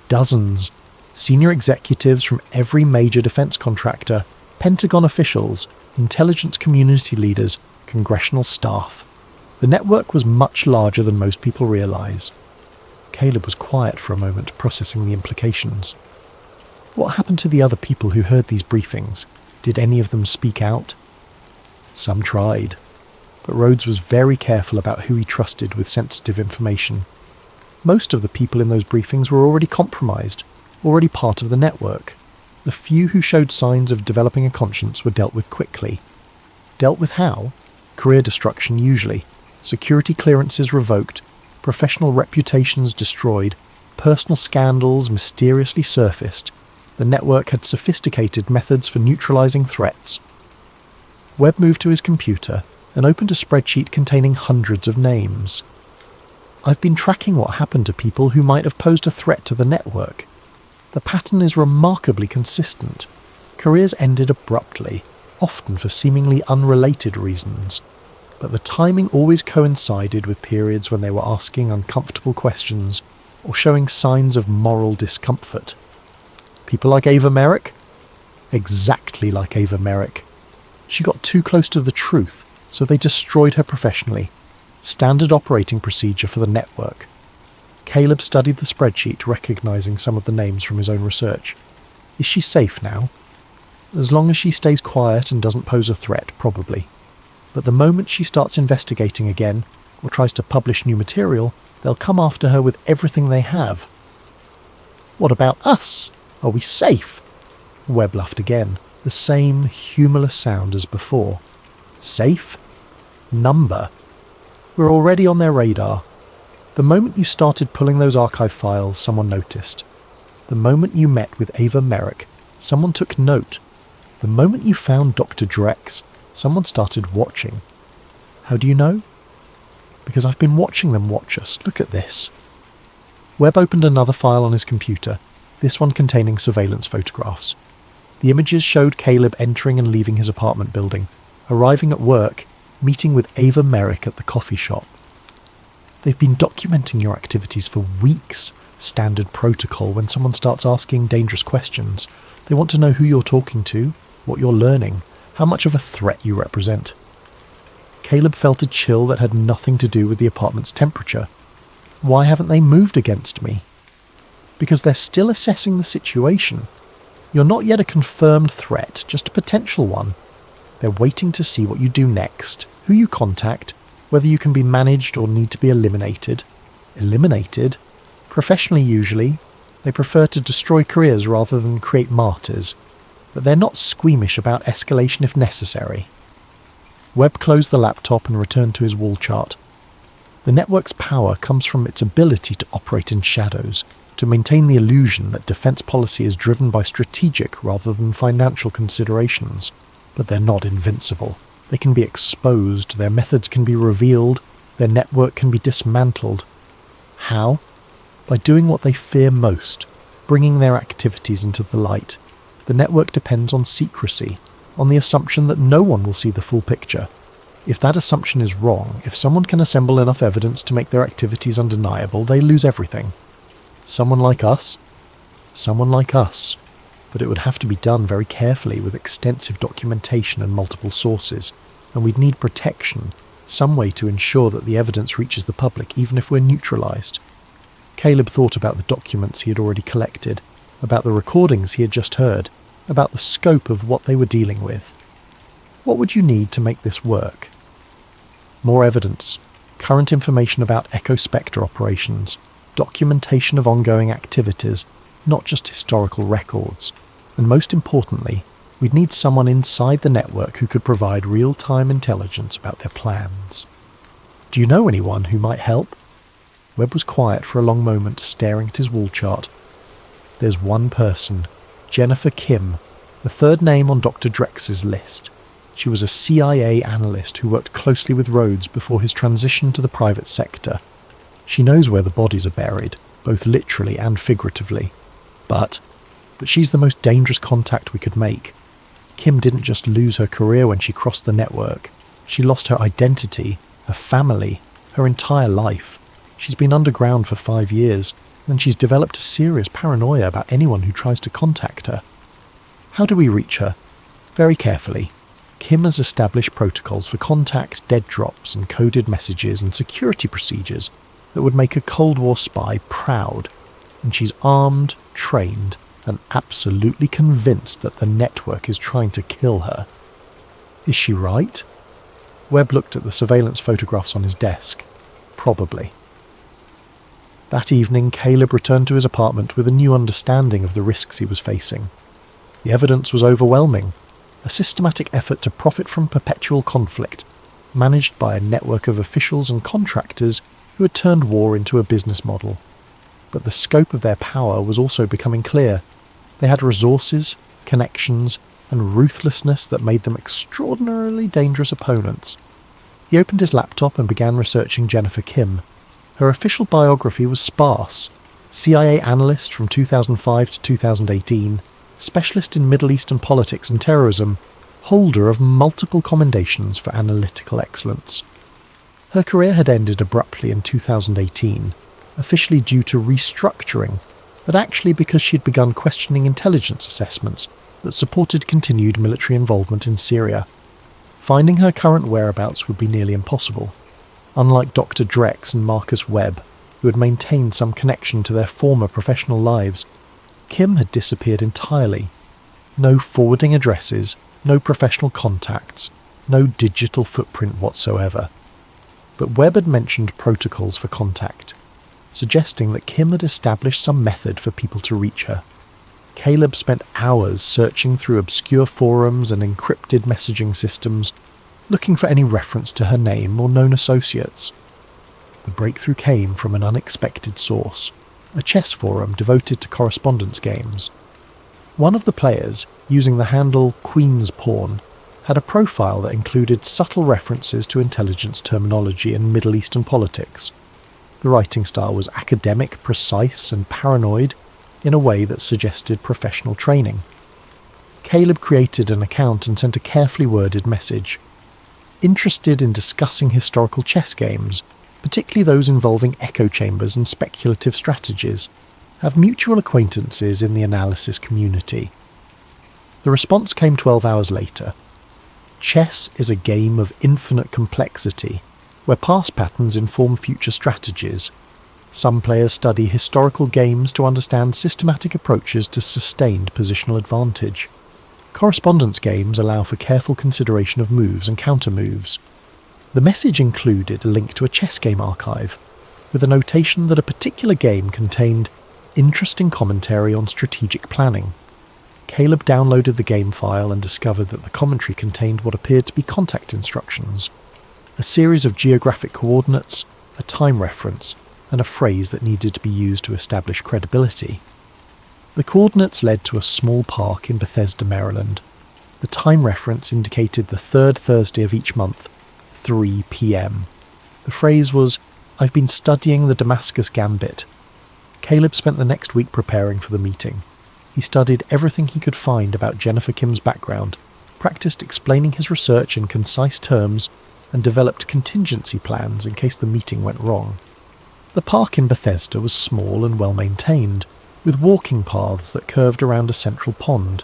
Dozens. Senior executives from every major defence contractor, Pentagon officials, intelligence community leaders, congressional staff. The network was much larger than most people realise. Caleb was quiet for a moment, processing the implications. What happened to the other people who heard these briefings? Did any of them speak out? Some tried, but Rhodes was very careful about who he trusted with sensitive information. Most of the people in those briefings were already compromised, already part of the network. The few who showed signs of developing a conscience were dealt with quickly. Dealt with how? Career destruction usually, security clearances revoked, professional reputations destroyed, personal scandals mysteriously surfaced. The network had sophisticated methods for neutralizing threats. Webb moved to his computer and opened a spreadsheet containing hundreds of names. "I've been tracking what happened to people who might have posed a threat to the network. The pattern is remarkably consistent. Careers ended abruptly, often for seemingly unrelated reasons, but the timing always coincided with periods when they were asking uncomfortable questions or showing signs of moral discomfort. People like Ava Merik? Exactly like Ava Merik. She got too close to the truth, so they destroyed her professionally. Standard operating procedure for the network." Caleb studied the spreadsheet, recognising some of the names from his own research. "Is she safe now?" "As long as she stays quiet and doesn't pose a threat, probably. But the moment she starts investigating again, or tries to publish new material, they'll come after her with everything they have." "What about us? Are we safe?" Webb laughed again, the same humourless sound as before. "Safe? Number. We're already on their radar. The moment you started pulling those archive files, someone noticed. The moment you met with Ava Merik, someone took note. The moment you found Dr. Drex, someone started watching. How do you know? Because I've been watching them watch us. Look at this." Webb opened another file on his computer, this one containing surveillance photographs. The images showed Caleb entering and leaving his apartment building, arriving at work, meeting with Ava Merik at the coffee shop. "They've been documenting your activities for weeks. Standard protocol when someone starts asking dangerous questions. They want to know who you're talking to, what you're learning, how much of a threat you represent." Caleb felt a chill that had nothing to do with the apartment's temperature. "Why haven't they moved against me?" "Because they're still assessing the situation. You're not yet a confirmed threat, just a potential one. They're waiting to see what you do next, who you contact, whether you can be managed or need to be eliminated." Eliminated? Professionally usually. They prefer to destroy careers rather than create martyrs. But they're not squeamish about escalation if necessary. Webb closed the laptop and returned to his wall chart. The network's power comes from its ability to operate in shadows, to maintain the illusion that defense policy is driven by strategic rather than financial considerations. But they're not invincible. They can be exposed, their methods can be revealed, their network can be dismantled. How? By doing what they fear most, bringing their activities into the light. The network depends on secrecy, on the assumption that no one will see the full picture. If that assumption is wrong, if someone can assemble enough evidence to make their activities undeniable, they lose everything. Someone like us? Someone like us. But it would have to be done very carefully with extensive documentation and multiple sources, and we'd need protection, some way to ensure that the evidence reaches the public even if we're neutralised. Caleb thought about the documents he had already collected, about the recordings he had just heard, about the scope of what they were dealing with. What would you need to make this work? More evidence, current information about Echospector operations, documentation of ongoing activities, not just historical records. And most importantly, we'd need someone inside the network who could provide real-time intelligence about their plans. Do you know anyone who might help? Webb was quiet for a long moment, staring at his wall chart. There's one person, Jennifer Kim, the third name on Dr. Drex's list. She was a CIA analyst who worked closely with Rhodes before his transition to the private sector. She knows where the bodies are buried, both literally and figuratively. But she's the most dangerous contact we could make. Kim didn't just lose her career when she crossed the network. She lost her identity, her family, her entire life. She's been underground for 5 years, and she's developed a serious paranoia about anyone who tries to contact her. How do we reach her? Very carefully. Kim has established protocols for contact, dead drops, and coded messages and security procedures that would make a Cold War spy proud. And she's armed, trained, and absolutely convinced that the network is trying to kill her. Is she right? Webb looked at the surveillance photographs on his desk. Probably. That evening, Caleb returned to his apartment with a new understanding of the risks he was facing. The evidence was overwhelming. A systematic effort to profit from perpetual conflict, managed by a network of officials and contractors who had turned war into a business model. But the scope of their power was also becoming clear. They had resources, connections, and ruthlessness that made them extraordinarily dangerous opponents. He opened his laptop and began researching Jennifer Kim. Her official biography was sparse. CIA analyst from 2005 to 2018, specialist in Middle Eastern politics and terrorism, holder of multiple commendations for analytical excellence. Her career had ended abruptly in 2018, officially due to restructuring, but actually because she'd begun questioning intelligence assessments that supported continued military involvement in Syria. Finding her current whereabouts would be nearly impossible. Unlike Dr. Drex and Marcus Webb, who had maintained some connection to their former professional lives, Kim had disappeared entirely. No forwarding addresses, no professional contacts, no digital footprint whatsoever. But Webb had mentioned protocols for contact, suggesting that Kim had established some method for people to reach her. Caleb spent hours searching through obscure forums and encrypted messaging systems, looking for any reference to her name or known associates. The breakthrough came from an unexpected source, a chess forum devoted to correspondence games. One of the players, using the handle Queen's Pawn, had a profile that included subtle references to intelligence terminology and Middle Eastern politics. The writing style was academic, precise, and paranoid in a way that suggested professional training. Caleb created an account and sent a carefully worded message. Interested in discussing historical chess games, particularly those involving echo chambers and speculative strategies. Have mutual acquaintances in the analysis community. The response came 12 hours later. Chess is a game of infinite complexity, where past patterns inform future strategies. Some players study historical games to understand systematic approaches to sustained positional advantage. Correspondence games allow for careful consideration of moves and counter-moves. The message included a link to a chess game archive, with a notation that a particular game contained interesting commentary on strategic planning. Caleb downloaded the game file and discovered that the commentary contained what appeared to be contact instructions, a series of geographic coordinates, a time reference, and a phrase that needed to be used to establish credibility. The coordinates led to a small park in Bethesda, Maryland. The time reference indicated the third Thursday of each month, 3 p.m. The phrase was, "I've been studying the Damascus Gambit." Caleb spent the next week preparing for the meeting. He studied everything he could find about Jennifer Kim's background, practiced explaining his research in concise terms, and developed contingency plans in case the meeting went wrong. The park in Bethesda was small and well maintained, with walking paths that curved around a central pond.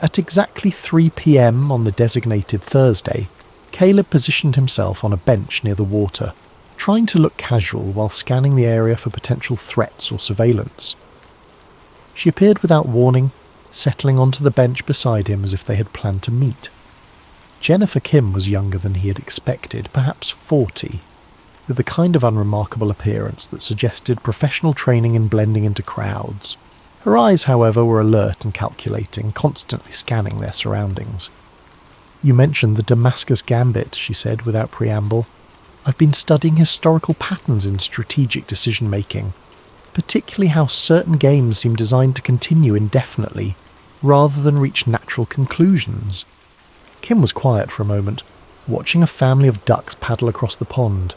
At exactly 3 p.m. on the designated Thursday, Caleb positioned himself on a bench near the water, trying to look casual while scanning the area for potential threats or surveillance. She appeared without warning, settling onto the bench beside him as if they had planned to meet. Jennifer Kim was younger than he had expected, perhaps 40, with the kind of unremarkable appearance that suggested professional training in blending into crowds. Her eyes, however, were alert and calculating, constantly scanning their surroundings. "You mentioned the Damascus Gambit," she said without preamble. I've been studying historical patterns in strategic decision-making, particularly how certain games seem designed to continue indefinitely, rather than reach natural conclusions. Kim was quiet for a moment, watching a family of ducks paddle across the pond.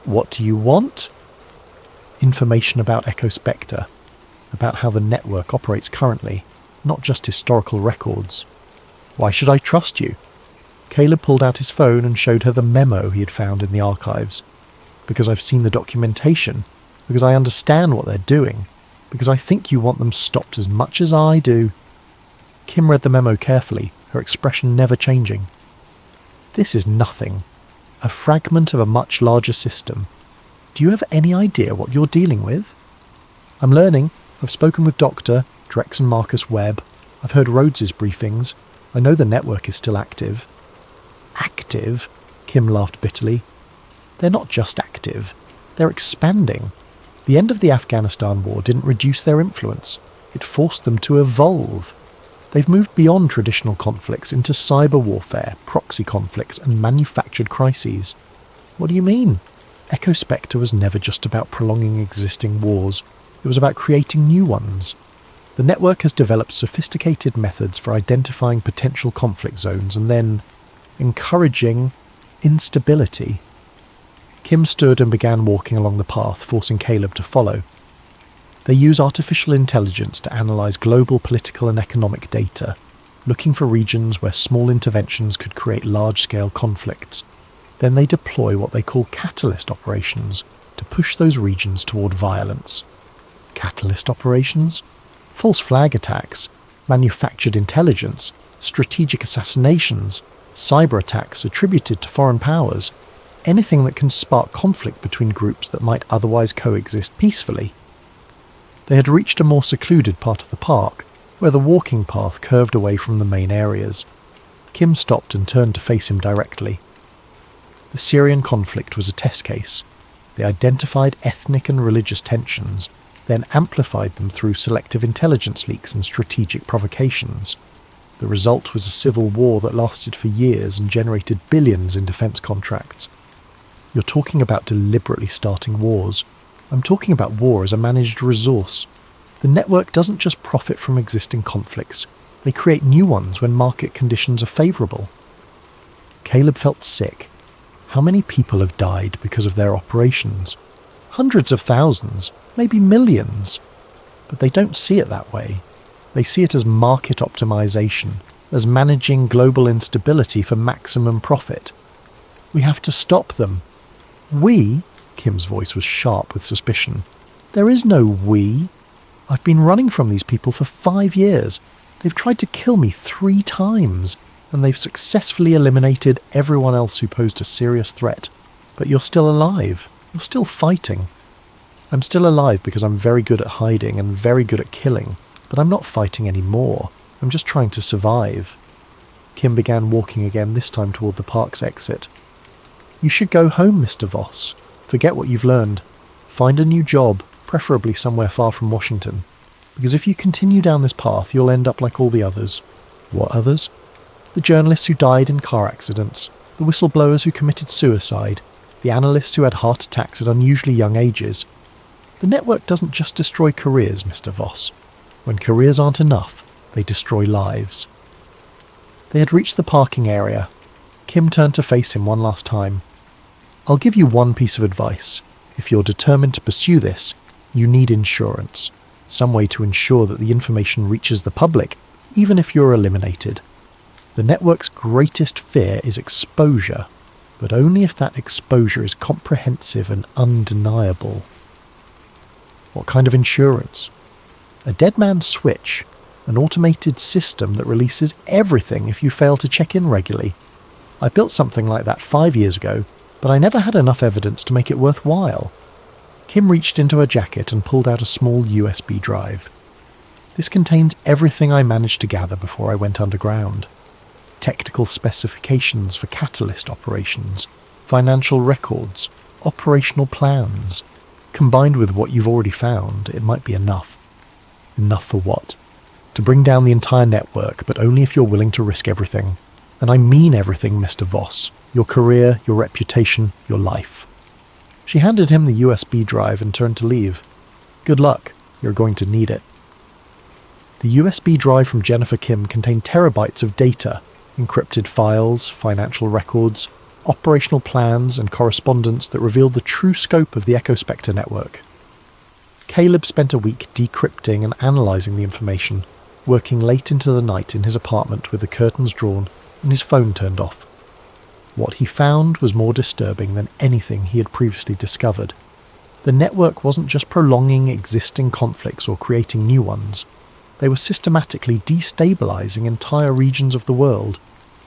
What do you want? Information about Echospector, about how the network operates currently, not just historical records. Why should I trust you? Caleb pulled out his phone and showed her the memo he had found in the archives. Because I've seen the documentation, because I understand what they're doing, because I think you want them stopped as much as I do. Kim read the memo carefully, her expression never changing. This is nothing. A fragment of a much larger system. Do you have any idea what you're dealing with? I'm learning. I've spoken with Dr. Drex and Marcus Webb. I've heard Rhodes' briefings. I know the network is still active. Active? Kim laughed bitterly. They're not just active. They're expanding. The end of the Afghanistan war didn't reduce their influence. It forced them to evolve. They've moved beyond traditional conflicts into cyber warfare, proxy conflicts, and manufactured crises. What do you mean? Echospector was never just about prolonging existing wars. It was about creating new ones. The network has developed sophisticated methods for identifying potential conflict zones and then encouraging instability. Kim stood and began walking along the path, forcing Caleb to follow. They use artificial intelligence to analyse global political and economic data, looking for regions where small interventions could create large-scale conflicts. Then they deploy what they call catalyst operations to push those regions toward violence. Catalyst operations? False flag attacks, manufactured intelligence, strategic assassinations, cyber attacks attributed to foreign powers, anything that can spark conflict between groups that might otherwise coexist peacefully. They had reached a more secluded part of the park, where the walking path curved away from the main areas. Kim stopped and turned to face him directly. The Syrian conflict was a test case. They identified ethnic and religious tensions, then amplified them through selective intelligence leaks and strategic provocations. The result was a civil war that lasted for years and generated billions in defence contracts. You're talking about deliberately starting wars. I'm talking about war as a managed resource. The network doesn't just profit from existing conflicts. They create new ones when market conditions are favourable. Caleb felt sick. How many people have died because of their operations? Hundreds of thousands, maybe millions. But they don't see it that way. They see it as market optimization, as managing global instability for maximum profit. We have to stop them. We? Kim's voice was sharp with suspicion. There is no we. I've been running from these people for 5 years. They've tried to kill me 3 times, and they've successfully eliminated everyone else who posed a serious threat. But you're still alive. You're still fighting. I'm still alive because I'm very good at hiding and very good at killing, but I'm not fighting anymore. I'm just trying to survive. Kim began walking again, this time toward the park's exit. You should go home, Mr. Voss. Forget what you've learned. Find a new job, preferably somewhere far from Washington. Because if you continue down this path, you'll end up like all the others. What others? The journalists who died in car accidents, the whistleblowers who committed suicide, the analysts who had heart attacks at unusually young ages. The network doesn't just destroy careers, Mr. Voss. When careers aren't enough, they destroy lives. They had reached the parking area. Kim turned to face him one last time. I'll give you one piece of advice. If you're determined to pursue this, you need insurance. Some way to ensure that the information reaches the public, even if you're eliminated. The network's greatest fear is exposure, but only if that exposure is comprehensive and undeniable. What kind of insurance? A dead man's switch, an automated system that releases everything if you fail to check in regularly. I built something like that 5 years ago, but I never had enough evidence to make it worthwhile. Kim reached into her jacket and pulled out a small USB drive. This contains everything I managed to gather before I went underground. Technical specifications for catalyst operations, financial records, operational plans. Combined with what you've already found, it might be enough. Enough for what? To bring down the entire network, but only if you're willing to risk everything. And I mean everything, Mr. Voss. Your career, your reputation, your life. She handed him the USB drive and turned to leave. Good luck, you're going to need it. The USB drive from Jennifer Kim contained terabytes of data, encrypted files, financial records, operational plans and correspondence that revealed the true scope of the Echospector network. Caleb spent a week decrypting and analysing the information, working late into the night in his apartment with the curtains drawn and his phone turned off. What he found was more disturbing than anything he had previously discovered. The network wasn't just prolonging existing conflicts or creating new ones. They were systematically destabilizing entire regions of the world,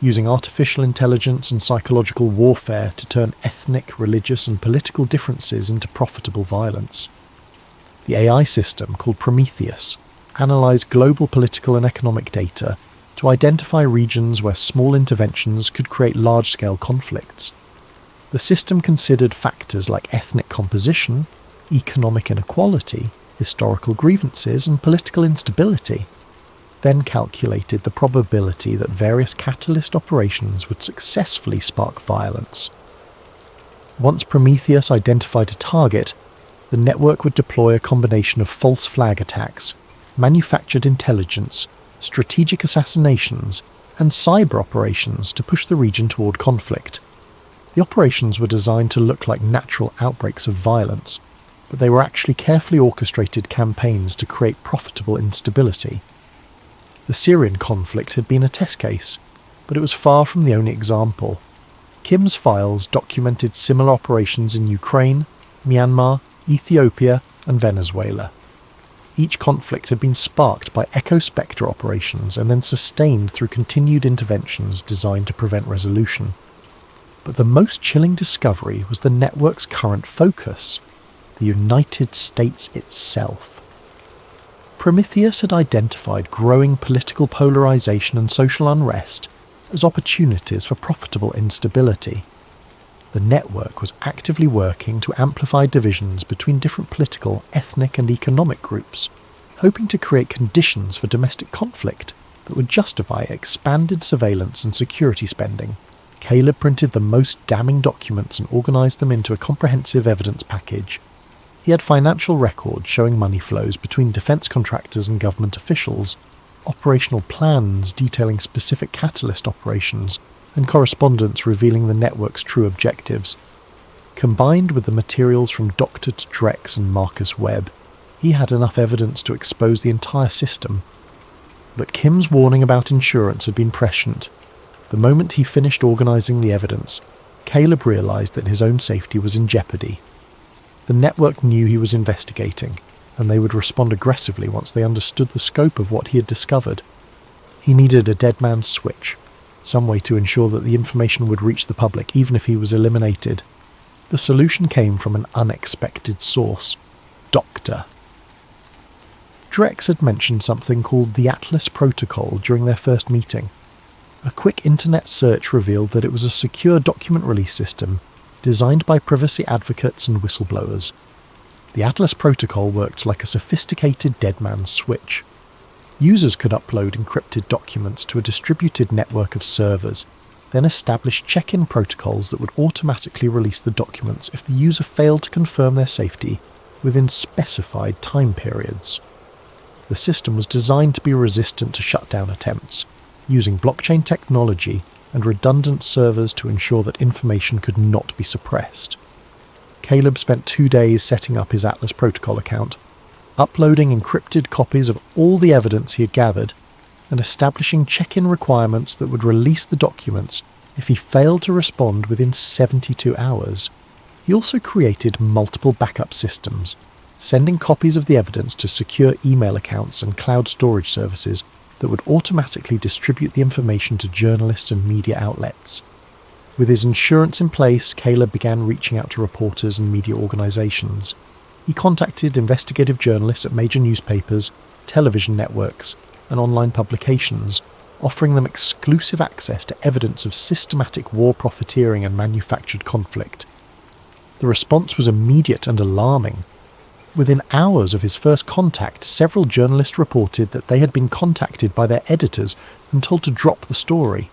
using artificial intelligence and psychological warfare to turn ethnic, religious and political differences into profitable violence. The AI system, called Prometheus, analysed global political and economic data to identify regions where small interventions could create large-scale conflicts. The system considered factors like ethnic composition, economic inequality, historical grievances and political instability, then calculated the probability that various catalyst operations would successfully spark violence. Once Prometheus identified a target, the network would deploy a combination of false flag attacks, manufactured intelligence, strategic assassinations, and cyber operations to push the region toward conflict. The operations were designed to look like natural outbreaks of violence, but they were actually carefully orchestrated campaigns to create profitable instability. The Syrian conflict had been a test case, but it was far from the only example. Kim's files documented similar operations in Ukraine, Myanmar, Ethiopia, and Venezuela. Each conflict had been sparked by Echospector operations and then sustained through continued interventions designed to prevent resolution. But the most chilling discovery was the network's current focus, the United States itself. Prometheus had identified growing political polarization and social unrest as opportunities for profitable instability. The network was actively working to amplify divisions between different political, ethnic and economic groups, hoping to create conditions for domestic conflict that would justify expanded surveillance and security spending. Caleb printed the most damning documents and organised them into a comprehensive evidence package. He had financial records showing money flows between defence contractors and government officials, operational plans detailing specific catalyst operations, and correspondence revealing the network's true objectives. Combined with the materials from Dr. Drex and Marcus Webb, he had enough evidence to expose the entire system. But Kim's warning about insurance had been prescient. The moment he finished organising the evidence, Caleb realised that his own safety was in jeopardy. The network knew he was investigating, and they would respond aggressively once they understood the scope of what he had discovered. He needed a dead man's switch, some way to ensure that the information would reach the public even if he was eliminated. The solution came from an unexpected source: Doctor. Drex had mentioned something called the Atlas Protocol during their first meeting. A quick internet search revealed that it was a secure document release system designed by privacy advocates and whistleblowers. The Atlas Protocol worked like a sophisticated dead man's switch. Users could upload encrypted documents to a distributed network of servers, then establish check-in protocols that would automatically release the documents if the user failed to confirm their safety within specified time periods. The system was designed to be resistant to shutdown attempts, using blockchain technology and redundant servers to ensure that information could not be suppressed. Caleb spent 2 days setting up his Atlas Protocol account, uploading encrypted copies of all the evidence he had gathered, and establishing check-in requirements that would release the documents if he failed to respond within 72 hours. He also created multiple backup systems, sending copies of the evidence to secure email accounts and cloud storage services that would automatically distribute the information to journalists and media outlets. With his insurance in place, Caleb began reaching out to reporters and media organisations. He contacted investigative journalists at major newspapers, television networks, and online publications, offering them exclusive access to evidence of systematic war profiteering and manufactured conflict. The response was immediate and alarming. Within hours of his first contact, several journalists reported that they had been contacted by their editors and told to drop the story.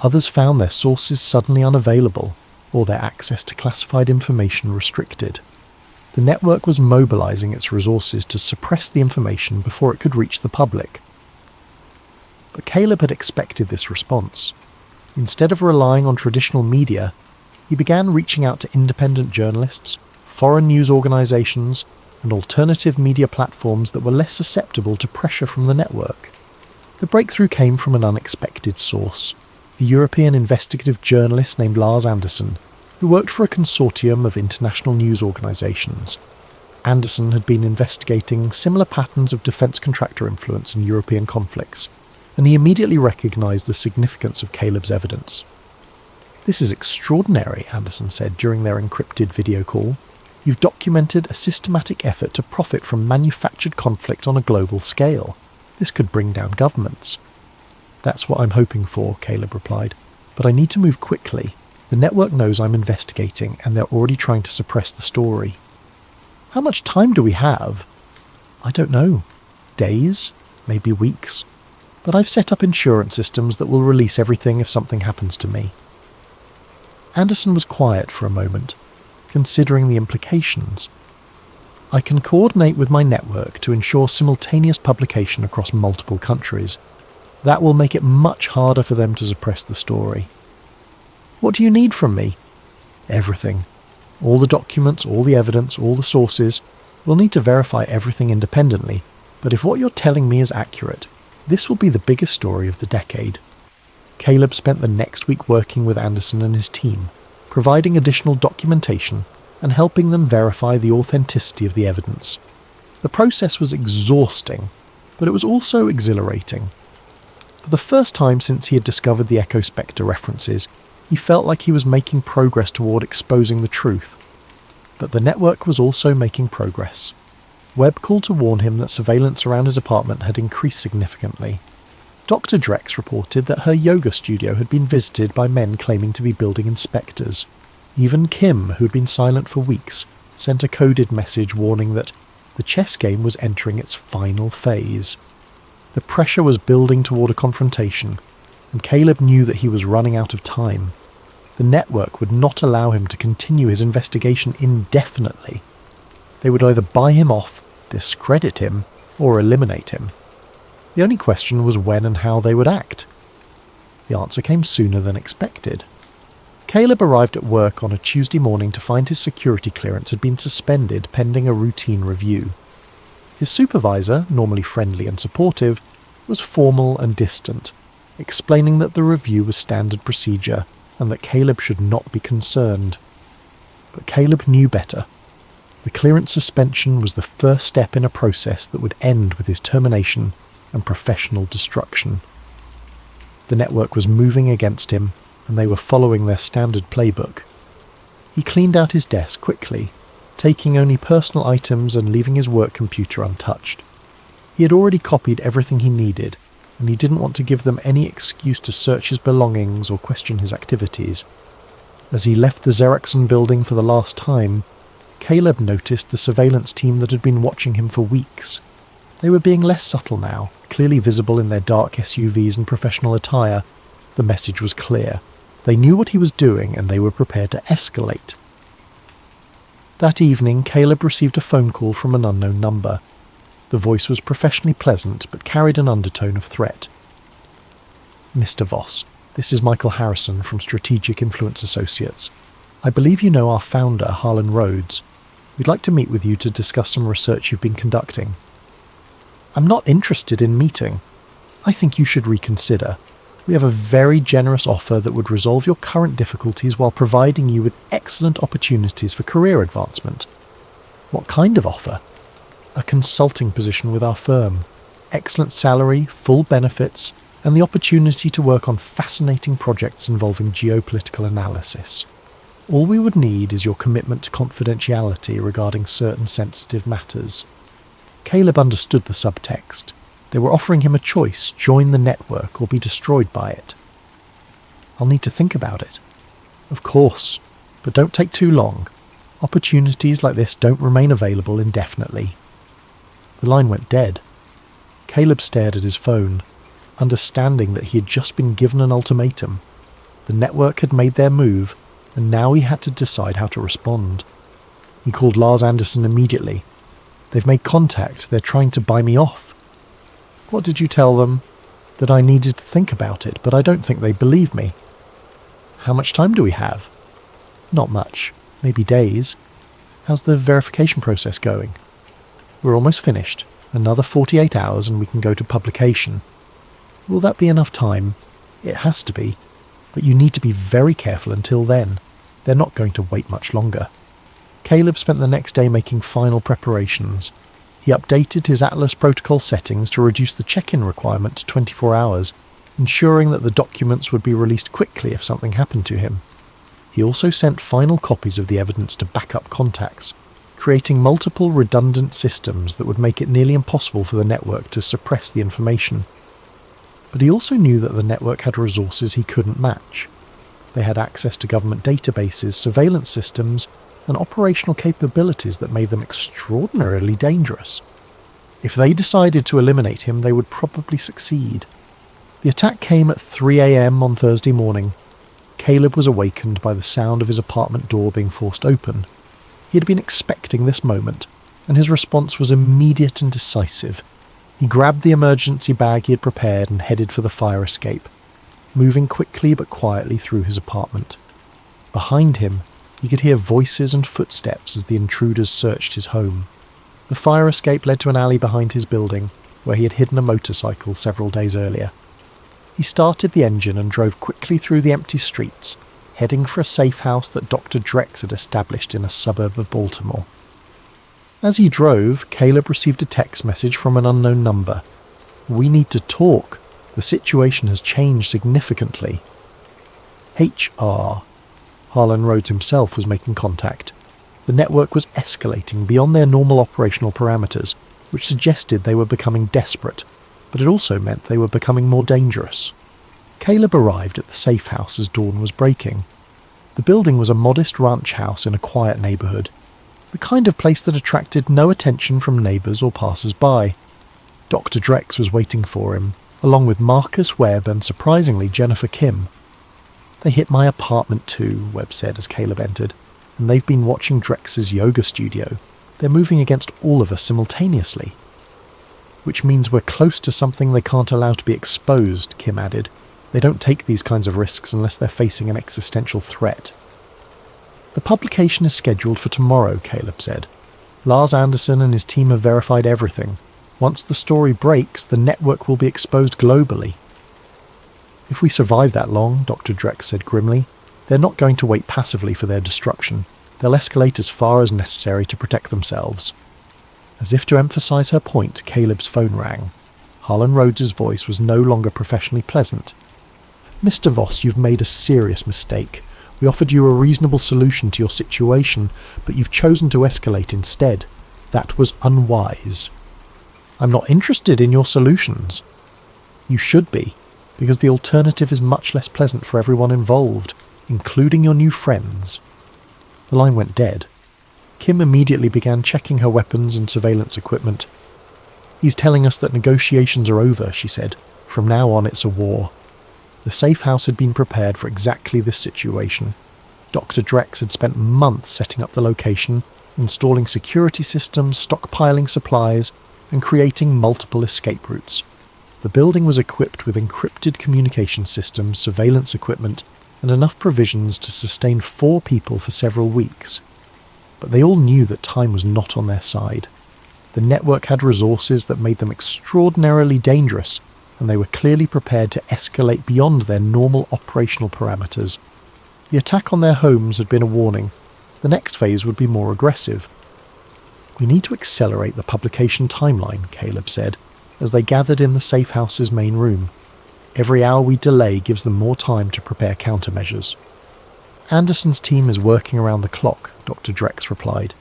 Others found their sources suddenly unavailable, or their access to classified information restricted. The network was mobilizing its resources to suppress the information before it could reach the public. But Caleb had expected this response. Instead of relying on traditional media, he began reaching out to independent journalists, foreign news organizations, and alternative media platforms that were less susceptible to pressure from the network. The breakthrough came from an unexpected source, a European investigative journalist named Lars Anderson, who worked for a consortium of international news organizations. Anderson had been investigating similar patterns of defense contractor influence in European conflicts, and he immediately recognized the significance of Caleb's evidence. "This is extraordinary," Anderson said during their encrypted video call. "You've documented a systematic effort to profit from manufactured conflict on a global scale. This could bring down governments." "That's what I'm hoping for," Caleb replied. "But I need to move quickly. The network knows I'm investigating, and they're already trying to suppress the story." "How much time do we have?" "I don't know. Days? Maybe weeks. But I've set up insurance systems that will release everything if something happens to me." Anderson was quiet for a moment, considering the implications. "I can coordinate with my network to ensure simultaneous publication across multiple countries. That will make it much harder for them to suppress the story." "What do you need from me?" "Everything. All the documents, all the evidence, all the sources. We'll need to verify everything independently, but if what you're telling me is accurate, this will be the biggest story of the decade." Caleb spent the next week working with Anderson and his team, providing additional documentation and helping them verify the authenticity of the evidence. The process was exhausting, but it was also exhilarating. For the first time since he had discovered the Echospector references, he felt like he was making progress toward exposing the truth. But the network was also making progress. Webb called to warn him that surveillance around his apartment had increased significantly. Dr. Drex reported that her yoga studio had been visited by men claiming to be building inspectors. Even Kim, who had been silent for weeks, sent a coded message warning that the chess game was entering its final phase. The pressure was building toward a confrontation, and Caleb knew that he was running out of time. The network would not allow him to continue his investigation indefinitely. They would either buy him off, discredit him, or eliminate him. The only question was when and how they would act. The answer came sooner than expected. Caleb arrived at work on a Tuesday morning to find his security clearance had been suspended pending a routine review. His supervisor, normally friendly and supportive, was formal and distant, explaining that the review was standard procedure and that Caleb should not be concerned. But Caleb knew better. The clearance suspension was the first step in a process that would end with his termination and professional destruction. The network was moving against him, and they were following their standard playbook. He cleaned out his desk quickly, taking only personal items and leaving his work computer untouched. He had already copied everything he needed, and he didn't want to give them any excuse to search his belongings or question his activities. As he left the Xeroxon building for the last time, Caleb noticed the surveillance team that had been watching him for weeks. They were being less subtle now, clearly visible in their dark SUVs and professional attire. The message was clear. They knew what he was doing, and they were prepared to escalate. That evening, Caleb received a phone call from an unknown number. The voice was professionally pleasant, but carried an undertone of threat. "Mr. Voss, this is Michael Harrison from Strategic Influence Associates. I believe you know our founder, Harlon Roads. We'd like to meet with you to discuss some research you've been conducting." "I'm not interested in meeting. I think you should reconsider. We have a very generous offer that would resolve your current difficulties while providing you with excellent opportunities for career advancement." "What kind of offer?" "A consulting position with our firm. Excellent salary, full benefits, and the opportunity to work on fascinating projects involving geopolitical analysis. All we would need is your commitment to confidentiality regarding certain sensitive matters." Caleb understood the subtext. They were offering him a choice: join the network or be destroyed by it. "I'll need to think about it." "Of course, but don't take too long. Opportunities like this don't remain available indefinitely." The line went dead. Caleb stared at his phone, understanding that he had just been given an ultimatum. The network had made their move, and now he had to decide how to respond. He called Lars Anderson immediately. "They've made contact. They're trying to buy me off." "What did you tell them?" "That I needed to think about it, but I don't think they believe me." "How much time do we have?" "Not much. Maybe days." "How's the verification process going?" "We're almost finished. Another 48 hours and we can go to publication." "Will that be enough time?" "It has to be. But you need to be very careful until then. They're not going to wait much longer." Caleb spent the next day making final preparations. He updated his Atlas protocol settings to reduce the check-in requirement to 24 hours, ensuring that the documents would be released quickly if something happened to him. He also sent final copies of the evidence to backup contacts, creating multiple redundant systems that would make it nearly impossible for the network to suppress the information. But he also knew that the network had resources he couldn't match. They had access to government databases, surveillance systems, and operational capabilities that made them extraordinarily dangerous. If they decided to eliminate him, they would probably succeed. The attack came at 3 a.m. on Thursday morning. Caleb was awakened by the sound of his apartment door being forced open. He had been expecting this moment, and his response was immediate and decisive. He grabbed the emergency bag he had prepared and headed for the fire escape, moving quickly but quietly through his apartment. Behind him, he could hear voices and footsteps as the intruders searched his home. The fire escape led to an alley behind his building, where he had hidden a motorcycle several days earlier. He started the engine and drove quickly through the empty streets, heading for a safe house that Dr. Drex had established in a suburb of Baltimore. As he drove, Caleb received a text message from an unknown number. "We need to talk. The situation has changed significantly." HR. Harlon Roads himself was making contact. The network was escalating beyond their normal operational parameters, which suggested they were becoming desperate, but it also meant they were becoming more dangerous. Caleb arrived at the safe house as dawn was breaking. The building was a modest ranch house in a quiet neighbourhood, the kind of place that attracted no attention from neighbours or passers-by. Dr. Drex was waiting for him, along with Marcus, Webb and, surprisingly, Jennifer Kim. "They hit my apartment too," Webb said as Caleb entered, "and they've been watching Drex's yoga studio. They're moving against all of us simultaneously." "Which means we're close to something they can't allow to be exposed," Kim added. "They don't take these kinds of risks unless they're facing an existential threat." "The publication is scheduled for tomorrow," Caleb said. "Lars Anderson and his team have verified everything. Once the story breaks, the network will be exposed globally." "If we survive that long," Dr. Drex said grimly, "they're not going to wait passively for their destruction. They'll escalate as far as necessary to protect themselves." As if to emphasise her point, Caleb's phone rang. Harlon Rhodes' voice was no longer professionally pleasant. "Mr. Voss, you've made a serious mistake. We offered you a reasonable solution to your situation, but you've chosen to escalate instead. That was unwise." "I'm not interested in your solutions." "You should be, because the alternative is much less pleasant for everyone involved, including your new friends." The line went dead. Kim immediately began checking her weapons and surveillance equipment. "He's telling us that negotiations are over," she said. "From now on it's a war." The safe house had been prepared for exactly this situation. Dr. Drex had spent months setting up the location, installing security systems, stockpiling supplies, and creating multiple escape routes. The building was equipped with encrypted communication systems, surveillance equipment, and enough provisions to sustain 4 people for several weeks. But they all knew that time was not on their side. The network had resources that made them extraordinarily dangerous, and they were clearly prepared to escalate beyond their normal operational parameters. The attack on their homes had been a warning. The next phase would be more aggressive. "We need to accelerate the publication timeline," Caleb said, as they gathered in the safe house's main room. "Every hour we delay gives them more time to prepare countermeasures." "Anderson's team is working around the clock," Dr. Drex replied.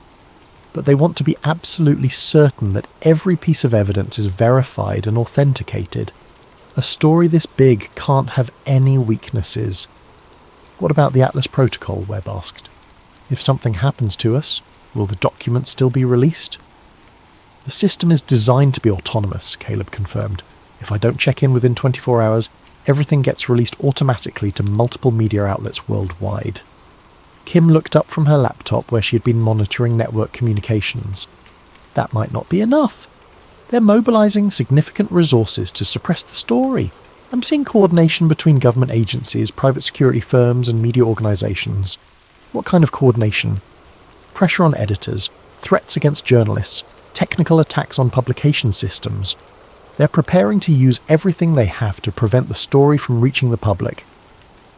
"But they want to be absolutely certain that every piece of evidence is verified and authenticated. A story this big can't have any weaknesses." "What about the Atlas protocol?" Webb asked. "If something happens to us, will the documents still be released?" "The system is designed to be autonomous," Caleb confirmed. "If I don't check in within 24 hours, Everything gets released automatically to multiple media outlets worldwide. Kim looked up from her laptop where she had been monitoring network communications. That might not be enough. They're mobilizing significant resources to suppress the story. I'm seeing coordination between government agencies, private security firms, and media organizations. What kind of coordination? Pressure on editors, threats against journalists, technical attacks on publication systems. They're preparing to use everything they have to prevent the story from reaching the public.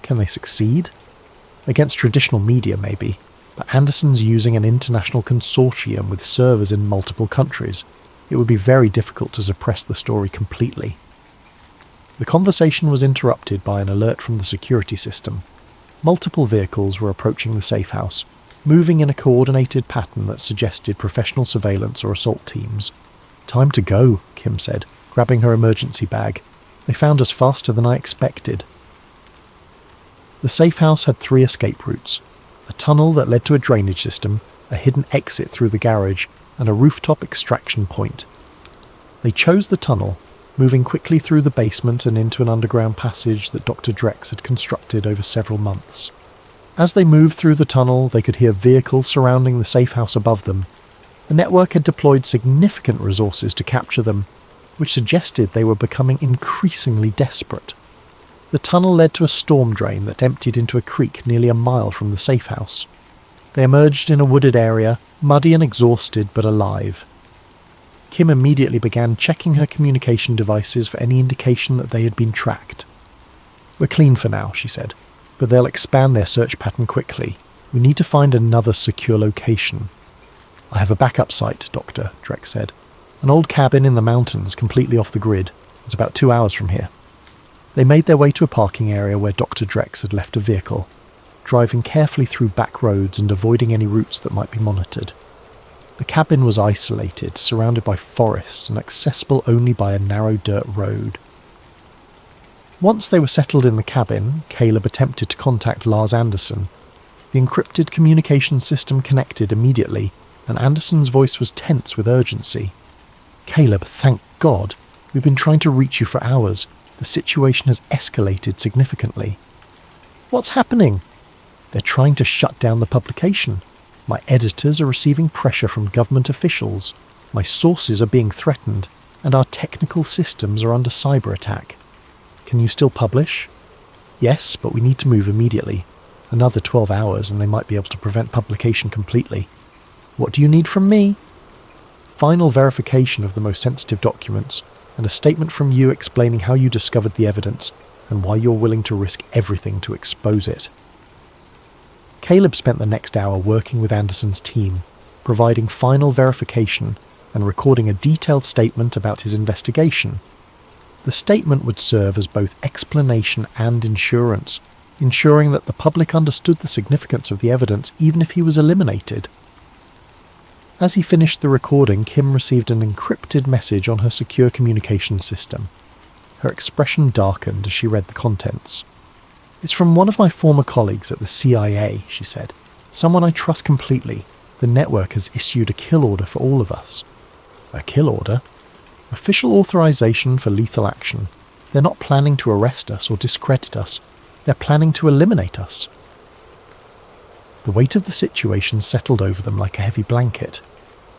Can they succeed? Against traditional media, maybe, but Anderson's using an international consortium with servers in multiple countries. It would be very difficult to suppress the story completely. The conversation was interrupted by an alert from the security system. Multiple vehicles were approaching the safe house, moving in a coordinated pattern that suggested professional surveillance or assault teams. "Time to go," Kim said, grabbing her emergency bag. "They found us faster than I expected." The safe house had 3 escape routes: a tunnel that led to a drainage system, a hidden exit through the garage, and a rooftop extraction point. They chose the tunnel, moving quickly through the basement and into an underground passage that Dr. Drex had constructed over several months. As they moved through the tunnel, they could hear vehicles surrounding the safe house above them. The network had deployed significant resources to capture them, which suggested they were becoming increasingly desperate. The tunnel led to a storm drain that emptied into a creek nearly a mile from the safe house. They emerged in a wooded area, muddy and exhausted but alive. Kim immediately began checking her communication devices for any indication that they had been tracked. "We're clean for now," she said, "but they'll expand their search pattern quickly. We need to find another secure location." "I have a backup site, Doctor," Drex said. "An old cabin in the mountains, completely off the grid. It's about 2 hours from here." They made their way to a parking area where Dr. Drex had left a vehicle, driving carefully through back roads and avoiding any routes that might be monitored. The cabin was isolated, surrounded by forest and accessible only by a narrow dirt road. Once they were settled in the cabin, Caleb attempted to contact Lars Anderson. The encrypted communication system connected immediately, and Anderson's voice was tense with urgency. "Caleb, thank God. We've been trying to reach you for hours. The situation has escalated significantly." "What's happening?" "They're trying to shut down the publication. My editors are receiving pressure from government officials. My sources are being threatened, and our technical systems are under cyber attack." "Can you still publish?" "Yes, but we need to move immediately. Another 12 hours and they might be able to prevent publication completely." "What do you need from me?" "Final verification of the most sensitive documents, and a statement from you explaining how you discovered the evidence and why you're willing to risk everything to expose it." Caleb spent the next hour working with Anderson's team, providing final verification and recording a detailed statement about his investigation. The statement would serve as both explanation and insurance, ensuring that the public understood the significance of the evidence even if he was eliminated. As he finished the recording, Kim received an encrypted message on her secure communication system. Her expression darkened as she read the contents. "It's from one of my former colleagues at the CIA," she said. "Someone I trust completely. The network has issued a kill order for all of us." "A kill order?" "Official authorization for lethal action. They're not planning to arrest us or discredit us. They're planning to eliminate us." The weight of the situation settled over them like a heavy blanket.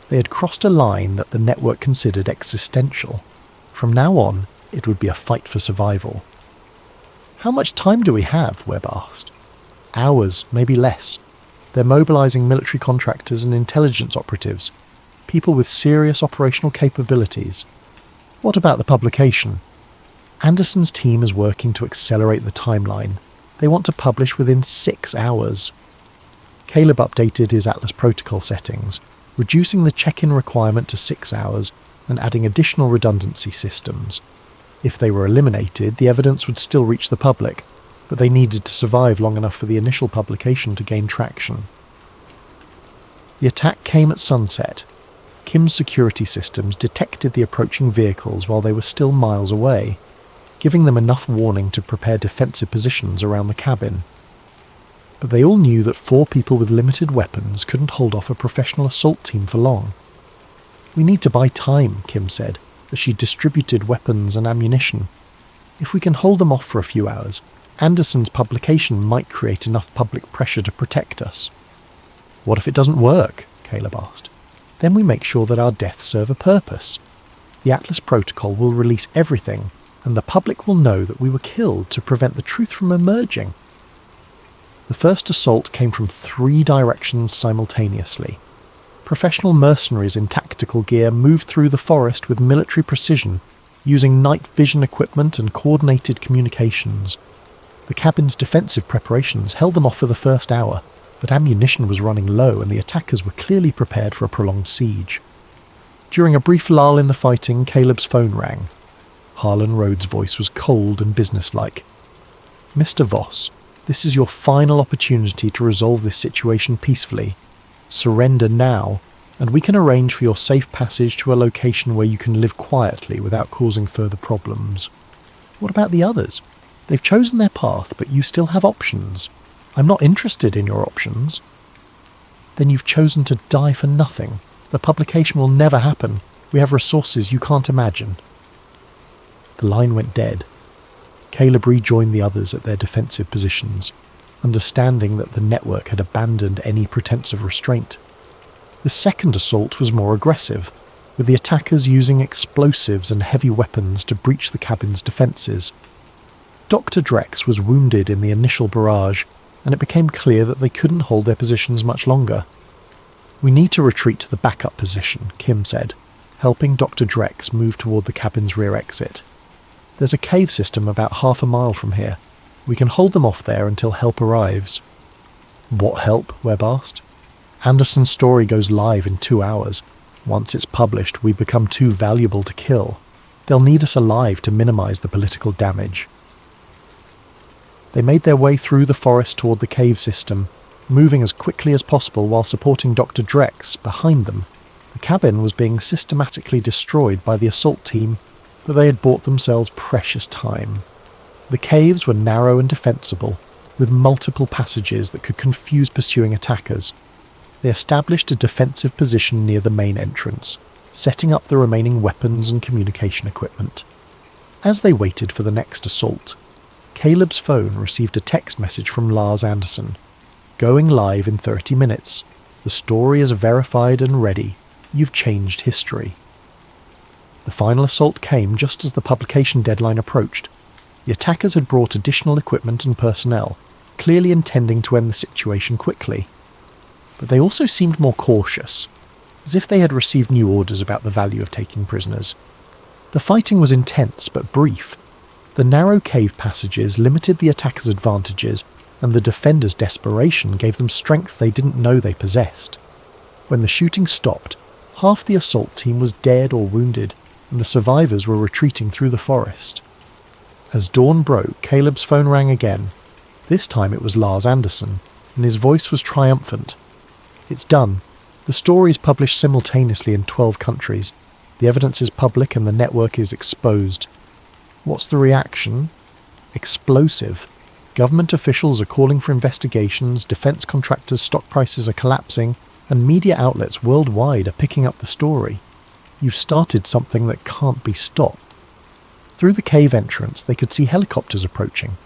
They had crossed a line that the network considered existential. From now on, it would be a fight for survival. "How much time do we have?" Webb asked. "Hours, maybe less. They're mobilizing military contractors and intelligence operatives, people with serious operational capabilities." "What about the publication?" "Anderson's team is working to accelerate the timeline. They want to publish within 6 hours. Caleb updated his Atlas protocol settings, reducing the check-in requirement to 6 hours and adding additional redundancy systems. If they were eliminated, the evidence would still reach the public, but they needed to survive long enough for the initial publication to gain traction. The attack came at sunset. Kim's security systems detected the approaching vehicles while they were still miles away, giving them enough warning to prepare defensive positions around the cabin. But they all knew that 4 people with limited weapons couldn't hold off a professional assault team for long. "We need to buy time," Kim said, as she distributed weapons and ammunition. If we can hold them off for a few hours, Anderson's publication might create enough public pressure to protect us. What if it doesn't work? Caleb asked. Then we make sure that our deaths serve a purpose. The Atlas Protocol will release everything, and the public will know that we were killed to prevent the truth from emerging. The first assault came from 3 directions simultaneously. Professional mercenaries in tactical gear moved through the forest with military precision, using night vision equipment and coordinated communications. The cabin's defensive preparations held them off for the first hour, but ammunition was running low and the attackers were clearly prepared for a prolonged siege. During a brief lull in the fighting, Caleb's phone rang. Harlon Roads' voice was cold and businesslike. "Mr. Voss, this is your final opportunity to resolve this situation peacefully. Surrender now, and we can arrange for your safe passage to a location where you can live quietly without causing further problems." "What about the others? They've chosen their path, but you still have options. I'm not interested in your options." "Then you've chosen to die for nothing. The publication will never happen. We have resources you can't imagine." The line went dead. Caleb rejoined the others at their defensive positions, understanding that the network had abandoned any pretense of restraint. The second assault was more aggressive, with the attackers using explosives and heavy weapons to breach the cabin's defences. Dr. Drex was wounded in the initial barrage, and it became clear that they couldn't hold their positions much longer. "We need to retreat to the backup position," Kim said, helping Dr. Drex move toward the cabin's rear exit. "There's a cave system about half a mile from here. We can hold them off there until help arrives." "What help?" Webb asked. "Anderson's story goes live in 2 hours. Once it's published, we become too valuable to kill. They'll need us alive to minimize the political damage." They made their way through the forest toward the cave system, moving as quickly as possible while supporting Dr. Drex behind them. The cabin was being systematically destroyed by the assault team, but they had bought themselves precious time. The caves were narrow and defensible, with multiple passages that could confuse pursuing attackers. They established a defensive position near the main entrance, setting up the remaining weapons and communication equipment. As they waited for the next assault, Caleb's phone received a text message from Lars Anderson. "Going live in 30 minutes. The story is verified and ready. You've changed history." The final assault came just as the publication deadline approached. The attackers had brought additional equipment and personnel, clearly intending to end the situation quickly. But they also seemed more cautious, as if they had received new orders about the value of taking prisoners. The fighting was intense but brief. The narrow cave passages limited the attackers' advantages, and the defenders' desperation gave them strength they didn't know they possessed. When the shooting stopped, half the assault team was dead or wounded, and the survivors were retreating through the forest. As dawn broke, Caleb's phone rang again. This time it was Lars Anderson, and his voice was triumphant. "It's done. The story is published simultaneously in 12 countries. The evidence is public and the network is exposed." "What's the reaction?" "Explosive. Government officials are calling for investigations, defense contractors' stock prices are collapsing, and media outlets worldwide are picking up the story. You've started something that can't be stopped." Through the cave entrance they could see helicopters approaching,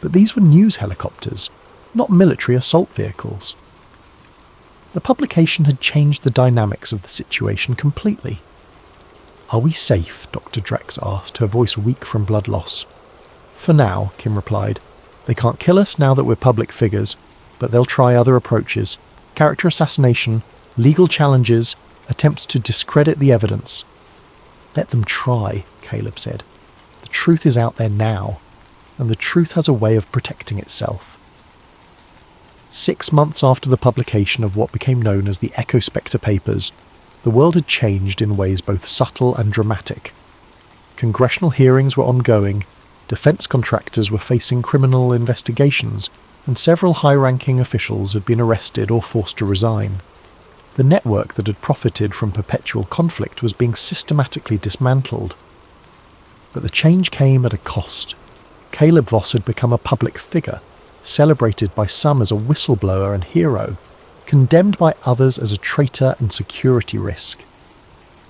but these were news helicopters, not military assault vehicles. The publication had changed the dynamics of the situation completely. "Are we safe?" Dr. Drex asked, her voice weak from blood loss. "For now," Kim replied. "They can't kill us now that we're public figures, but they'll try other approaches. Character assassination, legal challenges, attempts to discredit the evidence." "Let them try," Caleb said. "The truth is out there now, and the truth has a way of protecting itself." 6 months after the publication of what became known as the Echospector papers, the world had changed in ways both subtle and dramatic. Congressional hearings were ongoing, defense contractors were facing criminal investigations, and several high-ranking officials had been arrested or forced to resign. The network that had profited from perpetual conflict was being systematically dismantled. But the change came at a cost. Caleb Voss had become a public figure, celebrated by some as a whistleblower and hero, condemned by others as a traitor and security risk.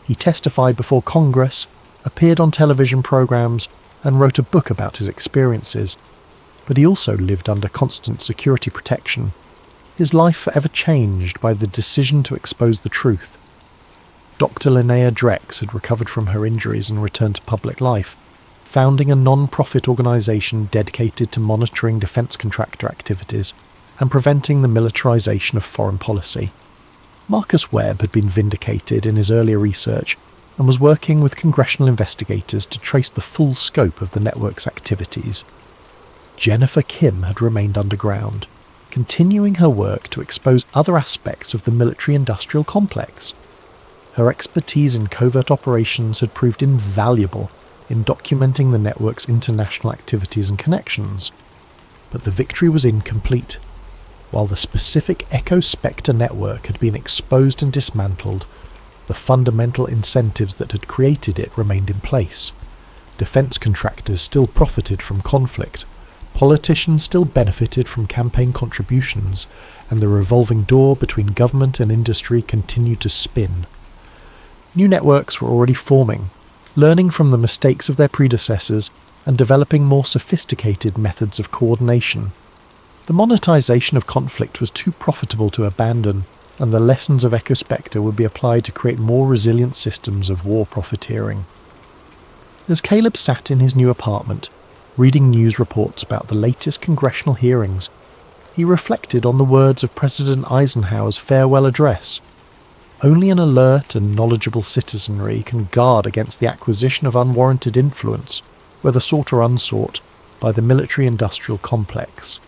He testified before Congress, appeared on television programs, and wrote a book about his experiences, but he also lived under constant security protection, his life forever changed by the decision to expose the truth. Dr. Linnea Drex had recovered from her injuries and returned to public life, founding a non-profit organisation dedicated to monitoring defence contractor activities and preventing the militarisation of foreign policy. Marcus Webb had been vindicated in his earlier research and was working with congressional investigators to trace the full scope of the network's activities. Jennifer Kim had remained underground, continuing her work to expose other aspects of the military-industrial complex. Her expertise in covert operations had proved invaluable in documenting the network's international activities and connections. But the victory was incomplete. While the specific Echospector network had been exposed and dismantled, the fundamental incentives that had created it remained in place. Defence contractors still profited from conflict, politicians still benefited from campaign contributions, and the revolving door between government and industry continued to spin. New networks were already forming, learning from the mistakes of their predecessors and developing more sophisticated methods of coordination. The monetization of conflict was too profitable to abandon, and the lessons of Echospector would be applied to create more resilient systems of war profiteering. As Caleb sat in his new apartment, reading news reports about the latest congressional hearings, he reflected on the words of President Eisenhower's farewell address. Only an alert and knowledgeable citizenry can guard against the acquisition of unwarranted influence, whether sought or unsought, by the military-industrial complex.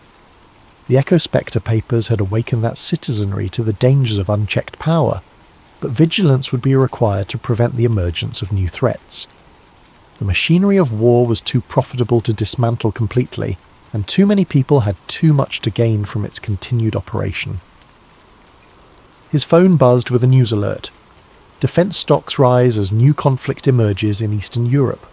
The Echospector papers had awakened that citizenry to the dangers of unchecked power, but vigilance would be required to prevent the emergence of new threats. The machinery of war was too profitable to dismantle completely, and too many people had too much to gain from its continued operation. His phone buzzed with a news alert. Defence stocks rise as new conflict emerges in Eastern Europe.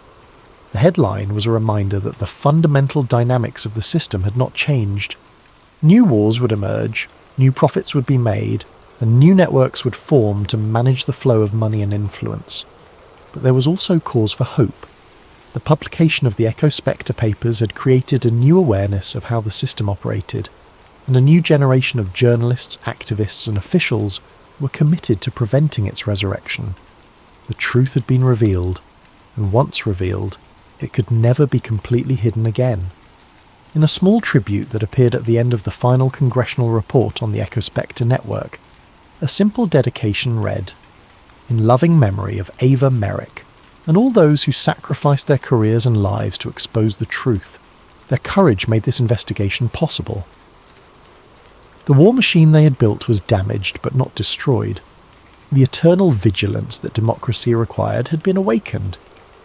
The headline was a reminder that the fundamental dynamics of the system had not changed. New wars would emerge, new profits would be made, and new networks would form to manage the flow of money and influence. But there was also cause for hope. The publication of the Echospector papers had created a new awareness of how the system operated, and a new generation of journalists, activists, and officials were committed to preventing its resurrection. The truth had been revealed, and once revealed, it could never be completely hidden again. In a small tribute that appeared at the end of the final congressional report on the Echospector network, a simple dedication read, "In loving memory of Ava Merik, and all those who sacrificed their careers and lives to expose the truth. Their courage made this investigation possible." The war machine they had built was damaged but not destroyed. The eternal vigilance that democracy required had been awakened,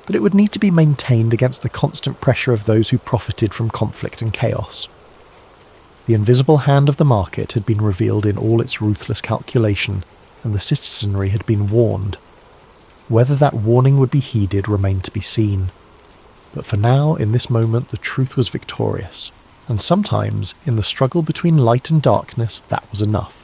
but it would need to be maintained against the constant pressure of those who profited from conflict and chaos. The invisible hand of the market had been revealed in all its ruthless calculation, and the citizenry had been warned. Whether that warning would be heeded remained to be seen. But for now, in this moment, the truth was victorious, and sometimes, in the struggle between light and darkness, that was enough.